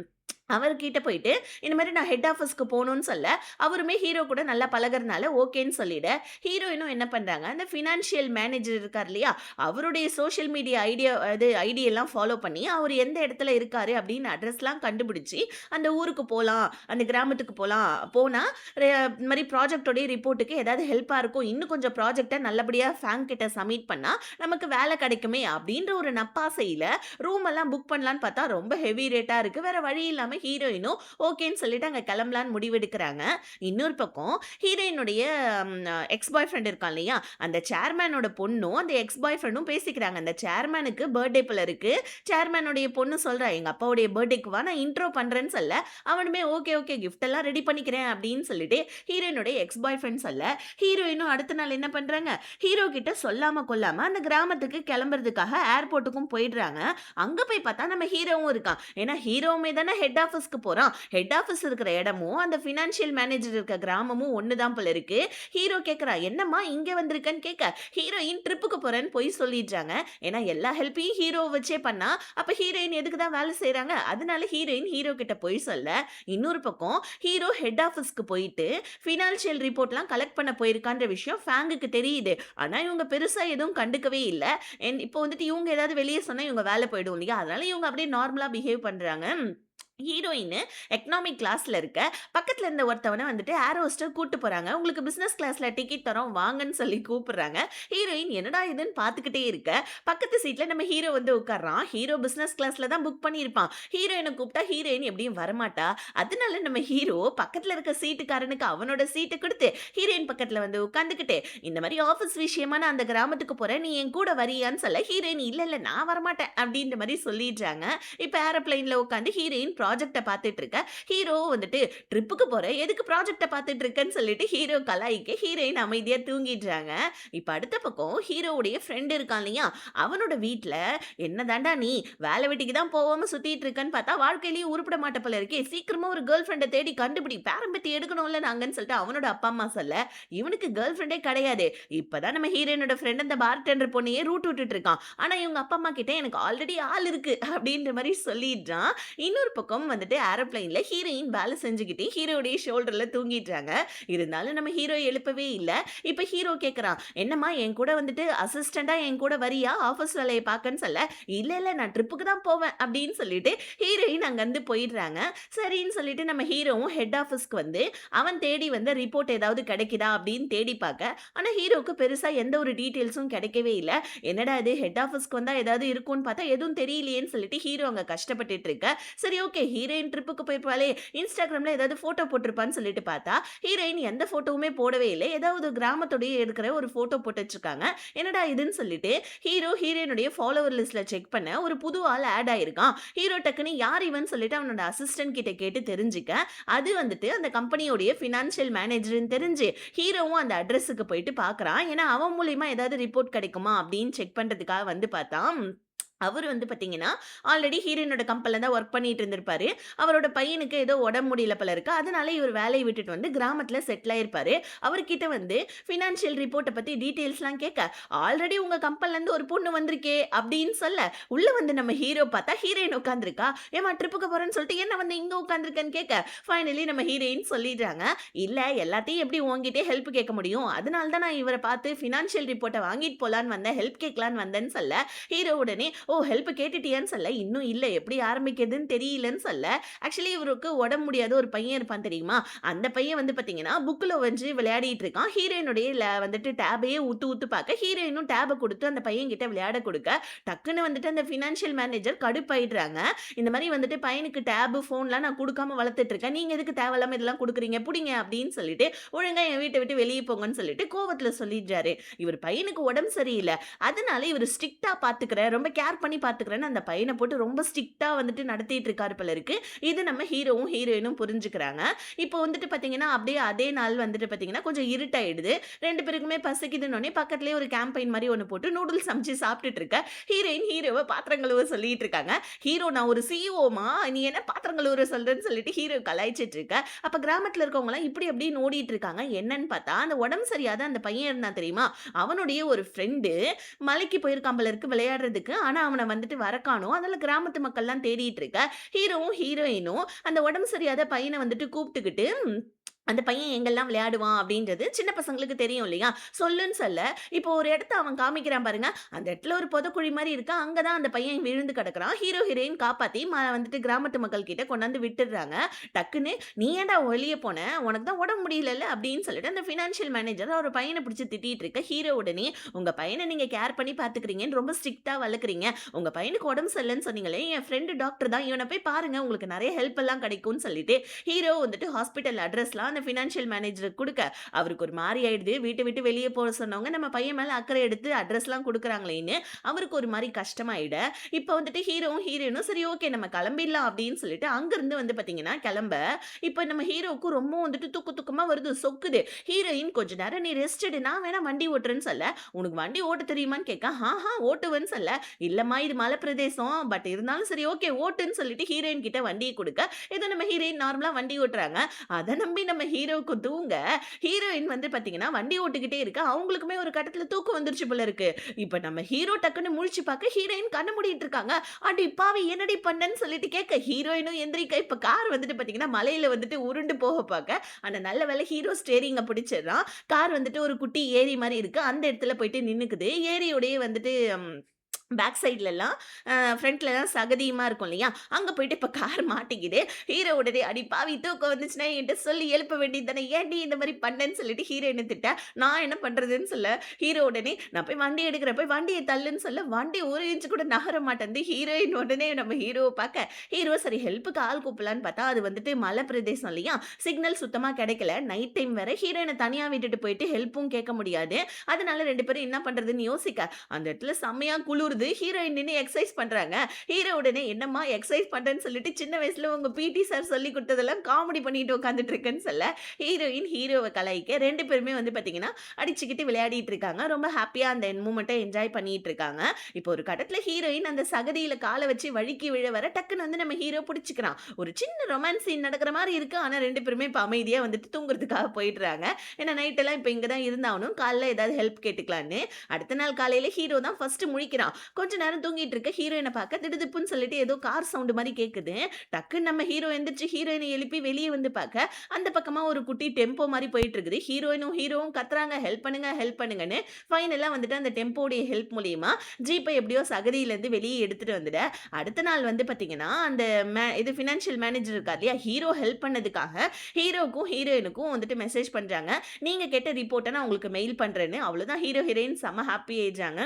அவர்கிட்ட போயிட்டு, இந்த மாரி நான் ஹெட் ஆஃபீஸ்க்கு போணும்னு சொல்ல, அவருமே ஹீரோ கூட நல்லா பழகுறனால ஓகேன்னு சொல்லிட, ஹீரோயினும் என்ன பண்றாங்க, அந்த ஃபினான்ஷியல் மேனேஜர் இருக்கார் இல்லையா? அவருடைய சோஷியல் மீடியா ஐடி எல்லாம் ஃபாலோ பண்ணி, அவரு எந்த இடத்துல இருக்காரு அப்படின்னு அட்ரஸ்லாம் கண்டுபிடிச்சு, அந்த ஊருக்கு போலாம், அந்த கிராமத்துக்கு போலாம். போனா இந்த மாரி ப்ராஜெக்ட்டோடைய ரிப்போர்ட்டுக்கு ஏதாவது ஹெல்ப்பா இருக்கும். இன்னும் கொஞ்சம் ப்ராஜெக்ட்ட நல்லபடியா ஃபேங் கிட்ட சப்மிட் பண்ணா, நமக்கு வேலை கிடைக்குமே அப்படின்ற ஒரு நப்பாசையில ரூம் எல்லாம் புக் பண்ணலான்னு பார்த்தா, ரொம்ப ஹெவி ரேட்டா இருக்கு. வேற வழி இல்லாம ஹீரோயினும் ஓகேன்னு சொல்லிட்டு அங்க கிளம்பலான்னு முடிவெடுக்கிறாங்க. இன்னொரு பக்கம் ஹீரோயினுடைய எக்ஸ் பாய் ஃப்ரெண்ட் இருக்கான் இல்லையா? அந்த சேர்மேனோட பொண்ணும், அந்த எக்ஸ் பாய் ஃப்ரெண்டும் பேசிக்கிறாங்க. அந்த சேர்மேனுக்கு பர்த்டே போல இருக்கு. சேர்மேனுடைய பொண்ணு சொல்றா, "எங்க அப்பாவுடைய பர்த்டேக்கு வா நான் இன்ட்ரோ பண்றேன்னு" சொல்ல, அவனுமே ஓகே, ஓகே கிஃப்ட் எல்லாம் ரெடி பண்ணிக்கிறேன் அப்படின்னு சொல்லிட்டு ஹீரோயினுடைய எக்ஸ் பாய் ஃப்ரெண்ட் சொல்ல, ஹீரோயினும் அடுத்த நாள் என்ன பண்றாங்க, ஹீரோ கிட்ட சொல்லாம கொள்ளாம அந்த கிராமத்துக்கு கிளம்புறதுக்காக ஏர்போர்ட்டுக்கும் போயிடுறாங்க. அங்க போய் பார்த்தா நம்ம ஹீரோவும் இருக்கான். ஏன்னா ஹீரோவுமே தானே ஹெட் ஆஃபீஸ்க்கு போறான். ஹெட் ஆஃபீஸ் இருக்கிற இடமும், அந்த ஃபினான்ஷியல் மேனேஜர் இருக்க கிராமமும் ஒண்ணு தான் போல இருக்கு. ஹீரோ கேட்கிறா, "என்னம்மா இங்க வந்திருக்கன்னு?" கேட்க, ஹீரோயின் ட்ரிப்புக்கு போறேன்னு பொய் சொல்லிடுறாங்க. ஏன்னா எல்லா ஹெல்ப்பையும் ஹீரோவ வச்சே பண்ணா, அப்ப ஹீரோயின் எதுக்கு தான் வேலை செய்றாங்க? அதனால ஹீரோயின் ஹீரோ கிட்ட பொய் சொல்ல, இன்னொரு பக்கம் ஹீரோ ஹெட் ஆஃபீஸ்க்கு போயிட்டு ஃபினான்ஷியல் ரிப்போர்ட்லாம் கலெக்ட் பண்ண போயிருக்கான்ற விஷயம் ஃபேங்குக்கு தெரியுது. ஆனா இவங்க பெருசா எதுவும் கண்டுக்கவே இல்ல. இப்போ வந்துட்டு இவங்க ஏதாவது வெளிய சொன்னா இவங்க வேலை போயிடும் இல்லையா? அதனால இவங்க அப்படியே நார்மலா பிஹேவ் பண்றாங்க. ஹீரோயின் எக்கனாமிக் கிளாஸ்ல இருக்க, பக்கத்துல இருந்த ஒருத்தவன வந்துட்டு ஏர் ஹோஸ்டர் கூட்டு போறாங்க. உங்களுக்கு பிசினஸ் கிளாஸ்ல டிக்கெட் தரோம் வாங்கன்னு சொல்லி கூப்பிடுறாங்க. ஹீரோயின் என்னடா இதுன்னு பார்த்துக்கிட்டே இருக்க, பக்கத்து சீட்ல நம்ம ஹீரோ வந்து உட்கார்றான். ஹீரோ பிசினஸ் கிளாஸ்ல தான் புக் பண்ணியிருப்பான். ஹீரோயின கூப்பிட்டா ஹீரோயின் எப்படியும் வரமாட்டா. அதனால நம்ம ஹீரோ பக்கத்துல இருக்க சீட்டுக்காரனுக்கு அவனோட சீட்ட குடுத்து, ஹீரோயின் பக்கத்துல வந்து உட்கார்ந்துகிட்டு, இந்த மாரி ஆஃபீஸ் விஷயமா நான் அந்த கிராமத்துக்கு போறேன். நீ என் கூட வரியான்னு சொல்ல, ஹீரோயின் இல்ல, இல்ல நான் வரமாட்டேன் அப்படின்ற மாரி சொல்லிடுறாங்க. இப்ப ஏரோப்ளேன்ல உட்கார்ந்து ஹீரோயின் ப்ராஜெக்ட்ட பார்த்துட்டு இருக்க. ஹீரோ வந்துட்டு ட்ரிப்புக்கு போறேன். எதுக்கு ப்ராஜெக்ட்ட பார்த்துட்டு இருக்கன்னு சொல்லிட்டு ஹீரோ கலாய்க்க, ஹீரோயின் அமைதியா தூங்கிடுறாங்க. இப்ப அடுத்த பக்கம் ஹீரோவுடைய ஃப்ரெண்ட் இருக்கான் இல்லையா? அவனோட வீட்ல என்னதான்டா நீ வேலை வெட்டிக்கு தான் போவாம சுத்திட்டு இருக்கன்னு பார்த்தா, வாழ்க்கையிலேயே உருப்பட மாட்ட போல இருக்கே. சீக்கிரமா ஒரு கேர்ள் ஃப்ரெண்ட தேடி கண்டுபிடி. பேரம் பேத்தி எடுக்கணும்ல நாங்கன்னு சொல்லிட்டு அவனோட அப்பா, அம்மா சொல்ல, இவனுக்கு கேர்ள் ஃப்ரெண்டே கிடையாது. இப்பதான் நம்ம ஹீரோயினோட ஃப்ரெண்ட் அந்த பார்டெண்டர் பொண்ணையே ரூட் விட்டுட்டு இருக்கான். ஆனா இவங்க அப்பா, அம்மா கிட்ட எனக்கு ஆல்ரெடி ஆள் இருக்கு அப்படின்ற மாரி சொல்லிடுறான். இன்னொரு பக்கம் வந்துட்டு ஏரோப்ளேன்ல ஹீரோயின் வேலை செஞ்சுக்கிட்டு ஹீரோடைய ஷோல்டர்ல தூங்கிட்டாங்க. இருந்தாலும் நம்ம ஹீரோ எழுப்பவே இல்ல. இப்ப ஹீரோ கேட்கறான், "என்னம்மா என் கூட வந்துட்டு அசிஸ்டன்ட்டா என் கூட வரியா? ஆஃபீஸ் வேலைய பார்க்கன்னு" சொல்ல, "இல்ல, இல்ல நான் ட்ரிப்புக்கு தான் போவேன்" அப்படின்னு சொல்லிட்டு ஹீரோயின் அங்கருந்து போயிடுறாங்க. சரின்னு சொல்லிட்டு நம்ம ஹீரோவும் ஹெட் ஆஃபீஸ்க்கு வந்து அவன் தேடி வந்த ரிப்போர்ட் ஏதாவது கிடைக்குதா அப்படின்னு தேடி பார்க்க, ஆனா ஹீரோக்கு பெருசா எந்த ஒரு டீட்டெயில்ஸும் கிடைக்கவே இல்ல. என்னடா இது ஹெட் ஆஃபீஸ்க்கு வந்தா ஏதாவது இருக்கும்னு பார்த்தா எதுவும் தெரியலையேன்னு சொல்லிட்டு ஹீரோ அங்க கஷ்டப்பட்டுட்டு இருக்க. சரி ஓகே ஹீரோயின் ட்ரிப்புக்கு போயிருப்பாளே, Instagramல ஏதாவது ஃபோட்டோ போட்டிருப்பான்னு சொல்லிட்டு பார்த்தா, ஹீரோயின் எந்த ஃபோட்டோவுமே போடவே இல்ல. ஏதாவது கிராமத்துடைய இருக்கிற ஒரு ஃபோட்டோ போட்டு வச்சிருக்காங்க. என்னடா இதுன்னு சொல்லிட்டு ஹீரோயினுடைய ஃபாலோவர் லிஸ்ட்ல செக் பண்ண ஒரு புது ஆள் ஆட் ஆயிருக்கான். ஹீரோ டக்குன்னு யார் இவன்னு சொல்லிட்டு அவனோட அசிஸ்டன்ட் கிட்ட கேட்டு தெரிஞ்சுக்க, அது வந்துட்டு அந்த கம்பெனியோடைய ஃபினான்ஷியல் மேனேஜர்ன்னு தெரிஞ்சு, ஹீரோவும் அந்த அட்ரஸுக்கு போயிட்டு பார்க்குறான். ஏன்னா, அவன் மூலியமா ஏதாவது ரிப்போர்ட் கிடைக்குமா அப்படின்னு செக் பண்றதுக்காக வந்து பார்த்தான். அவரு வந்து பார்த்தீங்கன்னா, ஆல்ரெடி ஹீரோயினோட கம்பெனில தான் வொர்க் பண்ணிட்டு இருந்திருப்பாரு. அவரோட பையனுக்கு ஏதோ உடம்பு முடியல போல இருக்கு. அதனால இவர் வேலைய விட்டுட்டு வந்து கிராமத்தில செட்டில் ஆயிருப்பாரு. அவர்கிட்ட வந்து ஃபினான்ஷியல் ரிப்போர்ட்ட பத்தி டீட்டெயில்ஸ்லாம் கேட்க, ஆல்ரெடி உங்க கம்பெனிலேருந்து ஒரு பொண்ணு வந்திருக்கே அப்படின்னு சொல்ல, உள்ள வந்து நம்ம ஹீரோ பார்த்தா ஹீரோயின் உட்கார்ந்திருக்கா. ஏம்மா ட்ரிப்புக்கு போறேன்னு சொல்லிட்டு என்ன வந்து இங்க உட்கார்ந்திருக்கன்னு கேட்க, ஃபைனலி நம்ம ஹீரோயின் சொல்லிடுறாங்க. இல்ல எல்லாத்தையும் எப்படி உன்கிட்டயே ஹெல்ப் கேட்க முடியும். அதனால தான் நான் இவர பார்த்து ஃபினான்ஷியல் ரிப்போர்ட்ட வாங்கிட்டு போலான்னு வந்தேன். ஹெல்ப் கேட்கலான்னு வந்தேன்னு சொல்ல, ஹீரோ உடனே ஓ! ஹெல்ப் கேட்டுட்டியான்னு சொல்ல, இன்னும் இல்ல. எப்படி ஆரம்பிக்கிறதுன்னு தெரியலன்னு சொல்ல, ஆக்சுவலி இவருக்கு உடம்பு முடியாத ஒரு பையன் இருப்பான் தெரியுமா? அந்த பையன் வந்து பார்த்தீங்கன்னா, புக்ல வச்சு விளையாடிட்டு இருக்கான். ஹீரோயினுடைய வந்துட்டு டேபையே உத்து உத்து பார்க்க, ஹீரோயினும் டேப குடுத்து அந்த பையன்கிட்ட விளையாட குடுக்க, டக்குன்னு வந்துட்டு அந்த ஃபினான்ஷியல் மேனேஜர் கடுப்பாயிடுறாங்க. இந்த மாரி வந்துட்டு பையனுக்கு டேபு, ஃபோன்லாம் நான் குடுக்காம வளர்த்துட்டு இருக்கேன். நீங்க எதுக்கு தேவையில்லாம இதெல்லாம் குடுக்குறீங்க? புடிங்க அப்படின்னு சொல்லிட்டு, ஒழுங்கா என் வீட்ட விட்டு வெளிய போங்கன்னு சொல்லிட்டு கோவத்துல சொல்லிடுறாரு. இவர் பையனுக்கு உடம்பு சரியில்ல. அதனால இவரு ஸ்ட்ரிக்ட்டா பார்த்துக்கிறேன். ரொம்ப கேர் பண்ணி பார்த்துக்கிறேன்னு அந்த பையன போட்டு ரொம்ப ஸ்ட்ரிக்ட்டா வந்துட்டு நடத்திட்டு இருக்காரு போல இருக்கு. இது நம்ம ஹீரோவும், ஹீரோயினும் புரிஞ்சுக்கிறாங்க. இப்போ வந்துட்டு பார்த்தீங்கன்னா, அப்படியே அதே நாள் வந்துட்டு பார்த்தீங்கன்னா, கொஞ்சம் இருட்டாயிடுது. 2 பேருக்குமே பசிக்குதுன்னோனே பக்கத்திலேயே ஒரு கேம்பெயின் மாரி ஒண்ணு போட்டு நூடுல்ஸ் சமைச்சு சாப்பிட்டுட்டு இருக்க, ஹீரோயின் ஹீரோவ பாத்திரம் கழுவ சொல்லிட்டு இருக்காங்க. ஹீரோ நான் ஒரு சிஇஓமா, நீ என்ன பாத்திரம் கழுவுற சொல்றன்னு சொல்லிட்டு ஹீரோ கலாய்ச்சிட்டு இருக்க. அப்ப கிராமத்துல இருக்கவங்கலாம் இப்படி அப்படின்னு ஓடிட்டு இருக்காங்க. என்னன்னு பார்த்தா, அந்த உடம்பு சரியாத அந்த பையன் இருந்தான் தெரியுமா? அவனுடைய ஒரு ஃப்ரெண்டு மலைக்கு போயிருக்கான் போல இருக்கு விளையாடுறதுக்கு. ஆனா அவன வந்துட்டு வர காணோம். அதனால கிராமத்து மக்கள்லாம் தேடிட்டு இருக்க, ஹீரோவும், ஹீரோயினும் அந்த உடம்பு சரியாத பையன வந்துட்டு கூப்பிட்டுக்கிட்டு அந்த பையன் எங்கெல்லாம் விளையாடுவான் அப்படின்றது சின்ன பசங்களுக்கு தெரியும் இல்லையா? சொல்லுன்னு சொல்ல, இப்போ ஒரு இடத்த அவன் காமிக்கிறான் பாருங்க. அந்த இடத்துல ஒரு புதைக்குழி மாரி இருக்கு. அங்க தான் அந்த பையன் விழுந்து கிடக்குறான். ஹீரோ, ஹீரோயின் காப்பாத்தி வந்துட்டு கிராமத்து மக்கள் கிட்ட கொண்டாந்து விட்டுடுறாங்க. டக்குன்னு "நீ ஏன்டா வெளிய போன? உனக்கு தான் உடம்பு முடியலல்ல" அப்படின்னு சொல்லிட்டு அந்த ஃபினான்ஷியல் மேனேஜர் அவர் பையன பிடிச்சு திட்டிட்டு இருக்க, ஹீரோ உடனே "உங்க பையன நீங்க கேர் பண்ணி பார்த்துக்கிறீங்கன்னு ரொம்ப ஸ்ட்ரிக்ட்டா வளர்க்குறீங்க. உங்க பையனுக்கு உடம்பு சரியில்லன்னு சொன்னீங்களே, என் ஃப்ரெண்ட் டாக்டர் தான். இவன போய் பாருங்க. உங்களுக்கு நெறைய ஹெல்ப் எல்லாம் கிடைக்கும்னு" சொல்லிட்டு ஹீரோ வந்துட்டு ஹாஸ்பிட்டல் அட்ரஸ்லாம் அந்த ஃபினான்ஷியல் மேனேஜருக்கு குடுக்க, அவருக்கு ஒரு மாரி ஆயிடுது. வீட்ட விட்டு வெளிய போக சொன்னவங்க, நம்ம பையன் மேல அக்கறை எடுத்து அட்ரஸ்லாம் குடுக்குறாங்களேன்னு, அவருக்கு ஒரு மாரி கஷ்டமாயிட, இப்ப வந்துட்டு ஹீரோவும், ஹீரோயினும் சரி ஓகே நம்ம கிளம்பிடலாம் அப்படின்னு சொல்லிட்டு அங்கிருந்து வந்து பாத்தீங்கன்னா கிளம்ப, இப்ப நம்ம ஹீரோவுக்கு ரொம்ப வந்துட்டு தூக்கமா வருது, சொக்குது. ஹீரோயின் கொஞ்ச நேரம் நீ ரெஸ்ட் எடு, நான் வேணா வண்டி ஓட்டுறேன்னு சொல்ல, உனக்கு வண்டி ஓட்ட தெரியுமான்னு கேட்க, ஓட்டுவேன்னு சொல்ல, இல்லம்மா இது மலை பிரதேசம், பட் இருந்தாலும் சரி ஓகே ஓட்டுன்னு சொல்லிட்டு ஹீரோயின் கிட்ட வண்டிய குடுக்க, ஏதோ நம்ம ஹீரோயின் நார்மலா வண்டி ஓட்டுறாங்க. அத நம்பி நம்ம ஹீரோவுக்கு தூங்க, ஹீரோயின் வந்து பாத்தீங்கன்னா வண்டி ஓட்டிக்கிட்டே இருக்க. அவங்களுக்குமே ஒரு கட்டத்துல தூக்கம் வந்துருச்சு போல இருக்கு. இப்ப நம்ம ஹீரோ டக்குன்னு முழிச்சு பார்க்க, ஹீரோயின் கண்ண மூடிட்டு இருக்காங்க. "அடி பாவி என்னடி பண்ணன்னு?" சொல்லிட்டு கேட்க, ஹீரோயினும் எந்திரிக்க. இப்ப கார் வந்துட்டு பாத்தீங்கன்னா மலையில வந்துட்டு உருண்டு போக பார்க்க, ஆனா நல்ல வேளை ஹீரோ ஸ்டீரிங்க பிடிச்சிடுறான். கார் வந்துட்டு ஒரு குட்டி ஏரி மாரி இருக்கு. அந்த இடத்துல போயிட்டு நின்னுக்குது. ஏரியோடயே வந்துட்டு பேக் சைட்லலாம் ஃப்ரண்ட்லலாம் சகதியுமா இருக்கும் இல்லையா? அங்க போயிட்டு இப்ப கார் மாட்டிக்குது. ஹீரோ உடனே "அடி பாவி தூக்கம் வந்துச்சுன்னா என்ட்ட சொல்லி எழுப்ப வேண்டியது தானே, ஏன்டி இந்த மாரி பண்ணேன்னு?" சொல்லிட்டு ஹீரோயின திட்ட, நான் என்ன பண்றதுன்னு சொல்ல, ஹீரோ உடனே "நான் போய் வண்டி எடுக்கிறேன், போய் வண்டிய தள்ளுன்னு" சொல்ல, வண்டி ஒரு இன்ச் கூட நகர மாட்டேன்து. ஹீரோயின் உடனே நம்ம ஹீரோவ பார்க்க, ஹீரோ சரி ஹெல்ப்புக்கு ஆள் கூப்பிடலான்னு பார்த்தா, அது வந்துட்டு மலை பிரதேசம் இல்லையா? சிக்னல் சுத்தமா கிடைக்கல. நைட் டைம் வேற. ஹீரோயின தனியா விட்டுட்டு போயிட்டு ஹெல்ப்பும் கேட்க முடியாது. அதனால 2 பேரும் என்ன பண்றதுன்னு யோசிக்க, அந்த இடத்துல செம்மையா குளிருது. ஹீரோயின் நின்னு எக்சர்சைஸ் பண்றாங்க. ஹீரோ உடனே "என்னம்மா எக்சர்சைஸ் பண்றேன்னு சொல்லிட்டு சின்ன வயசுல உங்க பிடி சார் சொல்லிக் குடுத்ததெல்லாம் காமெடி பண்ணிட்டு உட்கார்ந்துட்டு இருக்கேன்னு" சொல்ல, ஹீரோயின் ஹீரோவ கலாய்க்க 2 பேருமே வந்து பார்த்தீங்கன்னா, அடிச்சுக்கிட்டு விளையாடிட்டு இருக்காங்க. ரொம்ப ஹேப்பியா அந்த மூமெண்ட்ட என்ஜாய் பண்ணிட்டு இருக்காங்க. இப்போ ஒரு கட்டத்துல ஹீரோயின் அந்த சகதியில கால வச்சு வழுக்கி விழ வர, டக்குன்னு வந்து நம்ம ஹீரோ புடிச்சுக்கிறான். ஒரு சின்ன ரொமான்ஸ் சீன் நடக்கிற மாரி இருக்கு. ஆனா 2 பேருமே இப்ப அமைதியா வந்துட்டு தூங்குறதுக்காக போயிடுறாங்க. ஏன்னா நைட் எல்லாம் இப்ப இங்க தான் இருந்தாகணும். காலைல ஏதாவது ஹெல்ப் கேட்டுக்கலான்னு. அடுத்த நாள் காலையில ஹீரோ தான் ஃபர்ஸ்ட் முழிக்கிறான். கொஞ்ச நேரம் தூங்கிட்டு இருக்க, ஹீரோயின பார்க்க திடுதிப்புன்னு சொல்லிட்டு ஏதோ கார் சவுண்ட் மாரி கேட்குது. டக்குன்னு நம்ம ஹீரோ எந்திரிச்சு ஹீரோயின எழுப்பி வெளிய வந்து பார்க்க, அந்த பக்கமா ஒரு குட்டி டெம்போ மாரி போயிட்டு இருக்குது. ஹீரோவும் கத்துறாங்க ஹெல்ப் பண்ணுங்க, ஹெல்ப் பண்ணுங்கன்னு. ஃபைனலா வந்துட்டு அந்த டெம்போடைய ஹெல்ப் மூலியமா ஜீப்ப எப்படியோ சகதியிலேருந்து வெளிய எடுத்துட்டு வந்துட, அடுத்த நாள் வந்து பார்த்தீங்கன்னா, அந்த இது ஃபினான்ஷியல் மேனேஜர் இருக்கார் இல்லையா? ஹீரோ ஹெல்ப் பண்ணதுக்காக ஹீரோவுக்கும், ஹீரோயினுக்கும் வந்துட்டு மெசேஜ் பண்றாங்க. நீங்க கேட்ட ரிப்போர்ட்ட நான் உங்களுக்கு மெயில் பண்றேன்னு. அவ்வளோதான் ஹீரோ, ஹீரோயின் செம்ம ஹாப்பி ஆயிடுறாங்க.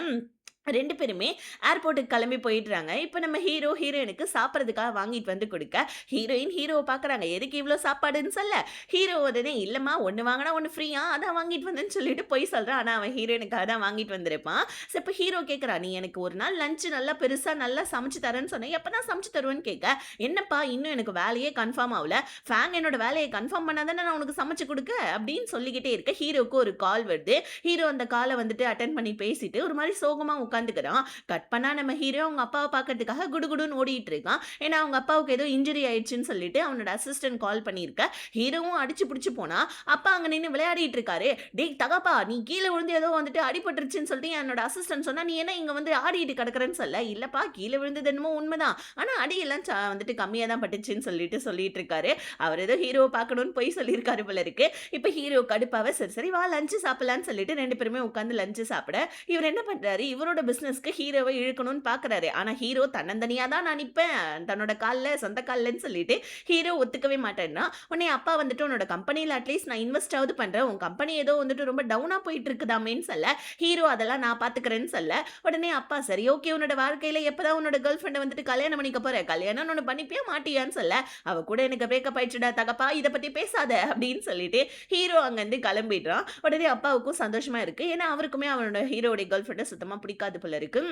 2 பேருமே ஏர்போர்ட்டுக்கு கிளம்பி போயிடுறாங்க. இப்ப நம்ம ஹீரோ, ஹீரோயினுக்கு சாப்பிடுறதுக்காக வாங்கிட்டு வந்து குடுக்க, ஹீரோயின் ஹீரோவ பார்க்குறாங்க. எதுக்கு இவ்ளோ சாப்பாடுன்னு சொல்ல, ஹீரோ உடனே இல்லம்மா 1 வாங்குனா 1 ஃப்ரீயா அதான் வாங்கிட்டு வந்தேன்னு சொல்லிட்டு பொய் சொல்றான். ஆனா அவன் ஹீரோயினுக்காக தான் வாங்கிட்டு வந்திருப்பான். இப்ப ஹீரோ கேட்குறான், "நீ எனக்கு ஒரு நாள் லஞ்ச் நல்லா பெருசா நல்லா சமைச்சு தரேன்னு சொன்ன. எப்பதான் சமைச்சு தருவேன்னு?" கேட்க, "என்னப்பா இன்னும் எனக்கு வேலையே கன்ஃபார்ம் ஆவல. ஃபேங் என்னோட வேலைய கன்ஃபார்ம் பண்ணா தானே நான் உனக்கு சமைச்சு குடுக்க" அப்படின்னு சொல்லிக்கிட்டே இருக்க, ஹீரோவுக்கு ஒரு கால் வருது. ஹீரோ அந்த கால வந்துட்டு அட்டெண்ட் பண்ணி பேசிட்டு ஒரு மாரி சோகமா உட்காந்துக்கிறான். கட் பண்ணா நம்ம ஹீரோ அவங்க அப்பாவ பார்க்கறதுக்காக குடுகுடுன்னு ஓடிட்டு இருக்கான். ஏன்னா அவங்க அப்பாவுக்கு ஏதோ இன்ஜுரி ஆயிடுச்சுன்னு சொல்லிட்டு அவனோட அசிஸ்டன்ட் கால் பண்ணியிருக்க. ஹீரோவும் அடிச்சு புடிச்சு போனா, அப்பா அங்க நின்னு விளையாடிட்டு இருக்காரு. "டேய் தகப்பா, நீ கீழ விழுந்து ஏதோ வந்துட்டு அடிபட்டுருச்சுன்னு சொல்லிட்டு என்னோட அசிஸ்டன்ட் சொன்னா, நீ என்ன இங்க வந்து ஆடிட்டு கிடக்குறன்னு" சொல்ல, "இல்லப்பா கீழ விழுந்தது என்னமோ உண்மைதான். ஆனா அடியெல்லாம் வந்துட்டு கம்மியா தான் பட்டுச்சுன்னு" சொல்லிட்டு இருக்காரு. அவர் ஏதோ ஹீரோவ பார்க்கணும்னு பொய் சொல்லியிருக்காரு போல இருக்கு. இப்ப ஹீரோ கடுப்பாவ, "சரி சரி வா லஞ்ச் சாப்பிடலாம்ன்னு" சொல்லிட்டு 2 பேருமே உட்கார்ந்து லஞ்ச் சாப்பிட, இவர் என்ன பண்றாரு, இவரோட பிசினஸ்க்கு ஹீரோவ இழுக்கணும்னு பார்க்குறாரு. ஆனா ஹீரோ தன்னந்தனியா தான் நான் நிப்பேன். தன்னோட கால்ல, சொந்த கால்லன்னு சொல்லிட்டு ஹீரோ ஒத்துக்கவே மாட்டேன்னா, உடனே அப்பா வந்துட்டு உன்னோட கம்பெனில அட்லீஸ்ட் நான் இன்வெஸ்ட் ஆவது பண்றேன். உன் கம்பெனி ஏதோ வந்துட்டு ரொம்ப டவுனா போயிட்டு இருக்குதாமேன்னு சொல்ல, ஹீரோ அதெல்லாம் நான் பார்த்துக்கிறேன்னு சொல்ல, உடனே அப்பா சரி ஓகே உன்னோட வாழ்க்கையில எப்பதான் உன்னோட கேர்ள் ஃப்ரெண்ட வந்துட்டு கல்யாணம் பண்ணிக்க போற? கல்யாணம்னு ஒண்ணு பண்ணிப்பியா மாட்டியான்னு சொல்ல, அவ கூட எனக்கு பிரேக்கப் ஆயிடுச்சுடா தகப்பா, இத பத்தி பேசாத அப்படின்னு சொல்லிட்டு ஹீரோ அங்கருந்து கிளம்பிடுறான். உடனே அப்பாவுக்கும் சந்தோஷமா இருக்கு. ஏன்னா அவருக்குமே அவனோட ஹீரோவோட கேர்ள் ஃப்ரெண்ட சுத்தமா பிடிக்காது போல இருக்கு.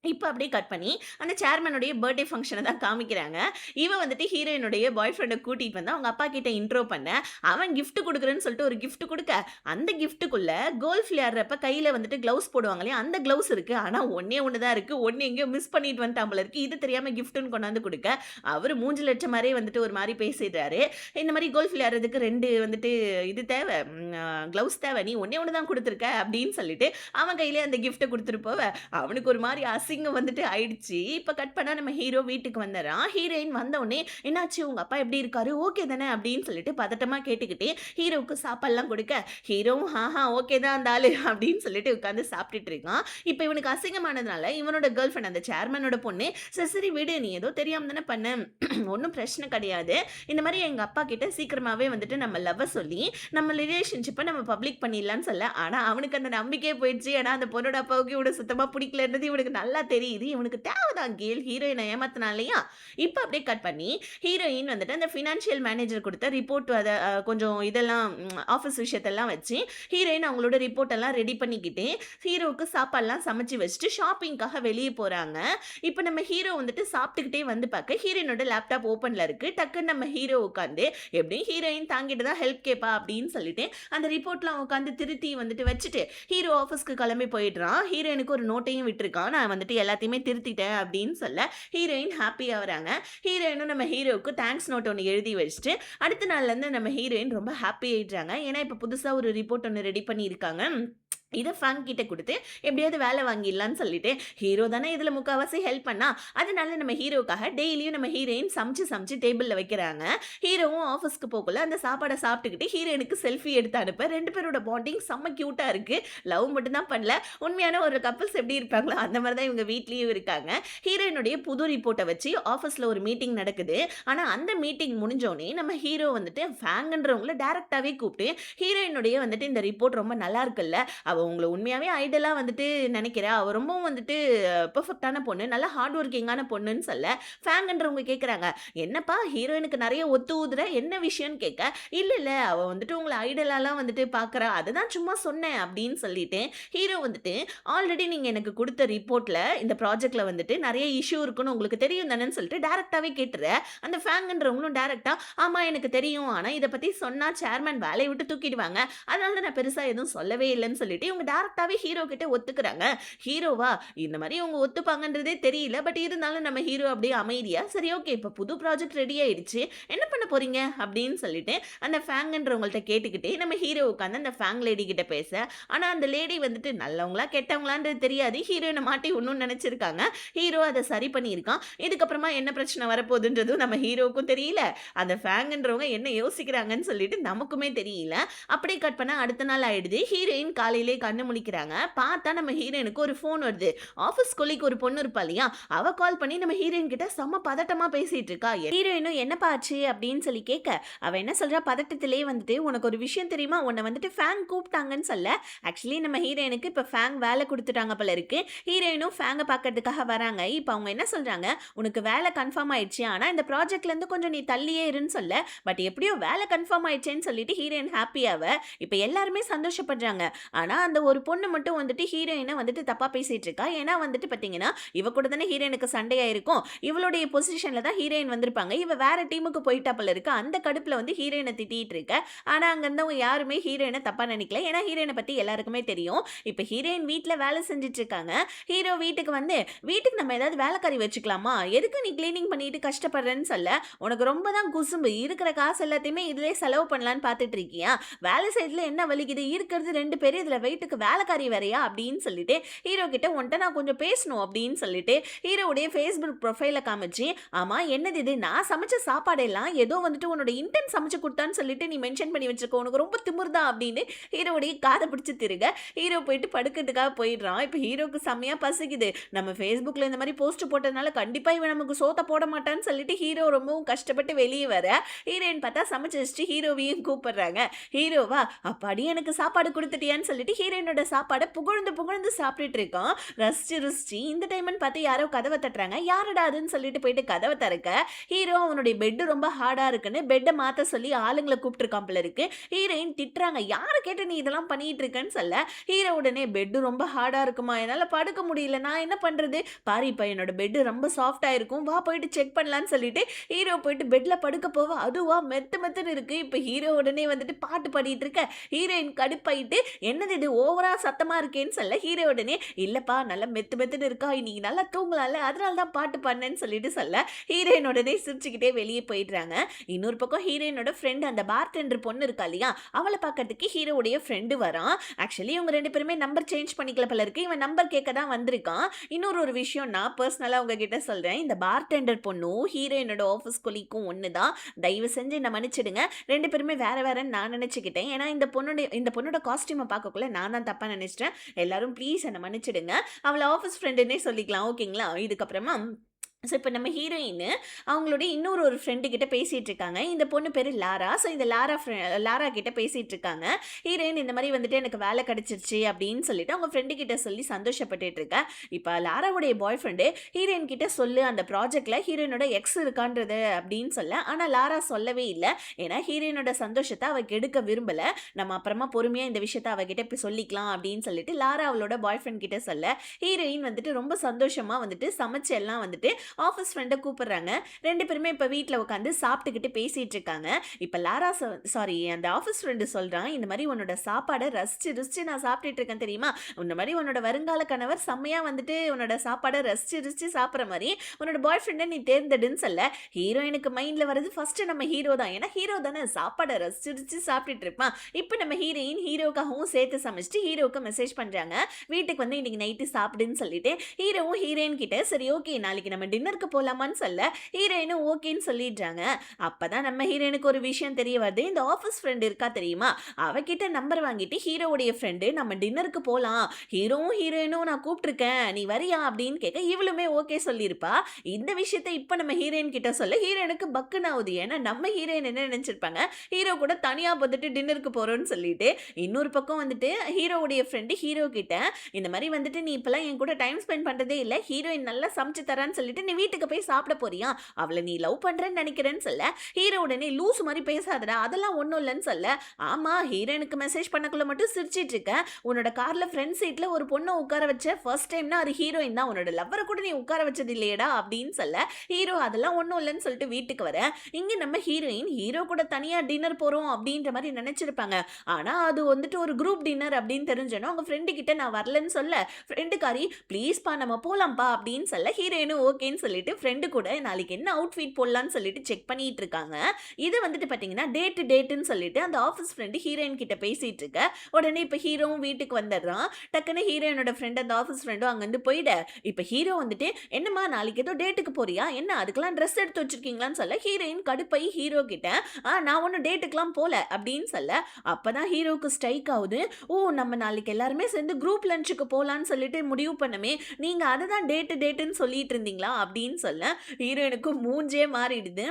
இப்ப அப்படியே கட் பண்ணி, அந்த சேர்மனுடைய பர்த்டே ஃபங்ஷன தான் காமிக்கிறாங்க. இவ வந்துட்டு ஹீரோயினுடைய பாய் ஃப்ரெண்ட கூட்டிட்டு வந்து அவங்க அப்பா கிட்ட இன்ட்ரோ பண்ண, அவன் கிஃப்ட் குடுக்குறேன்னு சொல்லிட்டு ஒரு கிஃப்ட் குடுக்க, அந்த கிஃப்ட்டுக்குள்ள கோல்ஃப் விளையாடுறப்ப கையில வந்துட்டு கிளவுஸ் போடுவாங்க இல்லையா? அந்த கிளவுஸ் இருக்கு. ஆனா ஒண்ணே ஒண்ணு தான் இருக்கு. ஒண்ணு எங்கேயோ மிஸ் பண்ணிட்டு வந்துட்டான் போல இருக்கு. இது தெரியாம கிஃப்ட்ன்னு கொண்டாந்து குடுக்க, அவரு மூஞ்சில அடிச்ச மாரியே வந்துட்டு ஒரு மாரி பேசிடுறாரு. இந்த மாரி கோல்ஃப் விளையாடுறதுக்கு 2 வந்துட்டு இது தேவ, கிளவுஸ் தேவ. நீ ஒண்ணே ஒண்ணு தான் குடுத்துருக்க அப்படின்னு சொல்லிட்டு, அவன் கையிலேயே அந்த கிஃப்ட்ட குடுத்துட்டு போவ, அவனுக்கு ஒரு மாரி அசிங்கம் வந்துட்டு ஆயிடுச்சு. இப்ப கட் பண்ணா நம்ம ஹீரோ வீட்டுக்கு வந்துர்றான். ஹீரோயின் வந்தவுனே, "என்னாச்சு உங்க அப்பா எப்படி இருக்காரு? ஓகே தானே?" அப்படின்னு சொல்லிட்டு பதட்டமா கேட்டுக்கிட்டே ஹீரோவுக்கு சாப்பாடுலாம் குடுக்க, ஹீரோவும் "ஆஹா ஓகே தான் அந்த ஆளு" அப்படின்னு சொல்லிட்டு உட்கார்ந்து சாப்பிட்டுட்டு இருக்கான். இப்ப இவனுக்கு அசிங்கமானதுனால இவனோட கேர்ள் ஃபிரெண்ட் அந்த சேர்மனோட பொண்ணு, "சரி சரி விடு நீ ஏதோ தெரியாம தானே பண்ண. ஒண்ணும் பிரச்சனை கிடையாது. இந்த மாரி எங்க அப்பா கிட்ட சீக்கிரமாவே வந்துட்டு நம்ம லவ்வ சொல்லி, நம்ம ரிலேஷன்ஷிப்ப நம்ம பப்ளிக் பண்ணிடலாம்ன்னு" சொல்ல. ஆனா அவனுக்கு அந்த நம்பிக்கையே போயிடுச்சு. ஏன்னா அந்த பொண்ணோட அப்பாவுக்கு இவன சுத்தமா பிடிக்கலன்றது இவனுக்கு நல்லா தெரியுது. இவனுக்கு தேவைதான் கேல் ஹீரோயின ஏமாத்துனான் இல்லையா? இப்ப அப்படியே கட் பண்ணி ஹீரோயின் வந்துட்டு அந்த ஃபினான்ஷியல் மேனேஜர் குடுத்த ரிப்போர்ட் அத கொஞ்சம் இதெல்லாம் ஆஃபீஸ் விஷயத்தெல்லாம் வச்சு ஹீரோயின் அவங்களோட ரிப்போர்ட் எல்லாம் ரெடி பண்ணிக்கிட்டு, ஹீரோவுக்கு சாப்பாடுலாம் சமைச்சு வச்சுட்டு ஷாப்பிங்காக வெளிய போறாங்க. இப்ப நம்ம ஹீரோ வந்துட்டு சாப்பிட்டுக்கிட்டே வந்து பார்க்க, ஹீரோயினோட லேப்டாப் ஓப்பன்ல இருக்கு. டக்குன்னு நம்ம ஹீரோ உட்காந்து, எப்படியும் ஹீரோயின் தாங்கிட்டு தான் ஹெல்ப் கேட்பா அப்படின்னு சொல்லிட்டு, அந்த ரிப்போர்ட்லாம் உட்காந்து திருத்தி வந்துட்டு வச்சுட்டு, ஹீரோ ஆஃபீஸ்க்கு கிளம்பி போயிடுறான். ஹீரோயினுக்கு ஒரு நோட்டையும் விட்டுருக்கான். நான் வந்துட்டு எல்லாத்தையுமே திருத்திட்டேன் அப்படின்னு சொல்ல, ஹீரோயின் ஹாப்பியா வராங்க. ஹீரோயினும் நம்ம ஹீரோவுக்கு தேங்க்ஸ் நோட் ஒண்ணு எழுதி வச்சுட்டு, அடுத்த நாள்லருந்து நம்ம ஹீரோயின் ரொம்ப ஹாப்பி ஆயிடுறாங்க. ஏன்னா, இப்ப புதுசா ஒரு ரிப்போர்ட் ஒண்ணு ரெடி பண்ணியிருக்காங்க. இத ஃபேங் கிட்ட குடுத்து, எப்படியாவது வேலை வாங்கிடலான்னு சொல்லிட்டு, ஹீரோ தானே இதுல முக்காவாசி ஹெல்ப் பண்ணா, அதனால நம்ம ஹீரோக்காக டெய்லியும் நம்ம ஹீரோயின் சமைச்சு சமைச்சு டேபிள்ல வைக்கிறாங்க. ஹீரோவும் ஆஃபீஸ்க்கு போகக்குள்ள அந்த சாப்பாட சாப்பிட்டுக்கிட்டு ஹீரோயினுக்கு செல்ஃபி எடுத்து அனுப்ப 2 பேரோட பாண்டிங் செம்ம கியூட்டா இருக்கு. லவ் மட்டும் தான் பண்ணல. உண்மையான ஒரு கப்பிள்ஸ் எப்படி இருப்பாங்களோ, அந்த மாரி தான் இவங்க வீட்லயும் இருக்காங்க. ஹீரோயினுடைய புது ரிப்போர்ட்ட வச்சு ஆஃபீஸ்ல ஒரு மீட்டிங் நடக்குது. ஆனா அந்த மீட்டிங் முடிஞ்சோனே நம்ம ஹீரோ வந்துட்டு ஃபேங்கன்றவங்கள டைரக்ட்டாவே கூப்பிட்டு, ஹீரோயினுடைய வந்துட்டு இந்த ரிப்போர்ட் ரொம்ப நல்லா இருக்குல்ல. அவ உங்கள உண்மையாவே ஐடலா வந்துட்டு நினைக்கிறா. அவ ரொம்பவும் வந்துட்டு பெர்ஃபெக்ட்டான பொண்ணு. நல்ல ஹார்ட் வொர்க்கிங்கான பொண்ணுன்னு சொல்ல, ஃபேங்கன்றவங்க கேட்குறாங்க, "என்னப்பா ஹீரோயினுக்கு நெறைய ஒத்து ஊதுற, என்ன விஷயம்னு?" கேட்க, "இல்ல, இல்ல அவ வந்துட்டு உங்கள ஐடலாலாம் வந்துட்டு பார்க்குறா. அதுதான் சும்மா சொன்னேன்." அப்படின்னு சொல்லிட்டு, ஹீரோ வந்துட்டு, "ஆல்ரெடி நீங்க எனக்கு குடுத்த ரிப்போர்ட்ல இந்த ப்ராஜெக்ட்ல வந்துட்டு நெறைய இஷ்யூ இருக்குன்னு உங்களுக்கு தெரியும் தானேன்னு" சொல்லிட்டு டைரக்ட்டாவே கேட்டுற, அந்த ஃபேங்கன்றவங்களும் டைரக்ட்டா, "ஆமா எனக்கு தெரியும். ஆனா இத பத்தி சொன்னா சேர்மன் வேலைய விட்டு தூக்கிடுவாங்க. அதனால தான் நான் பெருசா எதுவும் சொல்லவே இல்லன்னு" சொல்லிட்டு இவங்க டைரக்ட்டாவே ஹீரோ கிட்ட ஒத்துக்கிறாங்க. ஹீரோவா இந்த மாரி இவங்க ஒத்துப்பாங்கன்றதே தெரியல. பட் இருந்தாலும் நம்ம ஹீரோ அப்படியே அமைதியா, "சரி ஓகே இப்ப புது ப்ராஜெக்ட் ரெடி ஆயிடுச்சு. என்ன பண்ண போறீங்க?" அப்படின்னு சொல்லிட்டு அந்த ஃபேங்கன்றவங்கள்ட்ட கேட்டுக்கிட்டே நம்ம ஹீரோ உட்கார்ந்து அந்த ஃபேங் லேடி கிட்ட பேச, ஆனா அந்த லேடி வந்துட்டு நல்லவங்களா கெட்டவங்களான்றது தெரியாது. ஹீரோயின மாட்டி விடணும்னு நெனச்சிருக்காங்க. ஹீரோ அத சரி பண்ணியிருக்கான். இதுக்கப்புறமா என்ன பிரச்சனை வரப்போகுதுன்றதும் நம்ம ஹீரோவுக்கும் தெரியல. அந்த ஃபேங்கன்றவங்க என்ன யோசிக்கிறாங்கன்னு சொல்லிட்டு நமக்குமே தெரியல. அப்படியே கட் பண்ணா அடுத்த நாள் ஆயிடுது. ஹீரோயின் காலையில தூக்கத்திலேயே கண்ணு முழிக்கிறாங்க. பார்த்தா நம்ம ஹீரோயினுக்கு ஒரு ஃபோன் வருது. ஆஃபீஸ் கொலீக் ஒரு பொண்ணு இருப்பா இல்லையா? அவ கால் பண்ணி நம்ம ஹீரோயின் கிட்ட செம்ம பதட்டமா பேசிட்டு இருக்கா. ஹீரோயினும் என்னப்பா ஆச்சு அப்படின்னு சொல்லி கேட்க, அவ என்ன சொல்றா பதட்டத்திலேயே வந்துட்டு, "உனக்கு ஒரு விஷயம் தெரியுமா? உன்ன வந்துட்டு ஃபேங் கூப்பிட்டாங்கன்னு சொல்ல." ஆக்சுவலி நம்ம ஹீரோயினுக்கு இப்ப ஃபேங் வேலை குடுத்துட்டாங்க போல இருக்கு. ஹீரோயினும் ஃபேங்க பார்க்கறதுக்காக வராங்க. இப்ப அவங்க என்ன சொல்றாங்க, "உனக்கு வேலை கன்ஃபார்ம் ஆயிடுச்சு. ஆனா இந்த ப்ராஜெக்ட்ல இருந்து கொஞ்சம் நீ தள்ளியே இருன்னு" சொல்ல, பட் எப்படியோ வேலை கன்ஃபார்ம் ஆயிடுச்சேன்னு சொல்லிட்டு ஹீரோயின் ஹாப்பியாவ, இப்ப எல்லாருமே சந்தோஷப்படுறாங்க. ஆனா அந்த ஒரு பொண்ணு மட்டும் வந்துட்டு ஹீரோயின வந்துட்டு தப்பா பேசிட்டு இருக்கா. ஏன்னா வந்துட்டு பார்த்தீங்கன்னா, இவ கூட தானே ஹீரோயினுக்கு சண்டையாயிருக்கும். இவளுடைய பொசிஷன்ல தான் ஹீரோயின் வந்திருப்பாங்க. இவ வேற டீமுக்கு போயிட்டா போல இருக்கு. அந்த கடுப்புல வந்து ஹீரோயின திட்டிட்டு இருக்க. ஆனா அங்க இருந்தவங்க யாருமே ஹீரோயின தப்பா நினைக்கல. ஏன்னா ஹீரோயின பத்தி எல்லாருக்குமே தெரியும். இப்ப ஹீரோயின் வீட்ல வேலை செஞ்சுட்டு இருக்காங்க. ஹீரோ வீட்டுக்கு வந்து, "வீட்டுக்கு நம்ம ஏதாவது வேலைக்காரி வச்சுக்கலாமா? எதுக்கு நீ கிளீனிங் பண்ணிட்டு கஷ்டப்படுறன்னு" சொல்ல, "உனக்கு ரொம்ப தான் குசும்பு. இருக்கிற காசு எல்லாத்தையுமே இதிலேயே செலவு பண்ணலான்னு பார்த்துட்டு இருக்கியா? வேலை செய்றதுல என்ன வலிக்குது? இருக்கிறது 2 பேரு. இதுல வீட்டுக்கு வேலைக்காரி வேறயா?" அப்படின்னு சொல்லிட்டு ஹீரோ கிட்ட, "உன்ட்ட நான் கொஞ்சம் பேசணும்" அப்படின்னு சொல்லிட்டு ஹீரோவுடைய Facebook ப்ரொஃபைல காமிச்சு, "ஆமா என்னது இது? நான் சமைச்ச சாப்பாடெல்லாம் ஏதோ வந்துட்டு உன்னோட இன்டர்ன் சமைச்சு குடுத்தான்னு சொல்லிட்டு நீ மென்ஷன் பண்ணி வச்சிருக்க. உனக்கு ரொம்ப திமிரு தான்" அப்படின்னு ஹீரோவுடைய காத பிடிச்சு திருக, ஹீரோ போயிட்டு படுக்கிறதுக்காக போயிடுறான். இப்ப ஹீரோக்கு செம்மையா பசிக்குது. நம்ம Facebookல இந்த மாரி போஸ்ட் போட்டதுனால கண்டிப்பா இவன் நமக்கு சோத்த போட மாட்டான்னு சொல்லிட்டு ஹீரோ ரொம்பவும் கஷ்டப்பட்டு வெளிய வர, ஹீரோயின் பார்த்தா சமைச்சு வச்சுட்டு ஹீரோவையும் கூப்பிடுறாங்க. ஹீரோவா, "அப்பாடி எனக்கு சாப்பாடு குடுத்துட்டியான்னு" சொல்லிட்டு ஹீரோயினோட சாப்பாட புகழ்ந்து புகழ்ந்து சாப்பிட்டுட்டு இருக்கான். ரசிச்சு ருசிச்சு இந்த டைம்ன்னு பார்த்து யாரோ கதவ தட்டுறாங்க. யாருடா அதுன்னு சொல்லிட்டு போயிட்டு கதவ திறக்க, ஹீரோ அவனுடைய பெட் ரொம்ப ஹார்டா இருக்குன்னு பெட்ட மாத்த சொல்லி ஆளுங்கள கூப்பிட்டுருக்கான் போல இருக்கு. ஹீரோயின் திட்டுறாங்க. "யார கேட்டு நீ இதெல்லாம் பண்ணிட்டு இருக்கன்னு" சொல்ல, ஹீரோ உடனே, "பெட் ரொம்ப ஹார்டா இருக்குமா, என்னால படுக்க முடியல. நான் என்ன பண்றது? பாரு இப்ப என்னோட பெட் ரொம்ப சாஃப்ட்டா இருக்கும். வா போயிட்டு செக் பண்ணலான்னு" சொல்லிட்டு ஹீரோ போயிட்டு பெட்ல படுக்க போவ, அதுவா மெத்து மெத்துன்னு இருக்கு. இப்ப ஹீரோ உடனே வந்துட்டு பாட்டு பாடிட்டு இருக்க, ஹீரோயின் கடுப்பாயிட்டு, "என்னது இது ஓவரா சத்தமா இருக்கேன்னு" சொல்ல, ஹீரோ உடனே, "இல்லப்பா நல்லா மெத்து மெத்துன்னு இருக்கா, இன்னைக்கு நல்லா தூங்கலாம்ல, அதனால தான் பாட்டு பாடுனேன்னு" சொல்லிட்டு சொல்ல, ஹீரோயின் உடனே சிரிச்சுக்கிட்டே வெளிய போயிடுறாங்க. இன்னொரு பக்கம் ஹீரோயினோட ஃப்ரெண்ட் அந்த பார்டெண்டர் பொண்ணு இருக்கா இல்லையா? அவள பார்க்கறதுக்கு ஹீரோவுடைய ஃப்ரெண்டு வரான். ஆக்சுவலி இவங்க 2 பேருமே நம்பர் சேஞ்ச் பண்ணிக்கல போல இருக்கு. இவன் நம்பர் கேட்க தான் வந்திருக்கான். இன்னொரு ஒரு விஷயம் நான் பெர்சனலா உங்ககிட்ட சொல்றேன். இந்த பார்டெண்டர் பொண்ணும் ஹீரோயினோட ஆஃபீஸ் கொலீக்கும் ஒண்ணு தான். தயவு செஞ்சு என்ன மன்னிச்சிடுங்க. 2 பேருமே வேற வேறன்னு நான் நினைச்சுக்கிட்டேன். ஏன்னா இந்த பொண்ணோட காஸ்டியூம பார்க்கக்குள்ள நான் தான் தப்பா நினைச்சிட்டேன். எல்லாரும் ப்ளீஸ் என்ன மன்னிச்சிடுங்க. அவள ஆஃபீஸ் ஃப்ரெண்டுன்னே சொல்லிக்கலாம். ஓகேங்களா? இதுக்கப்புறமா ஸோ இப்போ நம்ம ஹீரோயின் அவங்களுடைய இன்னொரு ஒரு ஃப்ரெண்டு கிட்ட பேசிட்டு இருக்காங்க. இந்த பொண்ணு பேரு லாரா. ஸோ இந்த லாரா கிட்ட பேசிட்டு இருக்காங்க. ஹீரோயின் இந்த மாரி வந்துட்டு எனக்கு வேலை கிடைச்சிருச்சு அப்படின்னு சொல்லிட்டு அவங்க ஃப்ரெண்டு கிட்ட சொல்லி சந்தோஷப்பட்டுட்டு இருக்கா. இப்போ லாராவுடைய பாய் ஃப்ரெண்டு ஹீரோயின் கிட்ட சொல்லு அந்த ப்ராஜெக்ட்ல ஹீரோயினோட எக்ஸ் இருக்கான்றது அப்படின்னு சொல்ல. ஆனா லாரா சொல்லவே இல்ல. ஏன்னா ஹீரோயினோட சந்தோஷத்த அவ கெடுக்க விரும்பல. நம்ம அப்புறமா பொறுமையா இந்த விஷயத்த அவகிட்ட இப்ப சொல்லிக்கலாம் அப்படின்னு சொல்லிட்டு லாரா அவளோட பாய் ஃப்ரெண்ட் கிட்ட சொல்ல, ஹீரோயின் வந்துட்டு ரொம்ப சந்தோஷமா வந்துட்டு சமைச்சு எல்லாம் வந்துட்டு ஆஃபீஸ் ஃப்ரெண்ட கூப்பிடுறாங்க. 2 பேருமே இப்ப வீட்ல உட்காந்து சாப்பிட்டுக்கிட்டு பேசிட்டு இருக்காங்க. இப்ப லாரா சாரி அந்த ஆஃபீஸ் ஃப்ரெண்ட் சொல்றான், "இந்த மாரி உன்னோட சாப்பாட ரசிச்சு ருசிச்சு நான் சாப்பிட்டுட்டு இருக்கேன் தெரியுமா? உன்ன மாரி உன்னோட வருங்கால கணவர் செம்மையா வந்துட்டு உன்னோட சாப்பாட ரசிச்சு ருசிச்சு சாப்பிடுற மாரி உன்னோட பாய் ஃப்ரெண்ட நீ தேர்ந்தெடுன்னு" சொல்ல, ஹீரோயினுக்கு மைண்ட்ல வரது ஃபர்ஸ்ட் நம்ம ஹீரோ தான். ஏன்னா ஹீரோ தானே சாப்பாட ரசிச்சு ருசிச்சு சாப்பிட்டுட்டு இருப்பான். இப்ப நம்ம ஹீரோயின் ஹீரோக்காகவும் சேர்த்து சமைச்சிட்டு ஹீரோவுக்கு மெசேஜ் பண்றாங்க. வீட்டுக்கு வந்து இன்னைக்கு நைட்டு சாப்பிடுன்னு சொல்லிட்டு ஹீரோவும் ஹீரோயின் கிட்ட, "சரி ஓகே நாளைக்கு நம்ம டின்னருக்கு போலாமான்னு" சொல்ல, ஹீரோயினும் ஓகேன்னு சொல்லிடுறாங்க. அப்பதான் நம்ம ஹீரோயினுக்கு ஒரு விஷயம் தெரிய வருது. இந்த ஆஃபீஸ் ஃப்ரெண்ட் இருக்கா தெரியுமா? அவகிட்ட நம்பர் வாங்கிட்டு ஹீரோவுடைய ஃப்ரெண்டு நம்ம டின்னருக்கு போலாம். ஹீரோவும் ஹீரோயினும் நான் கூப்பிட்டுருக்கேன். நீ வரியா அப்படின்னு கேட்க இவளுமே ஓகே சொல்லியிருப்பா. இந்த விஷயத்த இப்ப நம்ம ஹீரோயின் கிட்ட சொல்ல ஹீரோயினுக்கு பக்குன்னு ஆகுது. ஏன்னா நம்ம ஹீரோயின் என்ன நினைச்சிருப்பாங்க? ஹீரோ கூட தனியா வந்துட்டு டின்னருக்கு போறோம்னு சொல்லிட்டு. இன்னொரு பக்கம் வந்துட்டு ஹீரோவுடைய ஃப்ரெண்டு ஹீரோ கிட்ட, "இந்த மாதிரி வந்துட்டு நீ இப்பலாம் என் கூட டைம் ஸ்பெண்ட் பண்றதே இல்ல. ஹீரோயின் நல்லா சமைச்சு தரான்னு சொல்லிட்டு நீ வீட்டுக்கு போய் சாப்பிட போறியா? அவள நீ லவ் பண்றேன்னு நினைக்கிறேன்னு" சொல்ல, ஹீரோ உடனே, "லூசு மாதிரி பேசாதடா, அதெல்லாம் ஒண்ணும் இல்லன்னு" சொல்ல, "ஆமா ஹீரோயினுக்கு மெசேஜ் பண்ணக்குள்ள மட்டும் சிரிச்சிட்டு இருக்க. உன்னோட கார்ல ஃப்ரண்ட் சீட்ல ஒரு பொண்ண உட்கார வச்ச. ஃபர்ஸ்ட் டைம்னா அது ஹீரோயின் தான். உன்னோட லவ்வர கூட நீ உட்கார வச்சது இல்லையேடா" அப்படின்னு சொல்ல, ஹீரோ அதெல்லாம் ஒண்ணும் இல்லன்னு சொல்லிட்டு வீட்டுக்கு வர, இங்க நம்ம ஹீரோயின் ஹீரோ கூட தனியா டின்னர் போறோம் அப்படின்ற மாதிரி நினைச்சிருப்பாங்க. ஆனா அது வந்துட்டு ஒரு குரூப் டின்னர் அப்படின்னு தெரிஞ்சோன்னா அவங்க ஃப்ரெண்டு கிட்ட நான் வரலன்னு சொல்ல, ஃப்ரெண்டுக்காரி, "ப்ளீஸ்ப்பா நம்ம போலாம்ப்பா" அப்படின்னு சொல்ல, ஹீரோயினும் ஓகேன்னு சொல்லிட்டு ஃப்ரெண்டு கூட நாளைக்கு என்ன அவுட்ஃபிட் போடலான்னு சொல்லிட்டு செக் பண்ணிட்டு இருக்காங்க. இது வந்துட்டு பார்த்தீங்கன்னா, டேட்டுன்னு சொல்லிட்டு அந்த ஆஃபீஸ் ஃப்ரெண்டு ஹீரோயின் கிட்ட பேசிட்டு இருக்க. உடனே இப்ப ஹீரோவும் வீட்டுக்கு வந்துடுறான். டக்குன்னு ஹீரோயினோட ஃப்ரெண்ட் அந்த ஆஃபீஸ் ஃப்ரெண்டும் அங்கருந்து போயிட, இப்ப ஹீரோ வந்துட்டு, "என்னம்மா நாளைக்கு ஏதோ டேட்டுக்கு போறியா? என்ன அதுக்கெல்லாம் ட்ரெஸ் எடுத்து வச்சிருக்கீங்களான்னு?" சொல்ல ஹீரோயின் கடுப்பாயி ஹீரோ கிட்ட, நான் ஒண்ணும் டேட்டுக்குலாம் போல" அப்படின்னு சொல்ல, அப்பதான் ஹீரோவுக்கு ஸ்ட்ரைக் ஆவுது. "ஓ! நம்ம நாளைக்கு எல்லாருமே சேர்ந்து குரூப் லஞ்சுக்கு போலான்னு சொல்லிட்டு முடிவு பண்ணோமே, நீங்க அததான் டேட்டுன்னு சொல்லிட்டு இருந்தீங்களா?" அப்படின்னு சொல்ல, ஹீரோயினுக்கு மூஞ்சே மாறிடுது.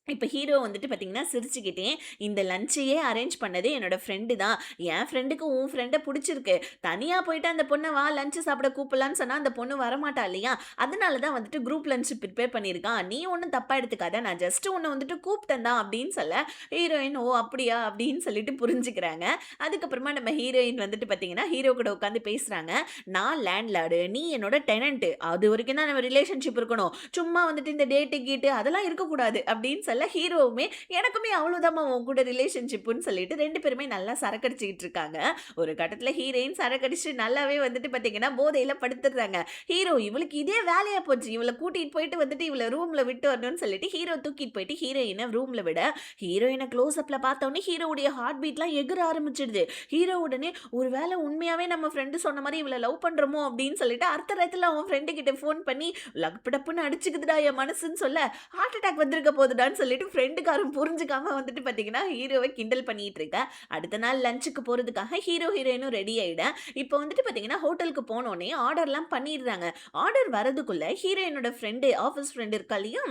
இப்ப ஹீரோ வந்துட்டு பார்த்தீங்கன்னா, சிரிச்சுக்கிட்டே, "இந்த லன்ச்சையே அரேஞ்ச் பண்ணது என்னோட ஃப்ரெண்டு தான். என் ஃப்ரெண்டுக்கு உன் ஃப்ரெண்ட புடிச்சிருக்கு. தனியா போயிட்டு அந்த பொண்ண வா லஞ்ச் சாப்பிட கூப்பிடலான்னு சொன்னா, அந்த பொண்ணு வரமாட்டா இல்லையா? அதனால தான் வந்துட்டு குரூப் லஞ்ச் ப்ரிப்பேர் பண்ணியிருக்கான். நீ ஒண்ணும் தப்பா எடுத்துக்காத. நான் ஜஸ்ட் உன்ன வந்துட்டு கூப்பிட்டேன் தான்" அப்படின்னு சொல்ல, ஹீரோயின், "ஓ! அப்படியா?" அப்படின்னு சொல்லிட்டு புரிஞ்சுக்கிறாங்க. அதுக்கப்புறமா நம்ம ஹீரோயின் வந்துட்டு பார்த்தீங்கன்னா, ஹீரோ கூட உட்காந்து பேசுறாங்க. "நான் லேண்ட்லார்டு. நீ என்னோட டெனன்ட். அதுவரைக்கும் தான் நம்ம ரிலேஷன்ஷிப் இருக்கணும். சும்மா வந்துட்டு இந்த டேட்டு, கீட்டு அதெல்லாம் இருக்கக்கூடாது" அப்படின்னு சொல்ல ஹீரோவுமே, "எனக்குமே அவ்வளோதாம்மா உன் கூட ரிலேஷன்ஷிப்புன்னு" சொல்லிட்டு 2 பேருமே நல்லா சரக்கடிச்சுக்கிட்டு இருக்காங்க. ஒரு கட்டத்தில ஹீரோயின் சரக்கடிச்சுட்டு நல்லாவே வந்துட்டு பார்த்தீங்கன்னா, போதையில படுத்துடுறாங்க. ஹீரோ, "இவளுக்கு இதே வேலையா போச்சு. இவள கூட்டிட்டு போயிட்டு வந்துட்டு இவள ரூம்ல விட்டு வரணும்னு" சொல்லிட்டு ஹீரோ தூக்கிட்டு போயிட்டு ஹீரோயின ரூம்ல விட, ஹீரோயின க்ளோஸ் அப்ல பார்த்தோனே ஹீரோவுடைய ஹார்ட் பீட்லாம் எகிற ஆரம்பிச்சுடுது. ஹீரோ உடனே, "ஒருவேள உண்மையாவே நம்ம ஃப்ரெண்டு சொன்ன மாரி இவள லவ் பண்றோமோ?" அப்படின்னு சொல்லிட்டு அர்த்தராத்திரில அவன் ஃப்ரெண்டு கிட்ட ஃபோன் பண்ணி, "லபடப்புன்னு அடிச்சுக்குதுடா என் மனசுன்னு" சொல்ல, "ஹார்ட் அட்டாக் வந்திருக்க போதுடான்னு" சொல்லிட்டு ஃப்ரெண்டுக்காரன் புரிஞ்சுக்காம வந்துட்டு பார்த்தீங்கன்னா, ஹீரோவ கிண்டல் பண்ணிட்டு இருக்க. அடுத்த நாள் லஞ்சுக்கு போறதுக்காக ஹீரோயினும் ரெடி ஆயிட. இப்போ வந்துட்டு பார்த்தீங்கன்னா, ஹோட்டலுக்கு போனோனே ஆர்டர்லாம் பண்ணிடுறாங்க. ஆர்டர் வரதுக்குள்ள ஹீரோயினோட ஃப்ரெண்டு, ஆஃபீஸ் ஃப்ரெண்ட் இருக்கா இல்லையா?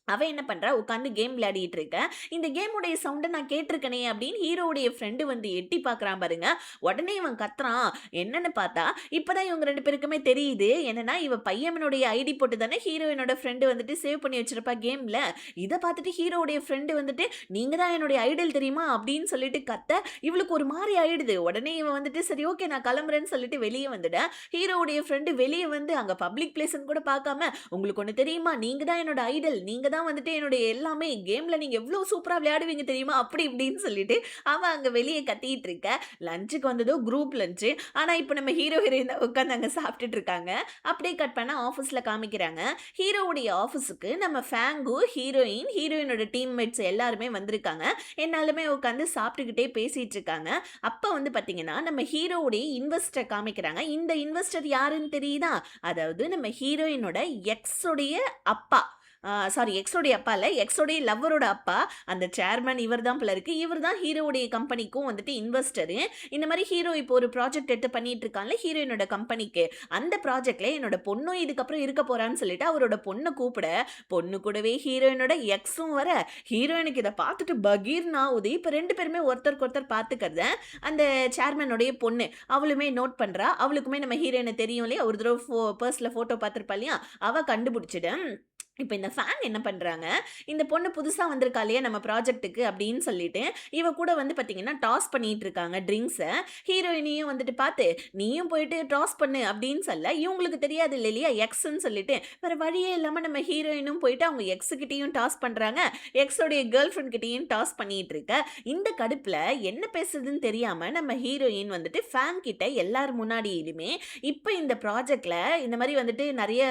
அவ என்ன பண்றா, உட்கார்ந்து கேம் விளையாடிட்டு இருக்க. இந்த கேமுடைய சவுண்ட நான் கேட்டுருக்கனே அப்படின்னு ஹீரோவுடைய ஃப்ரெண்டு வந்து எட்டி பார்க்குறான் பாருங்க. உடனே இவன் கத்துறான். என்னன்னு பார்த்தா, இப்பதான் இவங்க 2 பேருக்குமே தெரியுது. என்னன்னா, இவ பையனுடைய ஐடி போட்டு தானே ஹீரோயினோட ஃப்ரெண்டு வந்துட்டு சேவ் பண்ணி வச்சிருப்பா கேம்ல. இத பார்த்துட்டு ஹீரோவுடைய ஃப்ரெண்டு வந்துட்டு, "நீங்க தான் என்னுடைய ஐடல் தெரியுமா?" அப்படின்னு சொல்லிட்டு கத்த, இவளுக்கு ஒரு மாரி ஆயிடுது. உடனே இவன் வந்துட்டு, "சரி ஓகே நான் கிளம்புறேன்னு" சொல்லிட்டு வெளிய வந்துட, ஹீரோவுடைய ஃப்ரெண்டு வெளிய வந்து அங்க பப்ளிக் பிளேஸ்ன்னு கூட பார்க்காம, "உங்களுக்கு ஒண்ணு தெரியுமா? நீங்க தான் என்னோட ஐடல். நீங்க தான் வந்துட்டு என்னுடைய எல்லாமே. கேம்ல நீங்க எவ்ளோ சூப்பரா விளையாடுவீங்க தெரியுமா?" அப்படி இப்படின்னு சொல்லிட்டு அவன் அங்க வெளிய கத்திட்டு இருக்க. லஞ்சுக்கு வந்ததோ குரூப் லஞ்ச். ஆனா இப்ப நம்ம ஹீரோ, ஹீரோயின் தான் உட்கார்ந்து அங்க சாப்பிட்டுட்டு இருக்காங்க. அப்படியே கட் பண்ணா ஆஃபீஸ்ல காமிக்கிறாங்க. ஹீரோவுடைய ஆஃபீஸுக்கு நம்ம ஃபேங்கு, ஹீரோயின், ஹீரோயினோட டீம்மேட்ஸ் எல்லாருமே வந்திருக்காங்க. என்னாலுமே உட்கார்ந்து சாப்பிட்டுக்கிட்டே பேசிட்டு இருக்காங்க. அப்ப வந்து பார்த்தீங்கன்னா, நம்ம ஹீரோவுடைய இன்வெஸ்டர் காமிக்கிறாங்க. இந்த இன்வெஸ்டர் யாருன்னு தெரியுதா? அதாவது நம்ம ஹீரோயினோட எக்ஸ் உடைய அப்பா. சாரி, எக்ஸோடைய அப்பா இல்ல. எக்ஸோடைய லவ்வரோட அப்பா. அந்த சேர்மன் இவர் தான் போல இருக்கு. இவர் தான் ஹீரோவுடைய கம்பெனிக்கும் வந்துட்டு இன்வெஸ்டரு. இந்த மாரி ஹீரோ இப்போ ஒரு ப்ராஜெக்ட் எடுத்து பண்ணிட்டு இருக்கான்ல ஹீரோயினோட கம்பெனிக்கு. அந்த ப்ராஜெக்ட்ல என்னோட பொண்ணும் இதுக்கப்புறம் இருக்க போறான்னு சொல்லிட்டு அவரோட பொண்ண கூப்பிட, பொண்ணு கூடவே ஹீரோயினோட எக்ஸும் வர, ஹீரோயினுக்கு இத பார்த்துட்டு பகீர்னு ஆவுது. இப்ப 2 பேருமே ஒருத்தருக்கு ஒருத்தர் பார்த்துக்கிறத அந்த சேர்மனுடைய பொண்ணு அவளுமே நோட் பண்றா. அவளுக்குமே நம்ம ஹீரோயின தெரியும் இல்லையா? ஒரு தடவ பர்ஸ்ல ஃபோட்டோ பார்த்திருப்பா இல்லையா? அவ கண்டுபிடிச்சுட, இப்ப இந்த ஃபேன் என்ன பண்றாங்க, இந்த பொண்ணு புதுசா வந்திருக்கா இல்லையா நம்ம ப்ராஜெக்ட்டுக்கு அப்படின்னு சொல்லிட்டு, இவ கூட வந்து பார்த்தீங்கன்னா, டாஸ் பண்ணிட்டு இருக்காங்க ட்ரிங்க்ஸ. ஹீரோயினையும் வந்துட்டு பார்த்து, "நீயும் போயிட்டு டாஸ் பண்ணு" அப்படின்னு சொல்ல, இவங்களுக்கு தெரியாது இல்லையா எக்ஸ்ன்னு சொல்லிட்டு, வேற வழியே இல்லாம நம்ம ஹீரோயினும் போயிட்டு அவங்க எக்ஸ் கிட்டயும் டாஸ் பண்றாங்க. எக்ஸோடைய கேர்ள் ஃபிரெண்ட் கிட்டயும் டாஸ் பண்ணிட்டு இருக்க. இந்த கடுப்புல என்ன பேசுறதுன்னு தெரியாம நம்ம ஹீரோயின் வந்துட்டு ஃபேன் கிட்ட எல்லார் முன்னாடியிலுமே, "இப்ப இந்த ப்ராஜெக்ட்ல இந்த மாரி வந்துட்டு நெறைய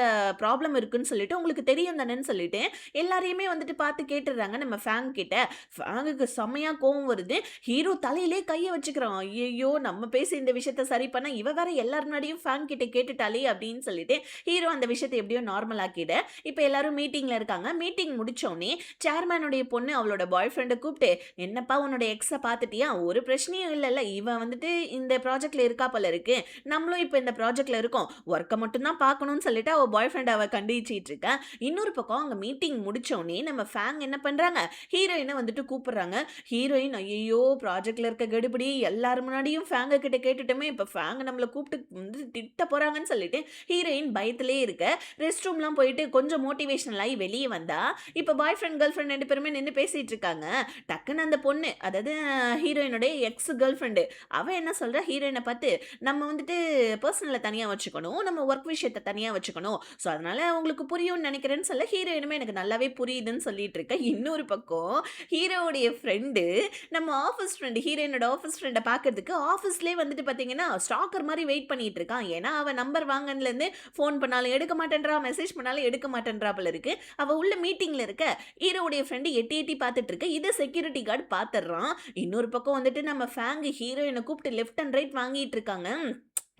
ப்ராப்ளம் இருக்குன்னு சொல்லிட்டு உங்களுக்கு தெரியும் தானேன்னு" சொல்லிட்டு எல்லாரையுமே வந்துட்டு பார்த்து கேட்டுடுறாங்க நம்ம ஃபேங் கிட்ட. ஃபேங்குக்கு செம்மையா கோவம் வருது. ஹீரோ தலையிலே கைய வச்சுக்கிறான். ஐயையோ! நம்ம பேசி இந்த விஷயத்த சரி பண்ணா, இவ வேற எல்லார் முன்னாடியும் ஃபேங் கிட்ட கேட்டுட்டாளே அப்படின்னு சொல்லிட்டு, ஹீரோ அந்த விஷயத்த எப்படியோ நார்மல் ஆக்கிட, இப்ப எல்லாரும் மீட்டிங்ல இருக்காங்க. மீட்டிங் முடிச்சோனே, சேர்மேனுடைய பொண்ணு அவளோட பாய் ஃப்ரெண்ட கூப்பிட்டு, "என்னப்பா உன்னோட எக்ஸ பார்த்துட்டியா? ஒரு பிரச்சனையும் இல்லல்ல. இவ வந்துட்டு இந்த ப்ராஜெக்ட்ல இருக்கா போல இருக்கு. நம்மளும் இப்ப இந்த ப்ராஜெக்ட்ல இருக்கோம். ஒர்க்க மட்டும் தான் பார்க்கணும்னு" சொல்லிட்டு அவ பாய் ஃப்ரெண்ட அவ கண்டிச்சிட்டு இருக்கா. இன்னொரு பக்கம் அங்க மீட்டிங் முடிச்சோனே நம்ம ஃபேங் என்ன பண்றாங்க, ஹீரோயின வந்துட்டு கூப்பிடுறாங்க. ஹீரோயின், ஐயையோ! ப்ராஜெக்ட்ல இருக்க கெடுபிடி எல்லார் முன்னாடியும் ஃபேங்க கிட்ட கேட்டுட்டோமே, இப்ப ஃபேங் நம்மள கூப்பிட்டு வந்து திட்ட போறாங்கன்னு சொல்லிட்டு ஹீரோயின் பயத்திலே இருக்க. ரெஸ்ட் ரூம்லாம் போயிட்டு கொஞ்சம் மோட்டிவேஷனல் ஆயி வெளிய வந்தா, இப்ப பாய் ஃப்ரெண்ட், கேர்ள் ஃப்ரெண்ட் 2 பேருமே நின்னு பேசிட்டு இருக்காங்க. டக்குன்னு அந்த பொண்ணு, அதாவது ஹீரோயினுடைய எக்ஸ் கேர்ள் ஃப்ரெண்டு, அவ என்ன சொல்றா ஹீரோயின பார்த்து, "நம்ம வந்துட்டு பெர்சனல தனியா வச்சுக்கணும். நம்ம வொர்க் விஷயத்த தனியா வச்சுக்கணும். சோ அதனால உங்களுக்கு புரியும்னு நினைக்கிறேன்னு" சொல்ல ஹீரோயினுமே எனக்கு நல்லாவே புரியுதுன்னு சொல்லிட்டு இருக்க. இன்னொரு பக்கம் ஹீரோவுடைய ஃப்ரெண்டு நம்ம ஆஃபீஸ் ஃப்ரெண்ட் ஹீரோயினோட ஆஃபீஸ் ஃப்ரெண்ட பார்க்கறதுக்கு ஆஃபீஸ்லயே வந்துட்டு பார்த்தீங்கன்னா, ஸ்டாக்கர் மாரி வெயிட் பண்ணிட்டு இருக்கான். ஏன்னா, அவ நம்பர் வாங்குனதுலேருந்து ஃபோன் பண்ணாலும் எடுக்க மாட்டேன்றா, மெசேஜ் பண்ணாலும் எடுக்க மாட்டேன்றா போல இருக்கு. அவ உள்ள மீட்டிங்ல இருக்க. ஹீரோவுடைய ஃப்ரெண்ட் எட்டி எட்டி பார்த்துட்டு இருக்க. இத செக்யூரிட்டி கார்டு பார்த்துடுறான். இன்னொரு பக்கம் வந்துட்டு நம்ம ஃபேங் ஹீரோயின கூப்பிட்டு லெஃப்ட் அண்ட் ரைட் வாங்கிட்டு இருக்காங்க.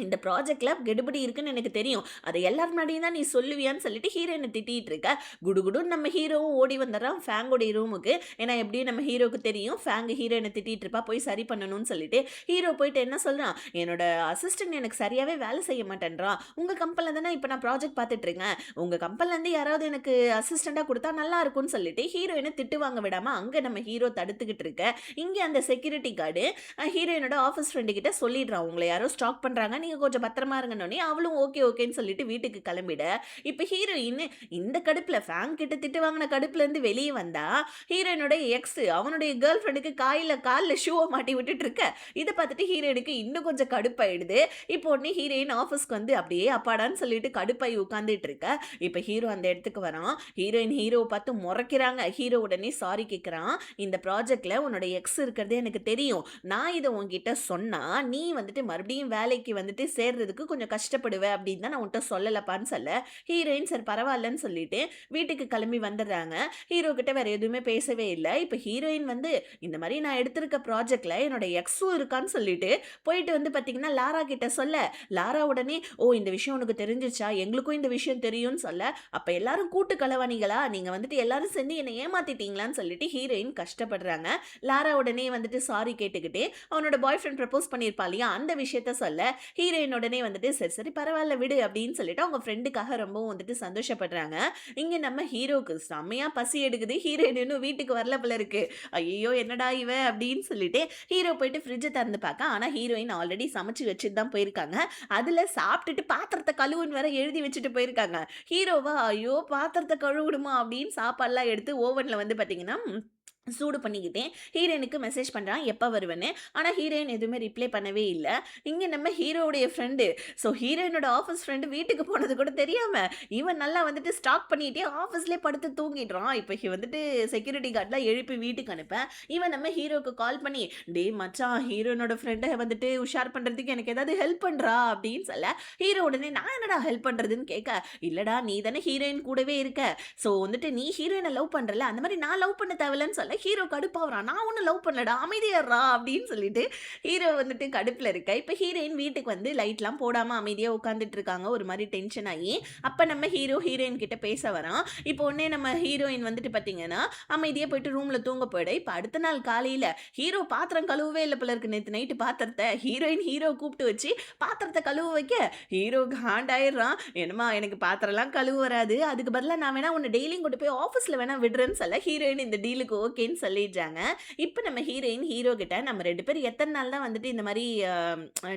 இந்த ப்ராஜெக்ட்ல கெடுபிடி இருக்குன்னு எனக்கு தெரியும். அத எல்லார் முன்னாடியும் தான் நீ சொல்லுவியான்னு சொல்லிட்டு ஹீரோயின திட்டிட்டு இருக்க. குடுகுடுன்னு நம்ம ஹீரோவும் ஓடி வந்துடுறான் ஃபேங்கோடைய ரூமுக்கு. ஏன்னா எப்படியும் நம்ம ஹீரோக்கு தெரியும் ஃபேங் ஹீரோயின திட்டிட்டு இருப்பா, போய் சரி பண்ணணும்னு சொல்லிட்டு. ஹீரோ போயிட்டு என்ன சொல்றான், என்னோட அசிஸ்டன்ட் எனக்கு சரியாவே வேலை செய்ய மாட்டேன்றான். உங்க கம்பெனில தானே இப்ப நான் ப்ராஜெக்ட் பார்த்துட்டு இருக்கேன். உங்க கம்பெனில இருந்து யாராவது எனக்கு அசிஸ்டண்டா கொடுத்தா நல்லா இருக்கும்னு சொல்லிட்டு ஹீரோயின திட்டு வாங்க விடாம அங்க நம்ம ஹீரோ தடுத்துக்கிட்டு இருக்க. இங்க அந்த செக்யூரிட்டி கார்டு ஹீரோயினோட ஆஃபீஸ் ஃப்ரெண்டு கிட்ட சொல்லிடுறான், உங்களை யாரோ ஸ்டாக் பண்றாங்க, நீங்க கொஞ்சம் பத்திரமா இருங்கன்னோனே அவளும் ஓகே ஓகேன்னு சொல்லிட்டு வீட்டுக்கு கிளம்பிட. இப்ப ஹீரோயின் இந்த கடுப்புல ஃபேங் கிட்ட திட்டு வாங்கின கடுப்புல இருந்து வெளியே வந்தா ஹீரோயினோட எக்ஸ் அவனுடைய கேர்ள் ஃப்ரெண்டுக்கு காலில் ஷூவை மாட்டி விட்டுட்டு இருக்க. இதை பார்த்துட்டு ஹீரோயினுக்கு இன்னும் கொஞ்சம் கடுப்பாயிடுது. இப்போ உடனே ஹீரோயின் ஆஃபீஸ்க்கு வந்து அப்படியே அப்பாடான்னு சொல்லிட்டு கடுப்பாயி உட்காந்துட்டு இருக்க. இப்ப ஹீரோ அந்த இடத்துக்கு வரான். ஹீரோயின் ஹீரோவை பார்த்து முறைக்கிறாங்க. ஹீரோ உடனே சாரி கேட்கிறான். இந்த ப்ராஜெக்ட்ல உன்னோட எக்ஸ் இருக்கிறது எனக்கு தெரியும். நான் இதை உன்கிட்ட சொன்னா நீ வந்துட்டு மறுபடியும் வேலைக்கு வந்துட்டு சேர்றதுக்கு கொஞ்சம் கஷ்டப்படுவேன் அப்படின்னு தான் நான் உன்கிட்ட சொல்லலப்பான்னு சொல்ல ஹீரோயின் சரி பரவாயில்லன்னு சொல்லிட்டு வீட்டுக்கு கிளம்பி வந்துடுறாங்க. ஹீரோ கிட்ட வேற எதுவுமே பேசவே இல்லை. இப்போ ஹீரோயின் வந்து இந்த மாதிரி நான் எடுத்திருக்க ப்ராஜெக்ட்ல என்னோட எக்ஸும் இருக்கான்னு சொல்லிட்டு போயிட்டு வந்து பார்த்தீங்கன்னா லாரா கிட்ட சொல்ல, லாரா உடனே ஓ இந்த விஷயம் உனக்கு தெரிஞ்சிச்சா, எங்களுக்கும் இந்த விஷயம் தெரியும்னு சொல்ல, அப்ப எல்லாரும் கூட்டு கலவாணிகளா, நீங்க வந்துட்டு எல்லாரும் சேர்ந்து என்னை ஏமாத்திட்டீங்களான்னு சொல்லிட்டு ஹீரோயின் கஷ்டப்படுறாங்க. லாரா உடனே வந்துட்டு சாரி கேட்டுக்கிட்டு அவனோட பாய் ஃப்ரெண்ட் ப்ரப்போஸ் பண்ணியிருப்பா இல்லையா அந்த விஷயத்த சொல்ல ஹீரோயின் உடனே வந்துட்டு சரி சரி பரவாயில்ல விடு அப்படின்னு சொல்லிட்டு அவங்க ஃப்ரெண்டுக்காக ரொம்பவும் வந்துட்டு சந்தோஷப்படுறாங்க. இங்க நம்ம ஹீரோக்கு செம்மையா பசி எடுக்குது. ஹீரோயின் இன்னும் வீட்டுக்கு வரல போல இருக்கு. ஐயோ என்னடா இவ அப்படின்னு சொல்லிட்டு ஹீரோ போயிட்டு ஃப்ரிட்ஜை திறந்து பார்க்க, ஆனா ஹீரோயின் ஆல்ரெடி சமைச்சு வச்சுட்டு தான் போயிருக்காங்க. அதுல சாப்பிட்டுட்டு பாத்திரத்தை கழுவுன்னு வேற எழுதி வச்சுட்டு போயிருக்காங்க. ஹீரோவா ஐயோ பாத்திரத்தை கழுவிடுமா அப்படின்னு சாப்பாடுலாம் எடுத்து ஓவன்ல வந்து பாத்தீங்கன்னா சூடு பண்ணிக்கிட்டேன். ஹீரோயினுக்கு மெசேஜ் பண்ணுறான் எப்போ வருவேன்னு. ஆனால் ஹீரோயின் எதுவுமே ரிப்ளை பண்ணவே இல்லை. இங்கே நம்ம ஹீரோவுடைய ஃப்ரெண்டு ஹீரோயினோட ஆஃபீஸ் ஃப்ரெண்டு வீட்டுக்கு போனது கூட தெரியாமல் இவன் நல்லா வந்துட்டு ஸ்டாக் பண்ணிகிட்டே ஆஃபீஸ்லேயே படுத்து தூங்கிடுறான். இப்போ வந்துட்டு செக்யூரிட்டி கார்டெலாம் எழுப்பி வீட்டுக்கு அனுப்ப இவன் நம்ம ஹீரோவுக்கு கால் பண்ணி டே மச்சான் ஹீரோயினோட ஃப்ரெண்டை வந்துட்டு உஷார் பண்ணுறதுக்கு எனக்கு ஏதாவது ஹெல்ப் பண்ணுறா அப்படின்னு சொல்ல ஹீரோ உடனே நான் என்னடா ஹெல்ப் பண்ணுறதுன்னு கேட்க, இல்லைடா நீ தானே ஹீரோயின் கூடவே இருக்க, வந்துட்டு நீ ஹீரோயினை லவ் பண்ணுறல அந்த மாதிரி நான் லவ் பண்ண தேவையில்லன்னு சொல்ல ஹீரோ கடுப்பாகிறான். நான் ஒன்றும் லவ் பண்ணலடா அமைதியாடுறா அப்படின்னு சொல்லிட்டு ஹீரோ வந்துட்டு கடுப்பில் இருக்க. இப்போ ஹீரோயின் வீட்டுக்கு வந்து லைட்லாம் போடாமல் அமைதியாக உட்காந்துட்டு இருக்காங்க ஒரு மாதிரி டென்ஷன் ஆகி. அப்போ நம்ம ஹீரோயின் கிட்ட பேச வரான். இப்போ உடனே நம்ம ஹீரோயின் வந்துட்டு பார்த்தீங்கன்னா அமைதியாக போயிட்டு ரூமில் தூங்க போயிட. இப்போ அடுத்த நாள் காலையில் ஹீரோ பாத்திரம் கழுவவே இல்லை போல இருக்கு. நேற்று நைட்டு பாத்திரத்தை ஹீரோ கூப்பிட்டு வச்சு பாத்திரத்தை கழுவ வைக்க ஹீரோ காண்டாயிடுறான். என்னமா எனக்கு பாத்திரம்லாம் கழுவ வராது, அதுக்கு பதிலாக நான் வேணா உன்னை டெய்லியும் கொண்டு போய் ஆஃபீஸில் வேணா விடுறேன்னு சொல்ல ஹீரோயின் இந்த டீலுக்கு ஓகேன்னு சொல்லிடுறாங்க. இப்போ நம்ம ஹீரோயின் ஹீரோ கிட்ட நம்ம 2 பேரும் எத்தனை நாள் தான் வந்துட்டு இந்த மாதிரி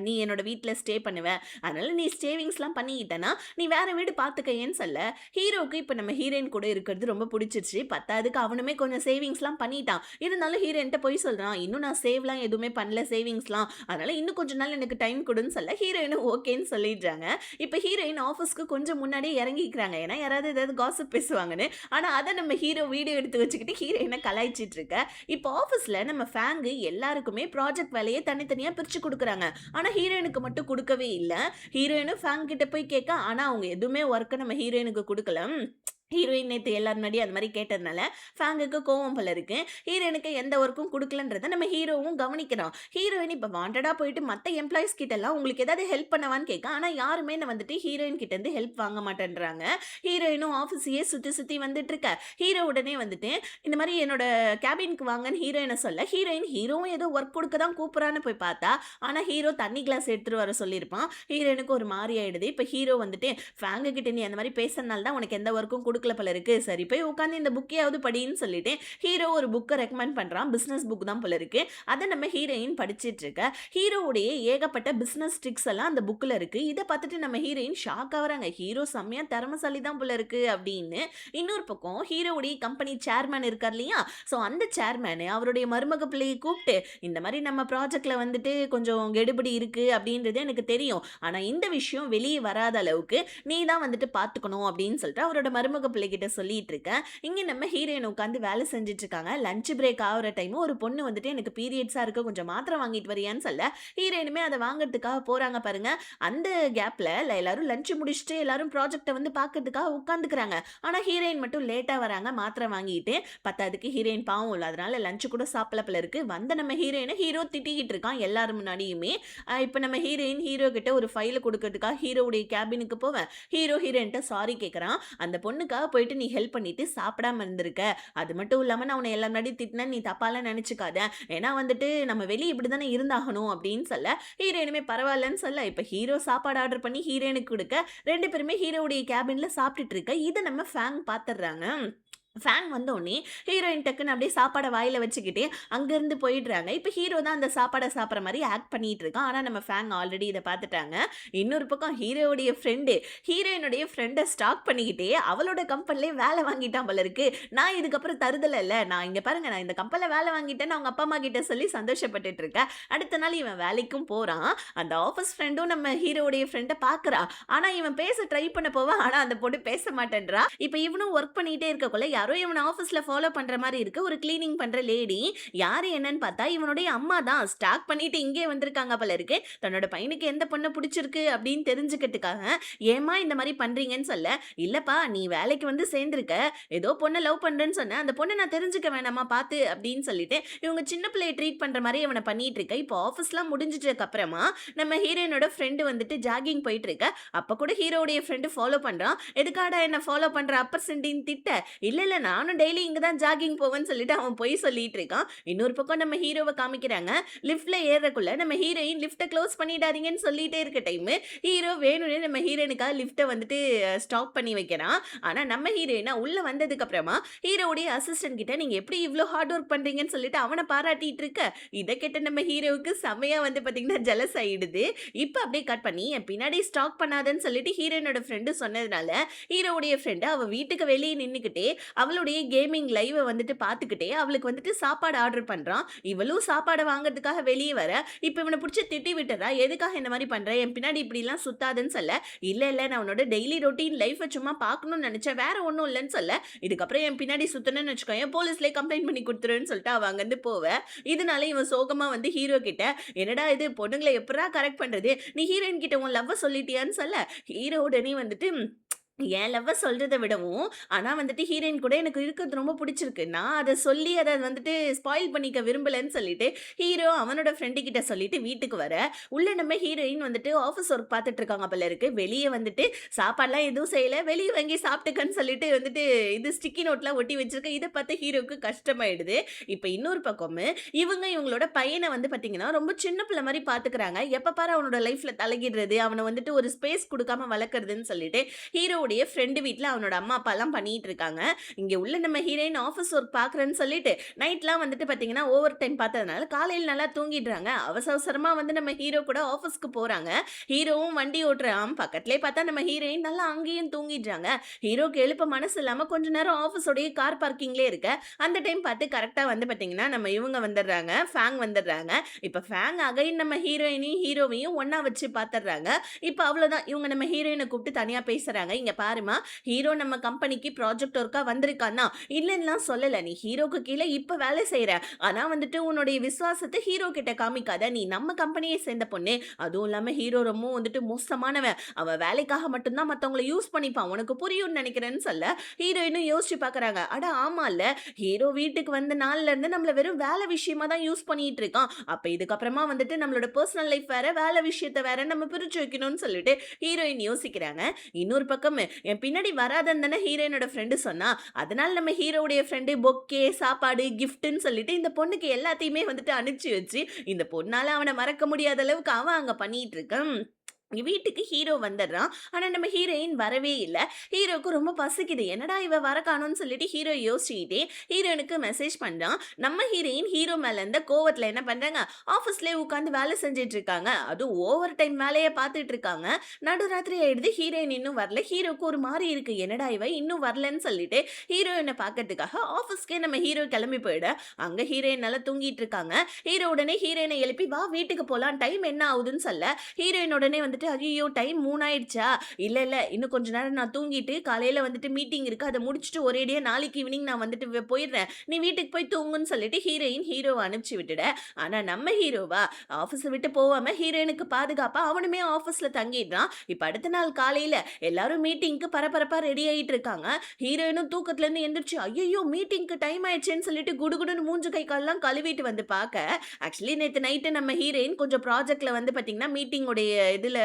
நீ என்னோட வீட்டில் ஸ்டே பண்ணுவேன், அதனால நீ சேவிங்ஸ்லாம் பண்ணிக்கிட்டனா நீ வேற வீடு பார்த்துக்கையேன்னு சொல்ல ஹீரோக்கு இப்போ நம்ம ஹீரோயின் கூட இருக்கிறது ரொம்ப பிடிச்சிருச்சு. பத்தாவதுக்கு அவனுமே கொஞ்சம் சேவிங்ஸ்லாம் பண்ணிட்டான். இருந்தாலும் ஹீரோயின்ட்ட போய் சொல்கிறான் இன்னும் நான் சேவ்லாம் எதுவுமே பண்ணல சேவிங்ஸ்லாம், அதனால இன்னும் கொஞ்ச நாள் எனக்கு டைம் கொடுன்னு சொல்ல ஹீரோயினும் ஓகேன்னு சொல்லிடுறாங்க. இப்போ ஹீரோயின் ஆஃபீஸ்க்கு கொஞ்சம் முன்னாடியே இறங்கிக்கிறாங்க. ஏன்னா யாராவது ஏதாவது காசிப் பேசுவாங்கன்னு. ஆனால் அதை நம்ம ஹீரோ வீடியோ எடுத்து வச்சுக்கிட்டு ஹீரோயினை கலாய்ச்சிட்டு இருக்க. இப்போ ஆஃபீஸில் நம்ம ஃபேங்கு எல்லாருக்குமே ப்ராஜெக்ட் வேலையை தனித்தனியாக பிரித்து கொடுக்குறாங்க. ஆனால் ஹீரோயினுக்கு மட்டும் கொடுக்கவே இல்லை. ஹீரோயினும் ஃபேங் கிட்ட போய் கேட்க, ஆனால் அவங்க எதுவுமே ஒர்க்கை நம்ம ஹீரோயினுக்கு கொடுக்கல. ஹீரோயின் நேற்று எல்லாரும் முன்னாடி அது மாதிரி கேட்டதுனால ஃபேங்குக்கு கோவம் போல இருக்கு. ஹீரோயினுக்கு எந்த ஒர்க்கும் கொடுக்கலன்றதை நம்ம ஹீரோவும் கவனிக்கிறோம். ஹீரோயின் இப்போ வாண்டடாக போயிட்டு மற்ற எம்ப்ளாயிஸ் கிட்டலாம் உங்களுக்கு ஏதாவது ஹெல்ப் பண்ணவான்னு கேட்க, ஆனால் யாருமே வந்துட்டு ஹீரோயின் கிட்டேருந்து ஹெல்ப் வாங்க மாட்டேன்றாங்க. ஹீரோயினும் ஆஃபீஸையே சுற்றி வந்துட்டு இருக்க. ஹீரோ உடனே வந்துட்டு இந்த மாதிரி என்னோட கேபினுக்கு வாங்கன்னு ஹீரோயினை சொல்ல ஹீரோவும் ஏதோ ஒர்க் கொடுக்க தான் கூப்பிட்றான்னு போய் பார்த்தா, ஆனால் ஹீரோ தண்ணி கிளாஸ் எடுத்துகிட்டு வர சொல்லியிருப்பான். ஹீரோயினுக்கு ஒரு மாதிரி ஆயிடுது. இப்போ ஹீரோ வந்துட்டு ஃபேங்கு கிட்ட நீ அந்த மாதிரி பேசுறதுனால தான் உனக்கு எந்த ஒர்க்கும் கொடுக்கல போல இருக்கு, சரி போய் உட்காந்து இந்த புக்கையாவது படின்னு சொல்லிட்டு ஹீரோ ஒரு புக்கை ரெக்கமெண்ட் பண்றான். பிசினஸ் புக் தான் போல இருக்கு. அதை நம்ம ஹீரோயின் படிச்சிட்டு இருக்க. ஹீரோவுடைய ஏகப்பட்ட பிசினஸ் ட்ரிக்ஸ் எல்லாம் அந்த புக்ல இருக்கு. இதை பார்த்துட்டு நம்ம ஹீரோயின் ஷாக் ஆகுறாங்க. ஹீரோ செம்மையா திறமசாலி தான் போல இருக்கு அப்படின்னு. இன்னொரு பக்கம் ஹீரோவுடைய கம்பெனி சேர்மேன் இருக்கார் இல்லையா, ஸோ அந்த சேர்மேன் அவருடைய மருமக பிள்ளையை கூப்பிட்டு இந்த மாதிரி நம்ம ப்ராஜெக்ட்ல வந்துட்டு கொஞ்சம் கெடுபடி இருக்கு அப்படின்றது எனக்கு தெரியும், ஆனா இந்த விஷயம் வெளியே வராத அளவுக்கு நீ தான் வந்துட்டு பார்த்துக்கணும் அப்படின்னு சொல்லிட்டு அவரோட மருமக பிள்ளைகிட்ட சொல்லிட்டு இருக்கேன். இங்க நம்ம ஹீரோயின் உட்காந்து வேலை செஞ்சுட்டு இருக்காங்க. லஞ்ச் பிரேக் ஆகுற டைம் ஒரு பொண்ணு வந்துட்டு எனக்கு பீரியட்ஸா இருக்கு கொஞ்சம் மாத்திரை வாங்கிட்டு வரியான்னு சொல்ல ஹீரோயினுமே அதை வாங்குறதுக்காக போறாங்க பாருங்க. அந்த கேப்ல எல்லாரும் லஞ்ச் முடிச்சுட்டு எல்லாரும் ப்ராஜெக்ட்டை வந்து பார்க்கறதுக்காக உட்காந்துக்கிறாங்க. ஆனா ஹீரோயின் மட்டும் லேட்டா வராங்க மாத்திரை வாங்கிட்டு. பத்தாவதுக்கு ஹீரோயின் பாவம் இல்ல அதனால லஞ்ச் கூட சாப்பிடல போல இருக்கு. வந்த நம்ம ஹீரோயினை ஹீரோ திட்டிக்கிட்டு இருக்கான் எல்லாரும் முன்னாடியுமே. இப்போ நம்ம ஹீரோயின் ஹீரோ கிட்ட ஒரு ஃபைலை கொடுக்கறதுக்காக ஹீரோவுடைய கேபினுக்கு போவேன். ஹீரோயின்ட்ட சாரி கேட்குறான். அந்த பொண்ணுக்காக போயிட்டு நீ ஹெல்ப் பண்ணிட்டு சாப்பிடாம இருந்திருக்க. அது மட்டும் இல்லாம நான் உன்னை எல்லா முன்னாடி திட்டினேன் நீ தப்பாலாம் நினைச்சுக்காத. ஏன்னா வந்துட்டு நம்ம வெளியே இப்படி தானே இருந்தாகணும் அப்படின்னு சொல்ல ஹீரோயினுமே பரவாயில்லன்னு சொல்ல இப்போ ஹீரோ சாப்பாடு ஆர்டர் பண்ணி ஹீரோயினுக்கு கொடுக்க 2 பேருமே ஹீரோவுடைய கேபின்ல சாப்பிட்டுட்டு இருக்க. இதை நம்ம ஃபேங் பார்த்துடுறாங்க. ஃபேன் வந்தோடனே ஹீரோயின் டக்குன்னு அப்படியே சாப்பாடை வாயில வச்சுக்கிட்டே அங்கேருந்து போயிடுறாங்க. இப்போ ஹீரோ தான் அந்த சாப்பாடை சாப்பிட்ற மாதிரி ஆக்ட் பண்ணிட்டு இருக்கான். ஆனால் நம்ம ஃபேங் ஆல்ரெடி இதை பார்த்துட்டாங்க. இன்னொரு பக்கம் ஹீரோவுடைய ஃப்ரெண்டு ஹீரோயினுடைய ஃப்ரெண்டை ஸ்டாக் பண்ணிக்கிட்டே அவளோட கம்பெனிலே வேலை வாங்கிட்டான் போல இருக்கு. நான் இதுக்கப்புறம் தருதலை இல்லை, நான் இங்கே பாருங்க நான் இந்த கம்பெனியில் வேலை வாங்கிட்டேன்னு அவங்க அப்பா அம்மா கிட்ட சொல்லி சந்தோஷப்பட்டுட்டு இருக்கேன். அடுத்த நாள் இவன் வேலைக்கும் போகிறான். அந்த ஆஃபீஸ் ஃப்ரெண்டும் நம்ம ஹீரோவுடைய ஃப்ரெண்டை பார்க்குறா. ஆனால் இவன் பேச ட்ரை பண்ண போவான். ஆனால் அந்த பொண்ணு பேச மாட்டேன்றா. இப்போ இவனும் ஒர்க் பண்ணிகிட்டே இருக்கக்குள்ள யாரோ இவன் ஆஃபீஸ்ல ஃபாலோ பண்ற மாதிரி இருக்கு. ஒரு கிளீனிங் பண்ற லேடி யாரு என்னன்னு பார்த்தா இவனுடைய அம்மா தான். ஸ்டாக் பண்ணிட்டு இங்கே வந்திருக்காங்க போல இருக்கு. தன்னோட பையனுக்கு எந்த பொண்ணை பிடிச்சிருக்கு அப்படின்னு தெரிஞ்சுக்கிறதுக்காக ஏமா இந்த மாதிரி பண்றீங்கன்னு சொல்ல இல்லப்பா நீ வேலைக்கு வந்து சேர்ந்திருக்க ஏதோ பொண்ணை லவ் பண்றேன்னு சொன்ன அந்த பொண்ணை நான் தெரிஞ்சுக்க வேணாமா பார்த்து அப்படின்னு சொல்லிட்டு இவங்க சின்ன பிள்ளையை ட்ரீட் பண்ற மாதிரி இவனை பண்ணிட்டு இருக்க. இப்போ ஆஃபீஸ்லாம் முடிஞ்சிட்டதுக்கு அப்புறமா நம்ம ஹீரோயினோட ஃப்ரெண்டு வந்துட்டு ஜாகிங் போயிட்டு இருக்க. அப்ப கூட ஹீரோடைய ஃப்ரெண்டு ஃபாலோ பண்றான். எதுக்காடா என்ன ஃபாலோ பண்ற அப்பர் சென்டின்னு திட்ட இல்ல இல்ல நானும் டெய்லி இங்க தான் ஜாகிங் போவேன்னு சொல்லிட்டு அவன் போய் சொல்லிட்டு இருக்கான். இன்னொரு பக்கம் நம்ம ஹீரோவை காமிக்கிறாங்க. லிஃப்ட்ல ஏறக்குள்ள நம்ம ஹீரோயின் லிஃப்ட்டை க்ளோஸ் பண்ணிடாதீங்கன்னு சொல்லிட்டே இருக்க டைம் ஹீரோ வேணும்னு நம்ம ஹீரோயினுக்காக லிஃப்ட்டை வந்துட்டு ஸ்டாப் பண்ணி வைக்கிறான். ஆனா நம்ம ஹீரோயினா உள்ள வந்ததுக்கு அப்புறமா ஹீரோவுடைய அசிஸ்டன்ட் கிட்ட நீங்க எப்படி இவ்வளோ ஹார்ட் ஒர்க் பண்றீங்கன்னு சொல்லிட்டு அவனை பாராட்டிட்டு இருக்க. இதை கேட்ட நம்ம ஹீரோவுக்கு செம்மையா வந்து பாத்தீங்கன்னா ஜெலஸ் ஆயிடுது. இப்போ அப்படியே கட் பண்ணி என் பின்னாடி ஸ்டாக் பண்ணாதன்னு சொல்லிட்டு ஹீரோயினோட ஃப்ரெண்டு சொன்னதுனால ஹீரோவுடைய ஃப்ரெண்டு அவ வீட்டுக்கு வெளியே நின்றுக்கிட்டே அவளுடைய கேமிங் லைவை வந்துட்டு பார்த்துக்கிட்டே அவளுக்கு வந்துட்டு சாப்பாடு ஆர்டர் பண்ணுறான். இவளும் சாப்பாடை வாங்குறதுக்காக வெளியே வர இப்போ இவனை பிடிச்சி திட்டி விட்டுறா. எதுக்காக இந்த மாதிரி பண்ணுற என் பின்னாடி இப்படிலாம் சுத்தாதுன்னு சொல்ல இல்லை இல்லை நான் உன்னோட டெய்லி ரொட்டீன் லைஃப்பை சும்மா பார்க்கணும்னு நினச்சேன் வேற ஒன்றும் இல்லைன்னு சொல்ல இதுக்கப்புறம் என் பின்னாடி சுத்தணும்னு வச்சுக்கோங்க போலீஸ்லேயே கம்ப்ளைண்ட் பண்ணி கொடுத்துருன்னு சொல்லிட்டு அவள் அங்கேருந்து போவேன். இதனால இவன் சோகமாக வந்து ஹீரோ கிட்ட என்னடா இது பொண்ணுங்களை எப்படா கரெக்ட் பண்ணுறது நீ ஹீரோயின் கிட்ட உன் லவ்வை சொல்லிட்டியான்னு சொல்ல ஹீரோ உடனே வந்துட்டு என் லவ்வ சொல்றத விடவும், ஆனா வந்துட்டு ஹீரோயின் கூட எனக்கு இருக்கிறது ரொம்ப பிடிச்சிருக்கு. நான் அத சொல்லி அத வந்துட்டு ஸ்பாயில் பண்ணிக்க விரும்பலன்னு சொல்லிட்டு, ஹீரோ அவனோட ஃப்ரெண்டு கிட்ட சொல்லிட்டு வீட்டுக்கு வர, உள்ள நம்ம ஹீரோயின் வந்துட்டு ஆஃபீஸ் ஒர்க் பார்த்துட்டு இருக்காங்க போல இருக்கு. வெளிய வந்துட்டு சாப்பாடுலாம் எதுவும் செய்யல. வெளிய வாங்கி சாப்பிட்டுக்கன்னு சொல்லிட்டு வந்துட்டு இது ஸ்டிக்கி நோட்லாம் ஒட்டி வச்சிருக்க. இத பார்த்து ஹீரோவுக்கு கஷ்டமாயிடுது. இப்ப இன்னொரு பக்கம் இவங்களோட பையன வந்து பார்த்தீங்கன்னா, ரொம்ப சின்ன பிள்ளை மாரி பார்த்துக்கிறாங்க. எப்ப பாரு அவனோட லைஃப்ல தலையிடுறது, அவன வந்துட்டு ஒரு ஸ்பேஸ் குடுக்காம வளர்க்கறதுன்னு சொல்லிட்டு, ஹீரோ ஃப்ரெண்டு வீட்ல அவனோட அம்மா அப்பா எல்லாம் பண்ணிட்டு இருக்காங்க. இங்க உள்ள நம்ம ஹீரோயின் ஆஃபீஸ் ஒர்க் பாக்குறேன்னு சொல்லிட்டு நைட்லாம் வந்துட்டு பாத்தீங்கன்னா ஓவர் டைம் பார்த்ததுனால காலையில் நல்லா தூங்கிடுறாங்க. அவசரமா வந்து நம்ம ஹீரோ கூட ஆஃபீஸ்க்கு போறாங்க. ஹீரோவும் வண்டி ஓட்டுறான். பக்கத்துலேயே பார்த்தா நம்ம ஹீரோயின் நல்லா அங்கேயும் தூங்கிடுறாங்க. ஹீரோக்கு எழுப்ப மனசு இல்லாம கொஞ்ச நேரம் ஆஃபீஸோடைய கார் பார்க்கிங்லேயே இருக்க. அந்த டைம் பார்த்து கரெக்டா வந்து பாத்தீங்கன்னா நம்ம இவங்க வந்துடுறாங்க. ஃபேங் வந்துடுறாங்க. இப்ப ஃபேங் அகைன் நம்ம ஹீரோயினையும் ஹீரோவையும் ஒன்னா வச்சு பாத்துடுறாங்க. இப்ப அவ்வளவுதான் இவங்க நம்ம ஹீரோயினை கூப்பிட்டு தனியா பேசுறாங்க. இங்க பாருமா ஹீரோ நம்ம கம்பெனிக்கு ப்ராஜெக்ட் ஒர்க்கா வந்திருக்கானா இல்லைன்னா சொல்லல நீ ஹீரோக்கு கீழே இப்ப வேலை செய்யற ஆனா வந்துட்டு உன்னுடைய விசுவாசத்தை ஹீரோ கிட்ட காமிக்காத நீ நம்ம கம்பெனியை சேர்ந்த பொண்ணு அதுவும் இல்லாம ஹீரோ ரொம்ப வந்துட்டு மோசமானவன் அவன் வேலைக்காக மட்டும்தான் மத்தவங்களை யூஸ் பண்ணிப்பான் உனக்கு புரியும்னு நினைக்கிறேன்னு சொல்ல ஹீரோயினும் யோசிச்சு பாக்குறாங்க அட ஆமா இல்ல ஹீரோ வீட்டுக்கு வந்த நாள்ல இருந்து நம்மள வெறும் வேலை விஷயமா தான் யூஸ் பண்ணிட்டு இருக்கான் அப்ப இதுக்கப்புறமா வந்துட்டு நம்மளோட பர்சனல் லைஃப் வேற வேலை விஷயத்த வேற நம்ம பிரிச்சு வைக்கணும்னு சொல்லிட்டு ஹீரோயின் யோசிக்கிறாங்க. இன்னொரு பக்கம் என் பின்னாடி வராதன்னு தானே ஹீரோயினோட ஃப்ரெண்டு சொன்னா அதனால நம்ம ஹீரோவுடைய ஃப்ரெண்டு பொக்கே சாப்பாடு கிஃப்ட்னு சொல்லிட்டு இந்த பொண்ணுக்கு எல்லாத்தையுமே வந்துட்டு அனுப்பிச்சு வச்சு இந்த பொண்ணால அவனை மறக்க முடியாத அளவுக்கு அவன் அங்க பண்ணிட்டு இருக்கான். வீட்டுக்கு ஹீரோ வந்துடுறான். ஆனா நம்ம ஹீரோயின் வரவே இல்லை. ஹீரோக்கு ரொம்ப பசிக்குது என்னடா இவ வர காணும்னு சொல்லிட்டு ஹீரோ யோசிச்சுக்கிட்டே ஹீரோயினுக்கு மெசேஜ் பண்றான். நம்ம ஹீரோயின் ஹீரோ மேல இருந்த கோவத்துல என்ன பண்றாங்க ஆஃபீஸ்லேயே உட்காந்து வேலை செஞ்சுட்டு இருக்காங்க. அதுவும் ஓவர் டைம் வேலையை பார்த்துட்டு இருக்காங்க. நடுராத்திரி ஆயிடுது ஹீரோயின் இன்னும் வரல. ஹீரோக்கு ஒரு மாதிரி இருக்கு என்னடா இவ இன்னும் வரலன்னு சொல்லிட்டு ஹீரோயினை பார்க்கறதுக்காக ஆஃபீஸ்க்கே நம்ம ஹீரோ கிளம்பி போயிட அங்க ஹீரோயின் நல்லா தூங்கிட்டு இருக்காங்க. ஹீரோ உடனே ஹீரோயினை எழுப்பி வா வீட்டுக்கு போலாம் டைம் என்ன ஆகுதுன்னு சொல்ல ஹீரோயின் உடனே வந்து வந்துட்டு ஐயய்யோ! டைம் 3 ஆயிடுச்சா? இல்ல இன்னும் கொஞ்ச நேரம் நான் தூங்கிட்டு காலையில வந்துட்டு மீட்டிங் இருக்கு. அத முடிச்சுட்டு ஒரேடியா நாளைக்கு ஈவினிங் நான் வந்துட்டு போயிடுறேன். நீ வீட்டுக்கு போய் தூங்குன்னு சொல்லிட்டு ஹீரோவ அனுப்பிச்சு விட்டுட. ஆனா நம்ம ஹீரோவா ஆஃபீஸ விட்டு போவாம ஹீரோயினுக்கு பாதுகாப்பா அவனுமே ஆஃபீஸ்ல தங்கிடுறான். இப்ப அடுத்த நாள் காலையில எல்லாரும் மீட்டிங்க்கு பரபரப்பா ரெடி ஆயிட்டு இருக்காங்க. ஹீரோயினும் தூக்கத்துல இருந்து எந்திரிச்சு ஐயய்யோ! மீட்டிங்க்கு டைம் ஆயிடுச்சேன்னு சொல்லிட்டு குடுகுடுன்னு மூஞ்சு கை கால்லாம் கழுவிட்டு வந்து பாக்க, ஆக்சுவலி நேத்து நைட்டு நம்ம ஹீரோயின் கொஞ்சம் ப்ராஜெக்ட்ல வந்து பாத்தீங்கன்னா, மீட்டிங் உடைய இதுல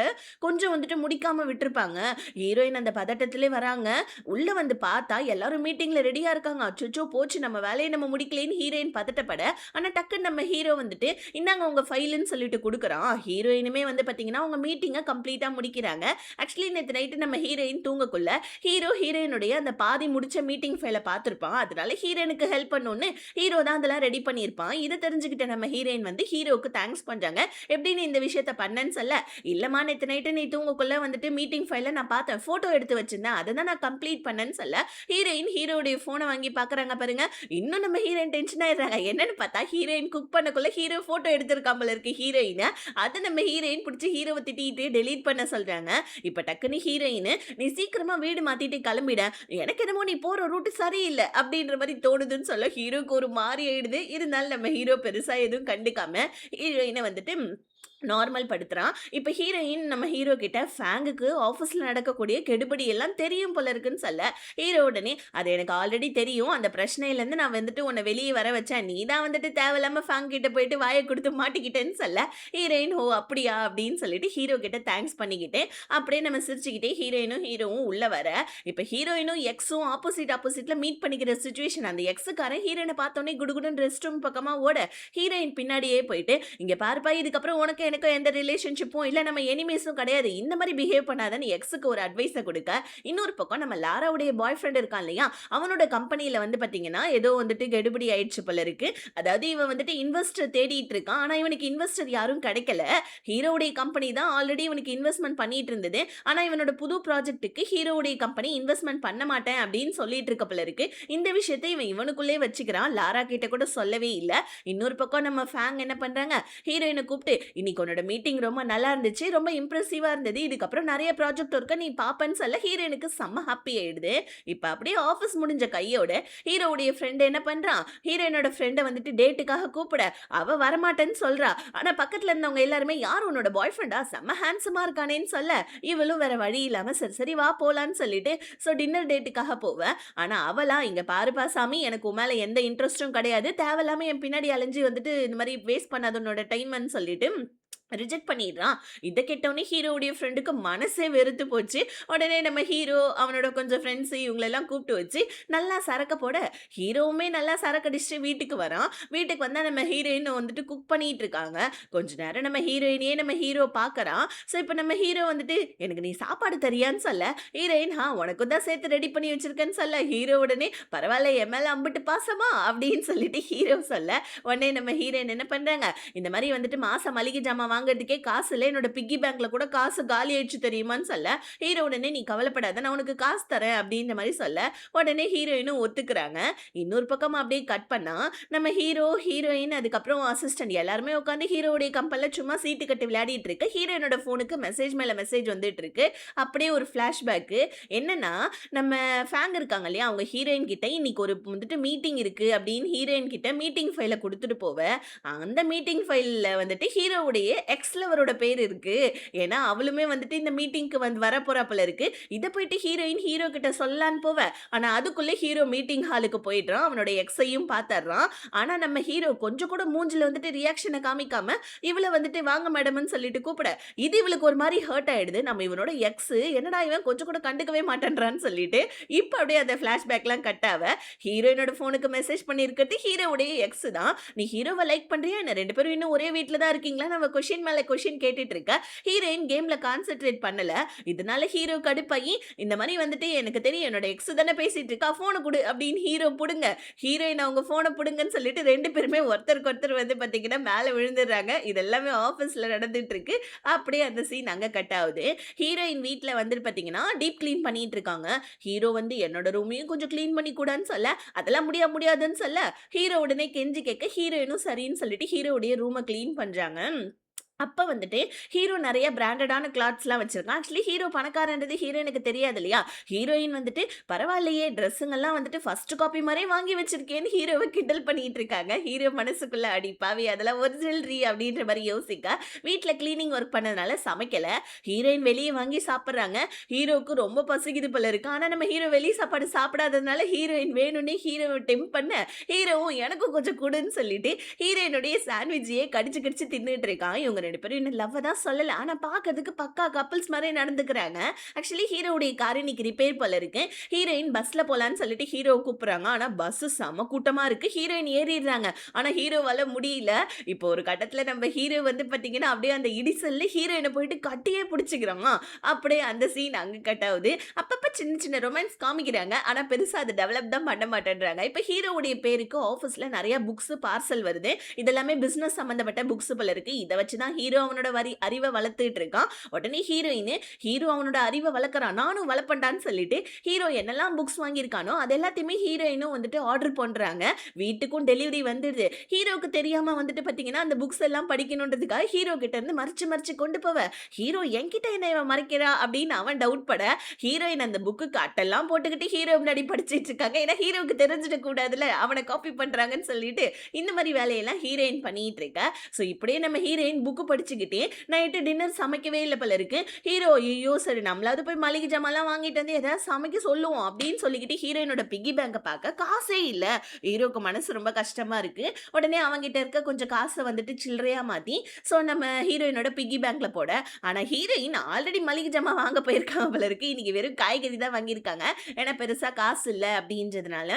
கொஞ்சம் வந்துட்டு முடிக்காம விட்டுருப்பாங்க. ஹீரோயின் அந்த பதட்டத்திலே வராங்க. உள்ள வந்து பார்த்தா எல்லாரும் மீட்டிங்ல ரெடியா இருக்காங்க. அச்சச்சோ! போச்சு நம்ம வேலைய நம்ம முடிக்கலைன்னு ஹீரோயின் பதட்டப்பட, ஆனா டக்குன்னு நம்ம ஹீரோ வந்துட்டு, இந்தாங்க உங்க ஃபைலுன்னு சொல்லிட்டு குடுக்குறான். ஹீரோயினுமே வந்து பார்த்தீங்கன்னா, அவங்க மீட்டிங்க கம்ப்ளீட்டா முடிக்கிறாங்க. ஆக்சுவலி நேத்து நைட்டு நம்ம ஹீரோயின் தூங்கக்குள்ள, ஹீரோயினுடைய அந்த பாதி முடிச்ச மீட்டிங் ஃபைல பார்த்திருப்பான். அதனால ஹீரோயினுக்கு ஹெல்ப் பண்ணணும்னு ஹீரோ தான் அதெல்லாம் ரெடி பண்ணியிருப்பான். இத தெரிஞ்சுக்கிட்ட நம்ம ஹீரோயின் வந்து ஹீரோவுக்கு தேங்க்ஸ் பண்றாங்க. "எப்படி நீ இந்த விஷயத்த பண்ணன்னு" சொல்ல, "இல்லம்மா நேத்து நைட்டு நீ தூங்கக்குள்ள வந்துட்டு மீட்டிங் ஃபைல நான் பார்த்தேன். ஃபோட்டோ எடுத்து வச்சிருந்தேன். அத தான் நான் கம்ப்ளீட் பண்ணேன்னு" சொல்ல, ஹீரோவுடைய ஃபோன வாங்கி பார்க்குறாங்க பாருங்க. இன்னும் நம்ம ஹீரோயின் டென்ஷன் ஆயிடுறாங்க. என்னன்னு பார்த்தா, ஹீரோயின் குக் பண்ணக்குள்ள ஹீரோ ஃபோட்டோ எடுத்திருக்கான் போல இருக்கு ஹீரோயின. அத நம்ம ஹீரோயின் புடிச்சு ஹீரோவ திட்டிட்டு டெலீட் பண்ண சொல்றாங்க. இப்ப டக்குன்னு ஹீரோயின், "நீ சீக்கிரமா வீடு மாத்திட்டு கிளம்பிட. எனக்கு என்னமோ நீ போற ரூட் சரியில்ல." அப்படின்ற மாரி தோணுதுன்னு சொல்ல, ஹீரோக்கு ஒரு மாரி ஆயிடுது. இருந்தாலும் நம்ம ஹீரோ பெருசா எதுவும் கண்டுக்காம ஹீரோயின வந்துட்டு நார்மல் படுத்துறான். இப்ப ஹீரோயின் நம்ம ஹீரோ கிட்ட ஃபேங்குக்கு ஆஃபீஸ்ல நடக்கக்கூடிய கெடுபிடி எல்லாம் தெரியும் போல இருக்குன்னு சொல்ல, ஹீரோ உடனே அது எனக்கு ஆல்ரெடி தெரியும். அந்த பிரச்சனையிலேருந்து நான் வந்துட்டு உன்ன வெளிய வர வச்சேன். நீ தான் வந்துட்டு தேவையில்லாம ஃபேங் கிட்ட போயிட்டு வாய குடுத்து மாட்டிக்கிட்டேன்னு சொல்ல, ஹீரோயின் "ஓ! அப்படியா?" அப்படின்னு சொல்லிட்டு ஹீரோ கிட்ட தேங்க்ஸ் பண்ணிக்கிட்டு, அப்படியே நம்ம சிரிச்சுக்கிட்டே ஹீரோவும் உள்ள வர, இப்ப ஹீரோயினும் எக்ஸும் ஆப்போசிட்ல மீட் பண்ணிக்கிற சிச்சுவேஷன். அந்த எக்ஸுக்காரன் ஹீரோயின பார்த்தோனே குடுகுடுன்னு ரெஸ்ட் ரூம் பக்கமா ஓட, ஹீரோயின் பின்னாடியே போயிட்டு, "இங்க பாருப்பா இதுக்கப்புறம் உனக்கு எனக்கும் எந்த ரிலேஷன்ஷிப்பும் இல்ல. நம்ம எனிமீஸும் கிடையாது. இந்த மாரி பிஹேவ் பண்ணாதன்னு" எக்ஸுக்கு ஒரு அட்வைஸ குடுக்க, இன்னொரு பக்கம் நம்ம லாராவுடைய பாய் ஃப்ரெண்ட் இருக்கான் இல்லையா? அவனோட கம்பெனில வந்து பார்த்தீங்கன்னா, ஏதோ வந்துட்டு கெடுபிடி ஆயிடுச்சு போல இருக்கு. அதாவது இவன் வந்துட்டு இன்வெஸ்டர் தேடிட்டு இருக்கான். ஆனா இவனுக்கு இன்வெஸ்டர் யாரும் கிடைக்கல. ஹீரோவுடைய கம்பெனி தான் ஆல்ரெடி இவனுக்கு இன்வெஸ்ட்மென்ட் பண்ணிட்டு இருந்தது. ஆனா இவனோட புது ப்ராஜெக்ட்க்கு ஹீரோவுடைய கம்பெனி இன்வெஸ்ட்மென்ட் பண்ண மாட்டேன் அப்படின்னு சொல்லிட்டு இருக்க போல இருக்கு. இந்த விஷயத்த இவனுக்குள்ளே வச்சுக்கிறான். லாரா கிட்ட கூட சொல்லவே இல்ல. இன்னொரு பக்கம் நம்ம ஃபேங் என்ன பண்றாங்க, ஹீரோயின கூப்பிட்டு, "இன்னைக்கு உன்னோட மீட்டிங் ரொம்ப நல்லா இருந்துச்சு. ரொம்ப இம்ப்ரெசிவா இருந்தது. இதுக்கப்புறம் நெறைய ப்ராஜெக்ட் ஒர்க்க நீ பாப்பன்னு" சொல்ல ஹீரோயினுக்கு செம்ம ஹாப்பி ஆயிடுது. இப்ப அப்படியே ஆஃபீஸ் முடிஞ்ச கையோட ஹீரோவுடைய ஃப்ரெண்ட் என்ன பண்றான், ஹீரோயினோட ஃப்ரெண்ட வந்துட்டு டேட்டுக்காக கூப்பிட, அவ வரமாட்டேன்னு சொல்றா. ஆனா பக்கத்துல இருந்தவங்க எல்லாருமே, "யார் உன்னோட பாய் ஃப்ரெண்டா? செம்ம ஹேண்ட்ஸமா இருக்கானேன்னு" சொல்ல, இவளும் வேற வழி இல்லாம சரி சரி வா போலான்னு சொல்லிட்டு டின்னர் டேட்டுக்காக போவ. ஆனா அவளா, "இங்க பாருப்பா சாமி, எனக்கு உன் மேல எந்த இன்ட்ரெஸ்ட்டும் கிடையாது. தேவையில்லாம என் பின்னாடி அலைஞ்சு வந்துட்டு இந்த மாரி வேஸ்ட் பண்ணாத உன்னோட டைம்ன்னு" சொல்லிட்டு ரிஜெக்ட் பண்ணிடுறான். இத கேட்டவுனே ஹீரோவுடைய ஃப்ரெண்டுக்கு மனசே வெறுத்து போச்சு. உடனே நம்ம ஹீரோ, அவனோட கொஞ்சம் ஃப்ரெண்ட்ஸ் இவங்களெல்லாம் கூப்பிட்டு வச்சு நல்லா சரக்க போட, ஹீரோவுமே நல்லா சரக்கு அடிச்சுட்டு வீட்டுக்கு வரான். வீட்டுக்கு வந்தா நம்ம ஹீரோயின் வந்துட்டு குக் பண்ணிட்டு இருக்காங்க. கொஞ்ச நேரம் நம்ம ஹீரோயினையே நம்ம ஹீரோ பார்க்கறான். இப்ப நம்ம ஹீரோ வந்துட்டு, "எனக்கு நீ சாப்பாடு தரியான்னு" சொல்ல, ஹீரோயின், உனக்கும் தான் சேர்த்து ரெடி பண்ணி வச்சிருக்கேன்னு" சொல்ல, ஹீரோ உடனே, "பரவால்ல என் மேல அம்புட்டு பாசமா?" அப்படின்னு சொல்லிட்டு ஹீரோ சொல்ல, உடனே நம்ம ஹீரோயின் என்ன பண்றாங்க, "இந்த மாரி வந்துட்டு மாசம் மளிகை ஜாமான் வாங்குறதுக்கே காசு இல்ல. என்னோட பிக்கி பேங்க்ல கூட காசு காலி ஆயிடுச்சு தெரியுமான்னு" சொல்ல, ஹீரோ உடனே, "நீ கவலைப்படாத, நான் உனக்கு காசு தரேன்" அப்படின்ற மாரி சொல்ல, உடனே ஹீரோயினும் ஒத்துக்கிறாங்க. இன்னொரு பக்கம் அப்படியே கட் பண்ணா, நம்ம ஹீரோ, ஹீரோயின் அதுக்கப்புறம் அசிஸ்டன்ட் எல்லாருமே உட்காந்து ஹீரோவுடைய கம்பெனில சும்மா சீட்டு கட்டி விளையாடிட்டு இருக்கு. ஹீரோயினோட ஃபோனுக்கு மெசேஜ் மேல மெசேஜ் வந்துட்டு இருக்கு. அப்படியே ஒரு ஃபிளாஷ்பேக் என்னன்னா, நம்ம ஃபேங் இருக்காங்க இல்லையா? அவங்க ஹீரோயின் கிட்ட இன்னைக்கு ஒரு வந்துட்டு மீட்டிங் இருக்கு அப்படின்னு ஹீரோயின் கிட்ட மீட்டிங் ஃபைல குடுத்துட்டு போவ. அந்த மீட்டிங் ஃபைல்ல வந்துட்டு ஹீரோவுடைய எக்ஸ் லவரோட பேர் இருக்கு. ஏன்னா அவளுமே வந்துட்டு இந்த மீட்டிங்க்கு வந்து வரப்போறா போல இருக்கு. இத போயிட்டு ஹீரோயின் ஹீரோ கிட்ட சொல்லலான்னு போவ. ஆனா அதுக்குள்ள ஹீரோ மீட்டிங் ஹாலுக்கு போயிடுறான். அவனோட எக்ஸையும் பாத்தர்றான். ஆனா நம்ம ஹீரோ கொஞ்சம் கூட மூஞ்சில வந்துட்டு ரியாக்ஷன காமிக்காம இவள வந்துட்டு வாங்க மேடம்னு சொல்லிட்டு கூப்பிட, இது இவளுக்கு ஒரு மாரி ஹர்ட் ஆயிடுது. நம்ம இவனோட எக்ஸ் என்னடா இவன் கொஞ்சம் கூட கண்டுக்கவே மாட்டேன்றான்னு சொல்லிட்டு, இப்ப அப்படியே அந்த ஃபிளாஷ்பேக்லாம் கட் ஆவ, ஹீரோயினோட ஃபோனுக்கு மெசேஜ் பண்ணியிருக்கிறது ஹீரோவுடைய எக்ஸ் தான். "நீ ஹீரோவ லைக் பண்றியா என்ன? 2 பேரும் இன்னும் ஒரே வீட்ல தான் இருக்கீங்களா?" நம்ம கொஸ்டின் மேல கொஸ்டின் கேட்டுட்டு இருக்க. ஹீரோயின் கேம்ல கான்சன்ட்ரேட் பண்ணல. இதனால ஹீரோ கடுப்பாயி, "இந்த மாரி வந்துட்டு எனக்கு தெரியும் என்னோட எக்ஸ் தானே பேசிட்டு இருக்கா. ஃபோன குடு" அப்படின்னு ஹீரோ புடுங்க. ஹீரோயின் அவங்க ஃபோன புடுங்கன்னு சொல்லிட்டு 2 பேருமே ஒருத்தருக்கு ஒருத்தர் வந்து பார்த்தீங்கன்னா மேல விழுந்துடுறாங்க. இது எல்லாமே ஆஃபீஸ்ல நடந்துட்டு இருக்கு. அப்படியே அந்த சீன் அங்க கட் ஆவுது. ஹீரோயின் வீட்ல வந்துட்டு பார்த்தீங்கன்னா, டீப் கிளீன் பண்ணிட்டு இருக்காங்க. ஹீரோ வந்து, "என்னோட ரூமையும் கொஞ்சம் கிளீன் பண்ணி குடான்னு" சொல்ல, அதெல்லாம் முடியாதுன்னு சொல்ல, ஹீரோ உடனே கெஞ்சி கேட்க, ஹீரோயினும் சரின்னு சொல்லிட்டு ஹீரோவுடைய ரூம கிளீன் பண்றாங்க. அப்ப வந்துட்டு ஹீரோ நெறைய பிராண்டடான கிளாத்ஸ்லாம் வச்சிருக்கான். ஆக்சுவலி ஹீரோ பணக்காரன்றது ஹீரோயினுக்கு தெரியாது இல்லையா? ஹீரோயின் வந்துட்டு பரவாயில்லையே ட்ரெஸ்ஸுங்கலாம் வந்துட்டு ஃபர்ஸ்ட் காப்பி மாரியே வாங்கி வச்சிருக்கேன்னு ஹீரோவ கிண்டல் பண்ணிட்டு இருக்காங்க. ஹீரோ மனசுக்குள்ள அடி பாவி அதெல்லாம் ஒரிஜினல்ரி அப்படின்ற மாரி யோசிக்க, வீட்ல கிளீனிங் ஒர்க் பண்ணதுனால சமைக்கல. ஹீரோயின் வெளிய வாங்கி சாப்பிடுறாங்க. ஹீரோவுக்கு ரொம்ப பசிக்குது போல இருக்கு. ஆனா நம்ம ஹீரோ வெளி சாப்பாடு சாப்பிடாததுனால ஹீரோயின் வேணும்னே ஹீரோவ டெம்ப்ட் பண்ண, ஹீரோவும் எனக்கும் கொஞ்சம் குடுன்னு சொல்லிட்டு ஹீரோயினுடைய சாண்ட்விச்சையே கடிச்சு கடிச்சு தின்னுட்டு இருக்கான். இவங்க 2 பேரும் இன்னும் லவ்வ தான் சொல்லல. ஆனா பார்க்கறதுக்கு பக்கா கப்பிள்ஸ் மாரியே நடந்துக்கிறாங்க. ஆக்சுவலி ஹீரோவுடைய கார் இன்னைக்கு ரிப்பேர் போல இருக்கு. ஹீரோயின் பஸ்ல போலான்னு சொல்லிட்டு ஹீரோவ கூப்பிடுறாங்க. ஆனா பஸ் செம கூட்டமா இருக்கு. ஹீரோயின் ஏறிடுறாங்க. ஆனா ஹீரோவால முடியல. இப்போ ஒரு கட்டத்துல நம்ம ஹீரோ வந்து பார்த்தீங்கன்னா, அப்படியே அந்த இடிசல்ல ஹீரோயின போயிட்டு கட்டியே புடிச்சுக்கிறான். அப்படியே அந்த சீன் அங்க கட் ஆவுது. அப்பப்ப சின்ன சின்ன ரொமான்ஸ் காமிக்கிறாங்க. ஆனா பெருசா அத டெவலப் தான் பண்ண மாட்டேன்றாங்க. இப்ப ஹீரோவுடைய பேருக்கு ஆஃபீஸ்ல நெறைய புக்ஸ் பார்சல் வருது. இதெல்லாமே பிசினஸ் சம்பந்தப்பட்ட புக்ஸ் போல இருக்கு. இத வச்சு தான் ஹீரோ அவனோட அறிவ வளர்த்துட்டு இருக்கான். உடனே ஹீரோ அவனோட அறிவ வளர்க்குறான். நானும் வளர்ப்பேன்டான்னு சொல்லிட்டு ஹீரோ என்னெல்லாம் புக்ஸ் வாங்கியிருக்கானோ, அது எல்லாத்தையுமே ஹீரோயினும் வந்துட்டு ஆர்டர் பண்றாங்க. வீட்டுக்கும் டெலிவரி வந்துடுது. ஹீரோவுக்கு தெரியாம வந்துட்டு பார்த்தீங்கன்னா, அந்த புக்ஸ் எல்லாம் படிக்கணுன்றதுக்காக ஹீரோ கிட்ட இருந்து மறைச்சு மறைச்சு கொண்டு போவ. ஹீரோ என்கிட்ட என்ன இவ மறைக்கிறா அப்படின்னு அவன் டவுட் பட, ஹீரோயின் அந்த புக்குக்கு அட்டெல்லாம் போட்டுக்கிட்டு ஹீரோ முன்னாடி படிச்சிட்டு இருக்காங்க. ஏன்னா ஹீரோவுக்கு தெரிஞ்சிடக் கூடாதுல்ல. அவன காப்பி பண்றாங்கன்னு சொல்லிட்டு, இந்த மாரி வேலையெல்லாம் ஹீரோயின் பண்ணிட்டு இருக்கா. ஸோ இப்படியே நம்ம ஹீரோயின் புக்கு படிச்சுக்கிட்டே நைட்டு டின்னர் சமைக்கவே இல்ல போல இருக்கு. ஹீரோ ஐயய்யோ! சரி நம்மளாவது போய் மளிகை ஜாமான்லாம் வாங்கிட்டு வந்து ஏதாவது சமைக்க சொல்லுவோம் அப்படின்னு சொல்லிக்கிட்டு ஹீரோயினோட பிக்கி பேங்க பார்க்க காசே இல்ல. ஹீரோக்கு மனசு ரொம்ப கஷ்டமா இருக்கு. உடனே அவன்கிட்ட இருக்க கொஞ்சம் காச வந்துட்டு சில்லறையா மாத்தி, ஸோ நம்ம ஹீரோயினோட பிக்கி பேங்க்ல போட, ஆனா ஹீரோயின் ஆல்ரெடி மளிகை ஜாமான் வாங்க போயிருக்காங்க போல இருக்கு. இன்னைக்கு வெறும் காய்கறி தான் வாங்கியிருக்காங்க. ஏன்னா பெருசா காசு இல்ல அப்படின்றதுனால.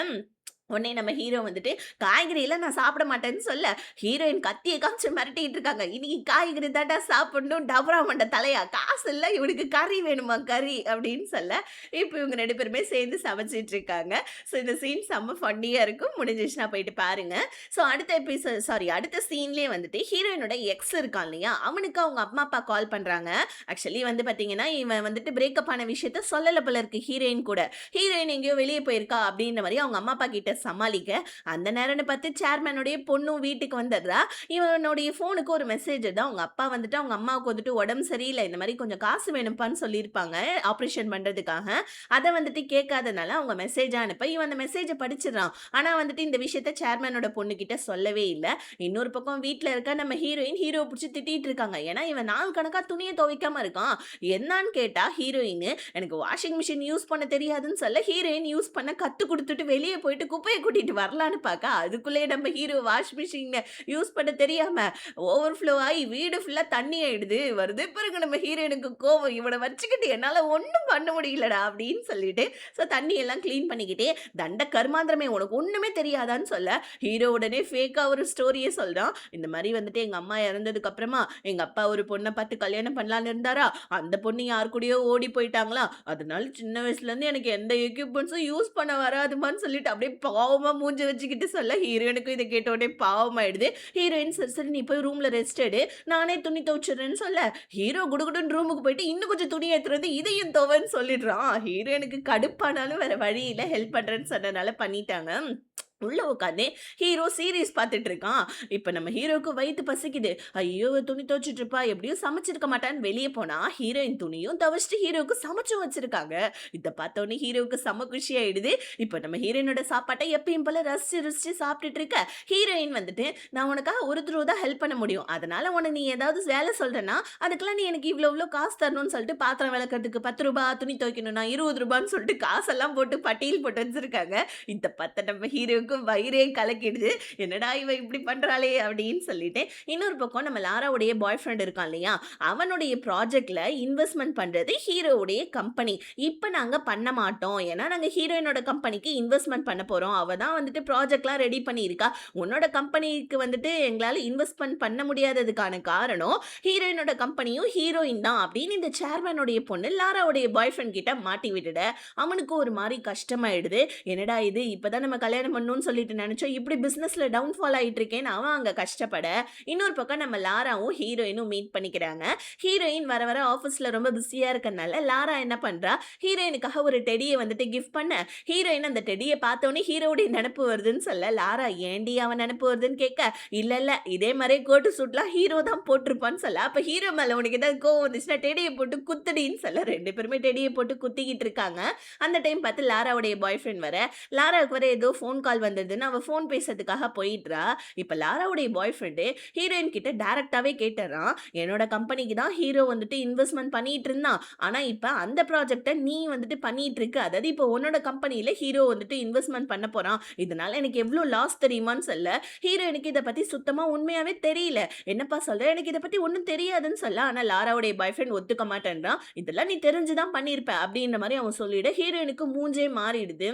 உடனே நம்ம ஹீரோ வந்துட்டு காய்கறியெல்லாம் நான் சாப்பிட மாட்டேன்னு சொல்ல, ஹீரோயின் கத்திய காமிச்சு மிரட்டிட்டு இருக்காங்க. இன்னைக்கு காய்கறி தான்டா சாப்பிடணும் டபரா மண்ட தலையா, காசு இல்ல இவனுக்கு கறி வேணுமா கறி அப்படின்னு சொல்ல, இப்போ இவங்க 2 பேருமே சேர்ந்து சமைச்சிட்டு இருக்காங்க. ஸோ இந்த சீன் செம்ம ஃபன்னியா இருக்கும். முடிஞ்சிச்சுனா போயிட்டு பாருங்க. ஸோ அடுத்த சீன்லயே வந்துட்டு ஹீரோயினோட எக்ஸ் இருக்கான் இல்லையா, அவனுக்கு அவங்க அம்மா அப்பா கால் பண்றாங்க. ஆக்சுவலி வந்து பார்த்தீங்கன்னா, இவன் வந்துட்டு பிரேக்கப் ஆன விஷயத்த சொல்லல போல இருக்கு ஹீரோயின் கூட. ஹீரோயின் எங்கேயோ வெளியே போயிருக்கா அப்படின்ற மாரி அவங்க அம்மா அப்பா கிட்ட சமாளிக்க, அந்த நேரம்னு பார்த்து சேர்மனுடைய பொண்ணும் வீட்டுக்கு வந்துடுறா. இவனுடைய ஃபோனுக்கு ஒரு மெசேஜ் வருது. அவங்க அப்பா வந்துட்டு அவங்க அம்மாவுக்கு வந்துட்டு உடம்பு சரியில்ல. இந்த மாரி கொஞ்சம் காசு வேணும்ப்பான்னு சொல்லியிருப்பாங்க. ஆப்ரேஷன் பண்றதுக்காக. அத வந்துட்டு கேட்காதனால அவங்க மெசேஜா அனுப்ப, இவன் அந்த மெசேஜ படிச்சிடுறான். ஆனா வந்துட்டு இந்த விஷயத்த சேர்மனோட பொண்ணுகிட்ட சொல்லவே இல்ல. இன்னொரு பக்கம் வீட்ல இருக்க நம்ம ஹீரோயின் ஹீரோவ புடிச்சு திட்டிட்டு இருக்காங்க. ஏன்னா இவன் நாள் கணக்கா துணிய துவைக்காம இருக்கான். என்னான்னு கேட்டா ஹீரோயின் எனக்கு வாஷிங் மிஷின் யூஸ் பண்ண தெரியாதுன்னு சொல்ல, ஹீரோயின் யூஸ் பண்ண கத்து குடுத்துட்டு வெளிய போயிட்டு குப்பைய கூட்டிட்டு வரலான்னு பார்க்க, அதுக்குள்ளயே நம்ம ஹீரோ வாஷ் மிஷின யூஸ் பண்ண தெரியாம ஓவர்ஃப்ளோ ஆயி வீடு ஃபுல்லா தண்ணி ஆயிடுது. வருது பாருங்க நம்ம ஹீரோயினுக்கு கோவம். இவன வச்சுக்கிட்டு என்னால ஒண்ணும் பண்ண முடியலடா அப்படின்னு சொல்லிட்டு, ஸோ தண்ணி எல்லாம் கிளீன் பண்ணிக்கிட்டே, தண்ட கருமாந்திரமே உனக்கு ஒண்ணுமே தெரியாதான்னு சொல்ல, ஹீரோ உடனே ஃபேக்கா ஒரு ஸ்டோரிய சொல்றான். இந்த மாரி வந்துட்டு எங்க அம்மா இறந்ததுக்கு அப்புறமா எங்க அப்பா ஒரு பொண்ண பார்த்து கல்யாணம் பண்ணலான்னு இருந்தாரா, அந்த பொண்ணு யார் கூடயோ ஓடி போயிட்டாங்களா, அதனால சின்ன வயசுல இருந்து எனக்கு எந்த எக்யூப்மெண்ட்ஸும் யூஸ் பண்ண வராதுமான்னு சொல்லிட்டு அப்படியே பாவமா மூஞ்சி வச்சுக்கிட்டு சொல்ல, ஹீரோயினுக்கும் இத கேட்ட உடனே பாவமாயிடுது. ஹீரோயின் சரி சரி நீ போய் ரூம்ல ரெஸ்ட் எடு. நானே துணி துவைச்சுடுறேன்னு சொல்ல, ஹீரோ குடுகுடுன்னு ரூமுக்கு போயிட்டு இன்னும் கொஞ்சம் துணி எடுத்துட்டு வந்து இதையும் துவைன்னு சொல்லிடுறான். ஹீரோயினுக்கு கடுப்பானாலும் வேற வழி இல்ல. ஹெல்ப் பண்றேன்னு சொன்னனால பண்ணிட்டாங்க. உள்ள உட்காந்து ஹீரோ சீரிஸ் பார்த்துட்டு இருக்கான். இப்ப நம்ம ஹீரோக்கு வயித்து பசிக்குது. ஐயோ! துணி துவைச்சுட்டு இருப்பா. எப்படியும் சமைச்சிருக்க மாட்டான்னு வெளிய போனா, ஹீரோயின் துணியும் துவைச்சுட்டு ஹீரோவுக்கு சமைச்சும் வச்சிருக்காங்க. இத பார்த்தோனே ஹீரோவுக்கு செம்ம குஷி ஆயிடுது. இப்ப நம்ம ஹீரோயினோட சாப்பாட்ட எப்பயும் போல ரசிச்சு ரசிச்சு சாப்பிட்டுட்டு இருக்க, ஹீரோயின் வந்துட்டு நான் உனக்காக ஒரு தடவ தான் ஹெல்ப் பண்ண முடியும். அதனால உன்ன நீ ஏதாவது வேலை சொல்றேன்னா, அதுக்கெல்லாம் நீ எனக்கு இவ்ளோ காசு தரணும்னு சொல்லிட்டு பாத்திரம் விளக்கறதுக்கு ரூ. 10 துணி துவைக்கணும்னா ரூ. 20ன்னு காசெல்லாம் போட்டு பட்டியல் போட்டு வச்சிருக்காங்க. இத பார்த்த நம்ம ஹீரோவுக்கு வயிறே கலக்கிடுது. என்னடா இவ இப்படி பண்றாளே அப்படின்னு சொல்லிட்டு. இன்னொரு பக்கம் நம்ம லாராவுடைய பாய் ஃப்ரெண்ட் இருக்கான் இல்லையா, அவனுடைய ப்ராஜெக்ட்ல இன்வெஸ்ட்மென்ட் பண்றது ஹீரோவுடைய கம்பெனி. இப்ப நாங்க பண்ண மாட்டோம். ஏன்னா நாங்க ஹீரோயினோட கம்பெனிக்கு இன்வெஸ்ட்மென்ட் பண்ண போறோம். அவ தான் வந்துட்டு ப்ராஜெக்ட்லாம் ரெடி பண்ணியிருக்கா. உன்னோட கம்பெனிக்கு வந்துட்டு எங்களால இன்வெஸ்ட்மென்ட் பண்ண முடியாததுக்கான காரணம் ஹீரோயினோட கம்பெனியும் ஹீரோயின் தான் அப்படின்னு இந்த சேர்மனுடைய பொண்ணு லாராவுடைய பாய் ஃப்ரெண்ட் கிட்ட மாட்டி விட்டுட, அவனுக்கு ஒரு மாதிரி கஷ்டமாயிடுது. என்னடா இது இப்பதான் நம்ம கல்யாணம் பண்ணணும் பண்ணணும்னு சொல்லிட்டு நெனச்சோம். இப்படி பிசினஸ்ல டவுன்ஃபால் ஆயிட்டு இருக்கேன்னு அவன் அங்க கஷ்டப்பட, இன்னொரு பக்கம் நம்ம லாராவும், ஹீரோயினும் மீட் பண்ணிக்கிறாங்க. ஹீரோயின் வர வர ஆஃபீஸ்ல ரொம்ப பிஸியா இருக்கனால, லாரா என்ன பண்றா, ஹீரோயினுக்காக ஒரு டெடிய வந்துட்டு கிஃப்ட் பண்ண, ஹீரோயின் அந்த டெடிய பார்த்தோனே ஹீரோவுடைய நெனப்பு வருதுன்னு சொல்ல, லாரா ஏன்டி அவன் நெனப்பு வருதுன்னு கேட்க, இல்ல இல்ல இதே மாரியே கோட்டு சூட்லாம் ஹீரோ தான் போட்டிருப்பான்னு சொல்ல, அப்ப ஹீரோ மேல உனக்கு ஏதாவது கோவம் வந்துச்சுன்னா டெடிய போட்டு குத்துடின்னு சொல்ல, 2 பேருமே டெடிய போட்டு குத்திக்கிட்டு இருக்காங்க. அந்த டைம் பார்த்து லாராவுடைய பாய் ஃப்ரெண்ட் வர, லாராவுக்கு வேற ஏதோ ஃபோன் கால் வந்ததுன்னு அவ ஃபோன் பேசுறதுக்காக போயிட்றா. இப்ப லாராவுடைய பாய் ஃப்ரெண்டு ஹீரோயின் கிட்ட டைரக்ட்டாவே கேட்டுர்றான். என்னோட கம்பெனிக்கு தான் ஹீரோ வந்துட்டு இன்வெஸ்ட்மென்ட் பண்ணிட்டு இருந்தான். ஆனா இப்ப அந்த ப்ராஜெக்ட்ட நீ வந்துட்டு பண்ணிட்டு இருக்க. அதாவது இப்போ உன்னோட கம்பெனில ஹீரோ வந்துட்டு இன்வெஸ்ட்மென்ட் பண்ண போறான். இதனால எனக்கு எவ்ளோ லாஸ் தெரியுமான்னு சொல்ல, ஹீரோயினுக்கு இத பத்தி சுத்தமா உண்மையாவே தெரியல. என்னப்பா சொல்ற? எனக்கு இத பத்தி ஒண்ணும் தெரியாதுன்னு சொல்ல, ஆனா லாராவுடைய பாய் ஃப்ரெண்ட் ஒத்துக்க மாட்டேன்றான். இதெல்லாம் நீ தெரிஞ்சு தான் பண்ணியிருப்ப அப்படின்ற மாரி அவன் சொல்லிட, ஹீரோயினுக்கு மூஞ்சே மாறிடுது.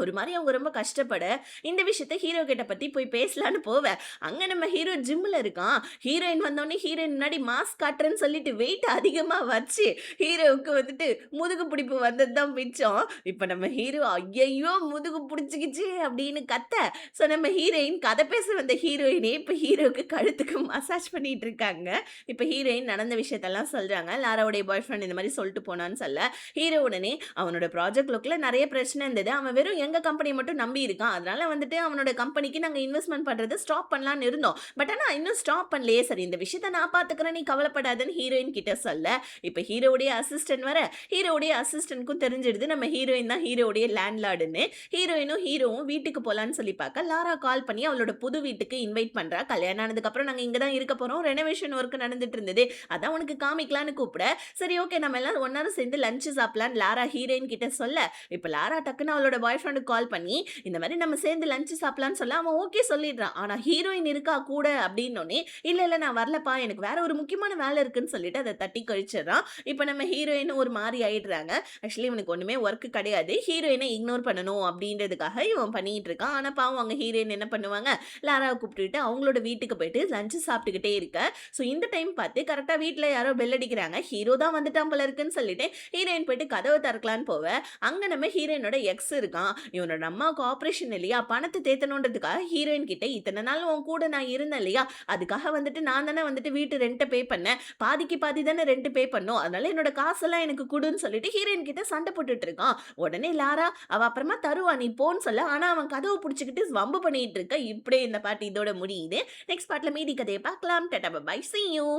ஒரு மாரி அவங்க ரொம்ப கஷ்டப்பட, இந்த விஷயத்த ஹீரோ கிட்ட பத்தி போய் பேசலான்னு போவ, அங்க நம்ம ஹீரோ ஜிம்ல இருக்கான். ஹீரோயின் வந்தோனே ஹீரோயின் முன்னாடி மாஸ் காட்டுறேன்னு சொல்லிட்டு வெயிட் அதிகமா வச்சு, ஹீரோவுக்கு வந்துட்டு முதுகு பிடிப்பு வந்தது தான் மிச்சம். இப்ப நம்ம ஹீரோ "ஐயய்யோ! முதுகு புடிச்சுக்கிச்சே" அப்படின்னு கத்த, ஸோ நம்ம ஹீரோயின் கதை பேச வந்த ஹீரோயினே இப்ப ஹீரோவுக்கு கழுத்துக்கு மசாஜ் பண்ணிட்டு இருக்காங்க. இப்ப ஹீரோயின் நடந்த விஷயத்தெல்லாம் சொல்றாங்க. லாராவுடைய பாய் ஃப்ரெண்ட் இந்த மாரி சொல்ட்டு போனான்னு சொல்ல, ஹீரோ உடனே அவனோட ப்ராஜெக்ட் ஒர்க்ல நெறைய பிரச்சனை இருந்தது. அவன் வெறும் எங்க கம்பெனிய மட்டும் நம்பி இருக்கான். அதனால வந்துட்டு அவனோட கம்பெனிக்கு நாங்க இன்வெஸ்ட்மென்ட் பண்றத ஸ்டாப் பண்ணலாம்னு இருந்தோம். பட் ஆனா இன்னும் ஸ்டாப் பண்ணலையே. சரி இந்த விஷயத்த நான் பார்த்துக்கிறேன். நீ கவலைப்படாதன்னு ஹீரோயின் கிட்ட சொல்ல, இப்ப ஹீரோவுடைய அசிஸ்டன்ட் வர, ஹீரோவுடைய அசிஸ்டன்ட்க்கும் தெரிஞ்சிடுது நம்ம ஹீரோயின் தான் ஹீரோவுடைய லேண்ட்லார்டுன்னு. ஹீரோயினும் ஹீரோவும் வீட்டுக்கு போலான்னு சொல்லி பார்க்க, லாரா கால் பண்ணி அவளோட புது வீட்டுக்கு இன்வைட் பண்றா. கல்யாணம் ஆனதுக்கு அப்புறம் நாங்க இங்க தான் இருக்க போறோம். ரெனோவேஷன் ஒர்க் நடந்துட்டு இருந்தது. அதான் உனக்கு காமிக்கலான்னு கூப்பிட, சரி ஓகே நம்ம எல்லாரும் ஒண்ணார சேர்ந்து லஞ்ச் சாப்பிடலான்னு லாரா ஹீரோயின் கிட்ட சொல்ல, இப்ப லாரா டக்குன்னு அவளோட பாய் ஃப்ரெண்டுக்கு கால் பண்ணி, இந்த மாரி நம்ம சேர்ந்து லஞ்ச் சாப்பிடலான்னு சொல்ல, அவன் ஓகே சொல்லிடுறான். ஆனா ஹீரோயின் இருக்கா கூட அப்படின்னோனே, இல்ல இல்ல நான் வரலப்பா எனக்கு வேற ஒரு முக்கியமான வேலை இருக்குன்னு சொல்லிட்டு அத தட்டி கழிச்சிடுறான். இப்ப நம்ம ஹீரோயின் ஒரு மாரி ஆயிடுறாங்க. ஆக்சுவலி இவனுக்கு ஒண்ணுமே ஒர்க் கிடையாது. ஹீரோயின இக்னோர் பண்ணணும் அப்படின்றதுக்காக இவன் பண்ணிட்டு இருக்கான். ஆனா பாவம் அங்க ஹீரோயின் என்ன பண்ணுவாங்க, லாராவ கூப்பிட்டுட்டு அவங்களோட வீட்டுக்கு போயிட்டு லஞ்ச் சாப்பிட்டுக்கிட்டே இருக்க. ஸோ இந்த டைம் பார்த்து கரெக்ட்டா வீட்ல யாரோ பெல் அடிக்கிறாங்க. ஹீரோ தான் வந்துட்டான் போல இருக்குன்னு சொல்லிட்டு ஹீரோயின் போயிட்டு கதவ திறக்கலான்னு போவ, அங்க நம்ம ஹீரோயினோட எக்ஸ் இருக்கான். இவனோட அம்மாவுக்கு ஆப்ரேஷன் இல்லையா, பணத்தை தேத்தணுன்றதுக்காக ஹீரோயின் கிட்ட இத்தனை நாள் உன் கூட நான் இருந்தேன் இல்லையா, அதுக்காக வந்துட்டு நான் தானே வந்துட்டு வீட்டு ரெண்ட்டை பே பண்ணேன், பாதிக்கு பாதி தானே ரெண்ட் பே பண்ணும், அதனால என்னோட காசெல்லாம் எனக்கு குடுன்னு சொல்லிட்டு ஹீரோயின் கிட்ட சண்டை போட்டுட்டு இருக்கான். உடனே லாரா அவ அப்புறமா தருவா நீ போன்னு சொல்ல, ஆனா அவன் கதவை பிடிச்சிக்கிட்டு வம்பு பண்ணிட்டு இருக்க. இப்படியே இந்த பாட்டு இதோட முடியுது. நெக்ஸ்ட் பார்ட்ல மீதி கதையை பார்க்கலாம். Tata bye, see you.